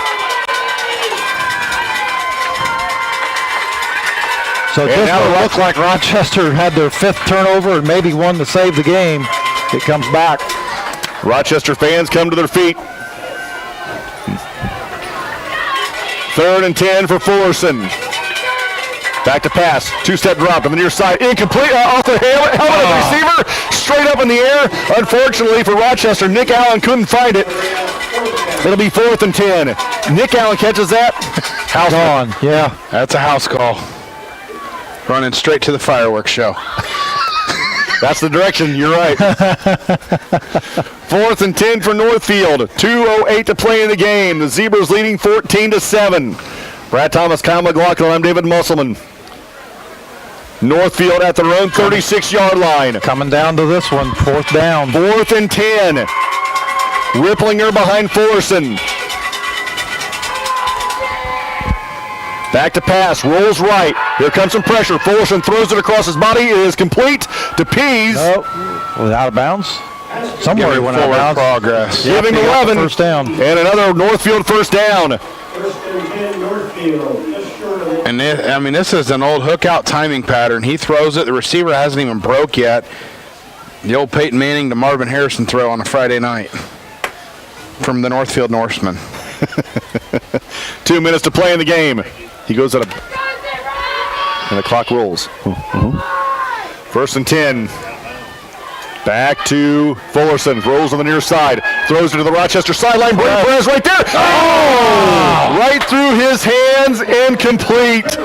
So it just looks like Rochester had their 5th turnover and maybe one to save the game. It comes back. Rochester fans come to their feet. 3rd and 10 for Fullerson. Back to pass. 2-step drop on the near side. Incomplete. Off the helmet of the receiver. Straight up in the air. Unfortunately for Rochester, Nick Allen couldn't find it. It'll be 4th and 10. Nick Allen catches that. House on. Yeah. That's a house call. Running straight to the fireworks show. That's the direction. You're right. 4th and 10 for Northfield. 2:08 to play in the game. The Zebras leading 14-7. Brad Thomas, Kyle McLaughlin, I'm David Musselman. Northfield at their own 36-yard line. Coming down to this one, 4th down. 4th and 10. Ripplinger behind Fullerson. Back to pass, rolls right. Here comes some pressure. Fullerson throws it across his body. It is complete to Pease. Oh, was it out of bounds? Somewhere he went out of bounds. Progress. Giving 11. First down. And another Northfield first down. And this is an old hook-out timing pattern. He throws it. The receiver hasn't even broke yet. The old Peyton Manning to Marvin Harrison throw on a Friday night from the Northfield Norsemen. 2 minutes to play in the game. He goes at and the clock rolls. 1st and 10. Back to Fullerson. Rolls on the near side. Throws it to the Rochester sideline. Brady Perez right there. Oh! Right through his hands. Incomplete.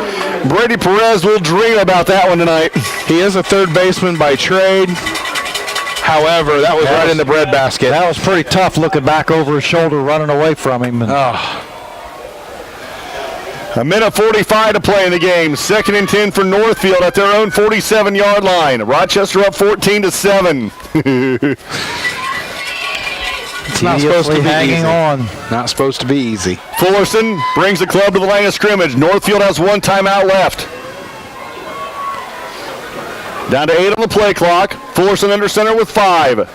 Brady Perez will dream about that one tonight. He is a third baseman by trade. However, that was right in the breadbasket. That was pretty tough looking back over his shoulder, running away from him. A minute 45 to play in the game. 2nd and 10 for Northfield at their own 47-yard line. Rochester up 14-7. It's not supposed to be hanging easy. on. Not supposed to be easy. Fullerson brings the club to the line of scrimmage. Northfield has 1 timeout left. Down to 8 on the play clock. Fullerson under center with 5.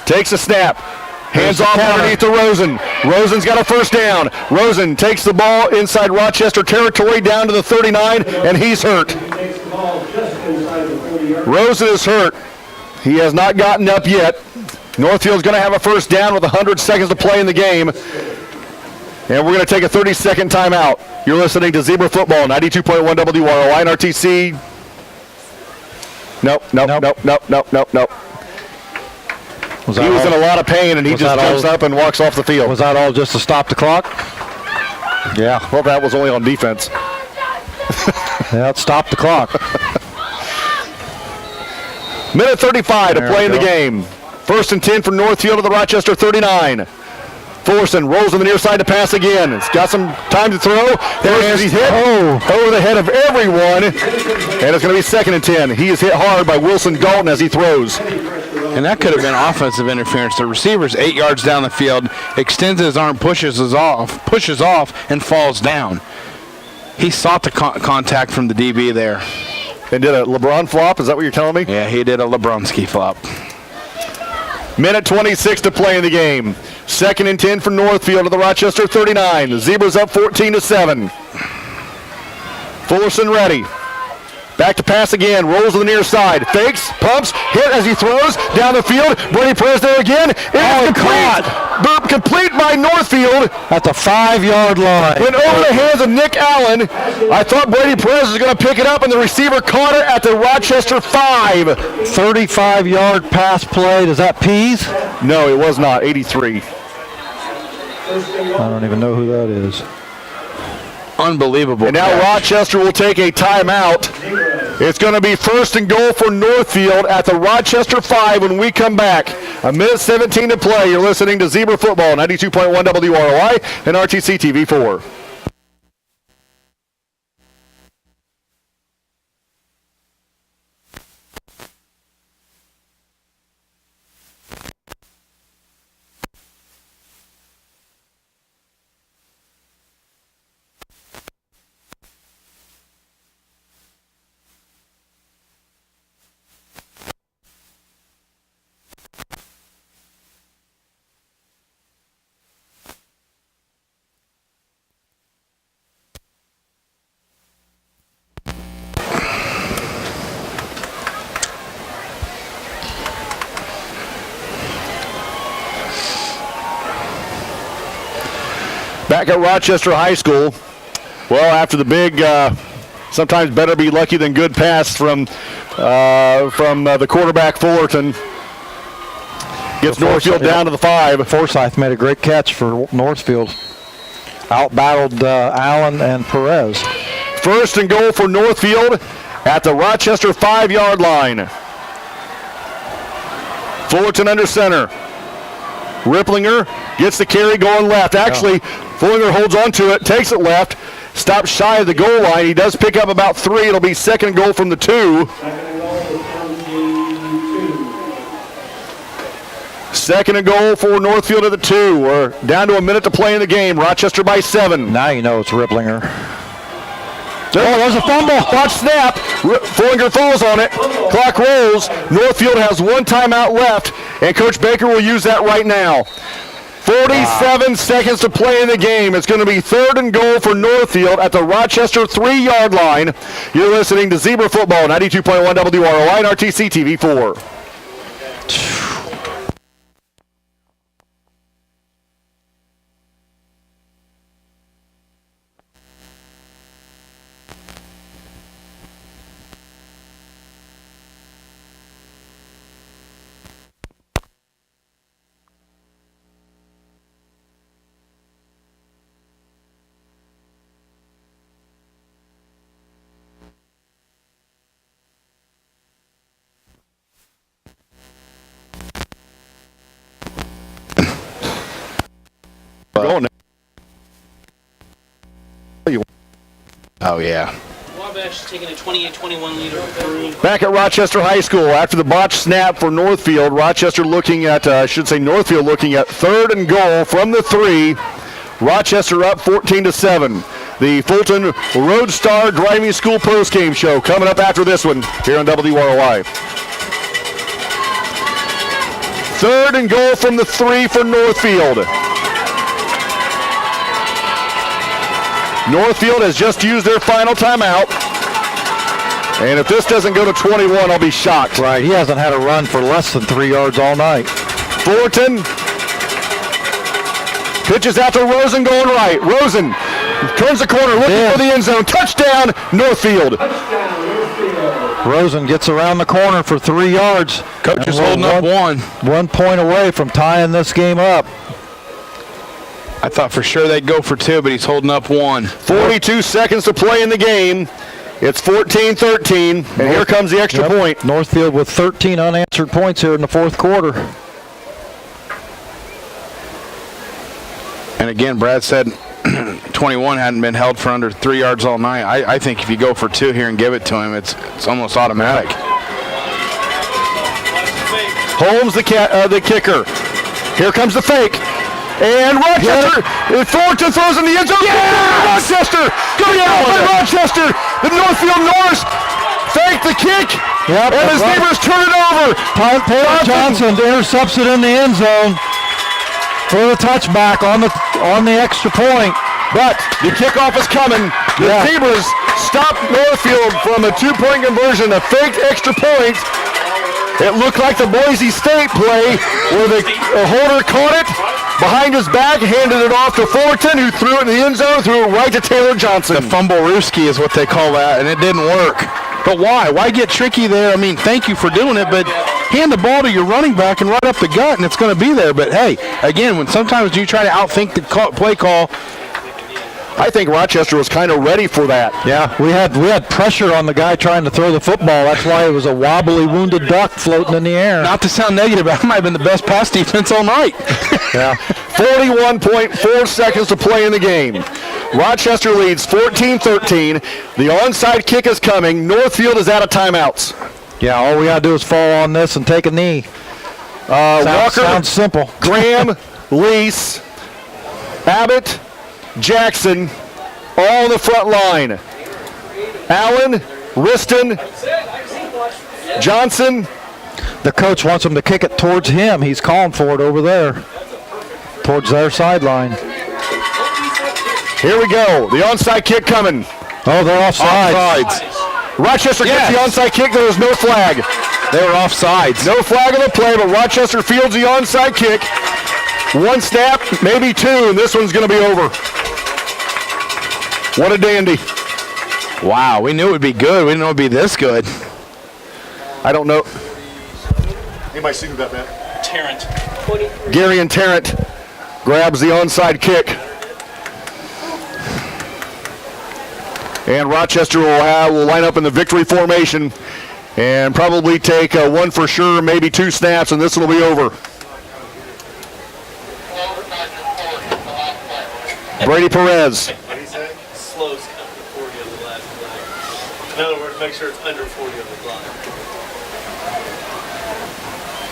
Takes a snap. Hands off underneath to Rosen. Rosen's got a first down. Rosen takes the ball inside Rochester territory down to the 39, and he's hurt. Rosen is hurt. He has not gotten up yet. Northfield's going to have a first down with 100 seconds to play in the game. And we're going to take a 30-second timeout. You're listening to Zebra Football, 92.1 WROI and RTC. Nope. He was in a lot of pain, and he just jumps up and walks off the field. Was that all just to stop the clock? Yeah. Well, that was only on defense. Yeah, it stopped the clock. Minute 35 to play in the game. 1st and 10 for Northfield of the Rochester 39. Fullerson rolls on the near side to pass again. He's got some time to throw. There he's hit over the head of everyone. And it's going to be 2nd and 10. He is hit hard by Wilson Dalton as he throws. And that could have been offensive interference. The receiver's 8 yards down the field, extends his arm, pushes off, and falls down. He sought the contact from the DB there. And did a LeBron flop? Is that what you're telling me? Yeah, he did a LeBronski flop. Minute 26 to play in the game. 2nd and 10 for Northfield of the Rochester 39. The Zebras up 14-7. Fullerson ready. Back to pass again. Rolls to the near side. Fakes, pumps, hit as he throws down the field. Brady Perez there again. It is complete. Complete by Northfield. At the 5-yard line. Went over the hands of Nick Allen. I thought Brady Perez was going to pick it up, and the receiver caught it at the Rochester 5. 35-yard pass play. Is that Pease? No, it was not. 83. I don't even know who that is. Unbelievable. And now Rochester will take a timeout. It's going to be 1st and goal for Northfield at the Rochester 5 when we come back. 1:17 to play. You're listening to Zebra Football, 92.1 WROI and RTC TV 4. Back at Rochester High School, well, after the big, sometimes better be lucky than good pass from the quarterback Fullerton, gets Northfield down to the 5. Forsyth made a great catch for Northfield. Out-battled Allen and Perez. 1st and goal for Northfield at the Rochester 5-yard line. Fullerton under center. Ripplinger gets the carry going left. Actually, Fullinger holds on to it, takes it left, stops shy of the goal line. He does pick up about 3. It'll be 2nd and goal from the 2. 2nd and goal for Northfield at the 2. We're down to a minute to play in the game. Rochester by 7. Now you know it's Ripplinger. There's a fumble. Watch snap. Fullinger falls on it. Clock rolls. Northfield has 1 timeout left, and Coach Baker will use that right now. 47 seconds to play in the game. It's going to be 3rd and goal for Northfield at the Rochester 3-yard line. You're listening to Zebra Football, 92.1 WROI and RTC TV 4. Going Oh, yeah. Wabash is taking a 28-21 lead over Peru. back at Rochester High School after the botched snap for Northfield. Rochester looking at, Northfield looking at 3rd and goal from the 3. Rochester up 14-7. The Fulton Road Star Driving School postgame show coming up after this one here on WROI. 3rd and goal from the 3 for Northfield. Northfield has just used their final timeout. And if this doesn't go to 21, I'll be shocked. Right, he hasn't had a run for less than 3 yards all night. Fullerton Pitches out to Rosen going right. Rosen turns the corner, looking for the end zone. Touchdown, Northfield. Rosen gets around the corner for 3 yards. Coach is holding up one. 1 point away from tying this game up. I thought for sure they'd go for 2, but he's holding up 1. 42 seconds to play in the game. It's 14-13, and here comes the extra point. Northfield with 13 unanswered points here in the fourth quarter. And again, Brad said 21 hadn't been held for under 3 yards all night. I think if you go for 2 here and give it to him, it's almost automatic. Holmes, the kicker. Here comes the fake. And Rochester, Fullerton throws in the end zone. Yeah! Rochester! Go down by Rochester! The Northfield Norse fake the kick. Yep, and his neighbors turn it over. Taylor Johnson intercepts it in the end zone for the touchback on the extra point. But the kickoff is coming. The Zebras stopped Northfield from a 2-point conversion, a faked extra point. It looked like the Boise State play where the holder caught it behind his back, handed it off to Fullerton, who threw it in the end zone, threw it right to Taylor Johnson. The fumble-rooski is what they call that, and it didn't work. But why? Why get tricky there? I mean, thank you for doing it, but hand the ball to your running back and right up the gut, and it's going to be there. But, hey, again, when sometimes you try to outthink the play call, I think Rochester was kind of ready for that. Yeah, we had pressure on the guy trying to throw the football. That's why it was a wobbly wounded duck floating in the air. not to sound negative, but that might have been the best pass defense all night. Yeah. 41.4 seconds to play in the game. Rochester leads 14-13. The onside kick is coming. Northfield is out of timeouts. Yeah, all we got to do is fall on this and take a knee. Walker, sounds simple. Graham, Lease, Abbott, Jackson, all on the front line. Allen, Riston, Johnson. The coach wants him to kick it towards him. He's calling for it over there, towards their sideline. Here we go. The onside kick coming. Oh, they're offsides. Rochester gets the onside kick. There was no flag. They were offsides. No flag on the play, but Rochester fields the onside kick. 1 snap, maybe 2, and this one's going to be over. What a dandy. Wow, we knew it would be good. We didn't know it would be this good. I don't know. Anybody seen about that? Tarrant. Gary and Tarrant grabs the onside kick. And Rochester will line up in the victory formation and probably take 1 for sure, maybe 2 snaps, and this will be over. Brady Perez. Slows up to 40 on the last play. In other words, make sure it's under 40 on the clock.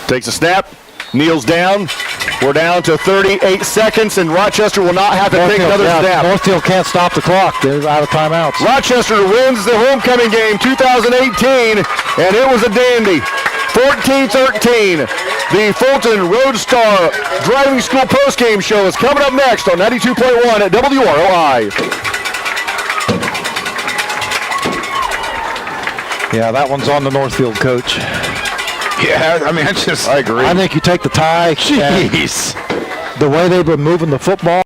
Takes a snap, kneels down. We're down to 38 seconds, and Rochester will not have to take another snap. Northfield can't stop the clock. They're out of timeouts. Rochester wins the homecoming game 2018, and it was a dandy. 14-13. The Fulton Road Star Driving School postgame show is coming up next on 92.1 at WROI. Yeah, that one's on the Northfield coach. Yeah, I mean, I agree. I think you take the tie. Jeez. The way they've been moving the football.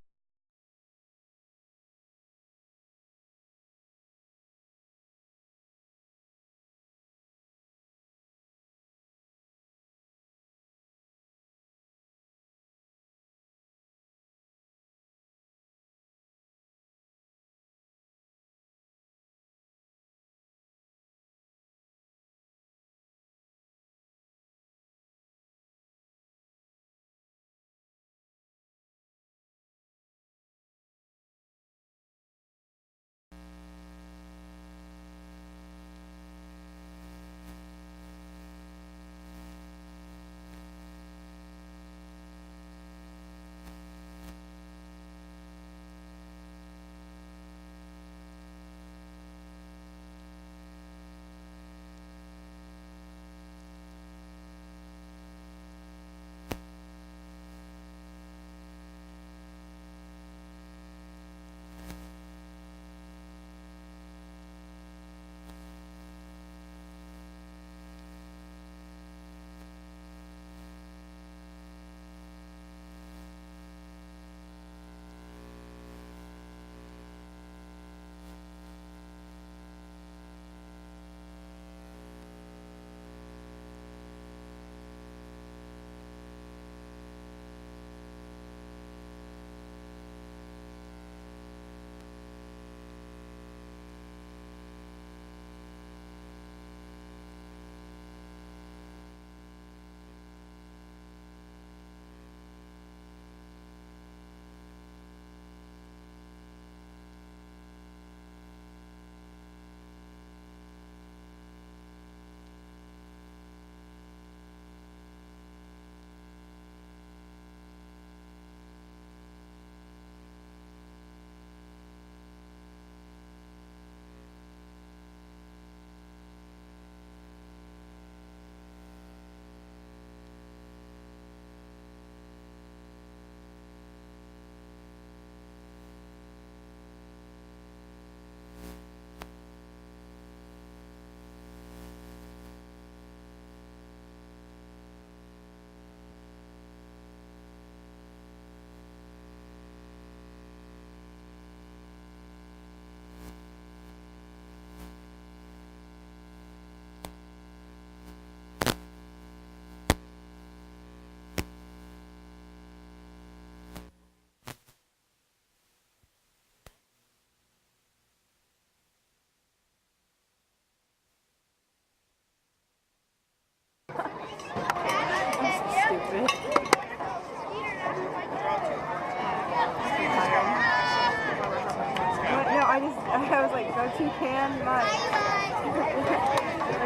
toucan mud.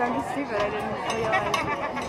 I'm just stupid. I didn't realize.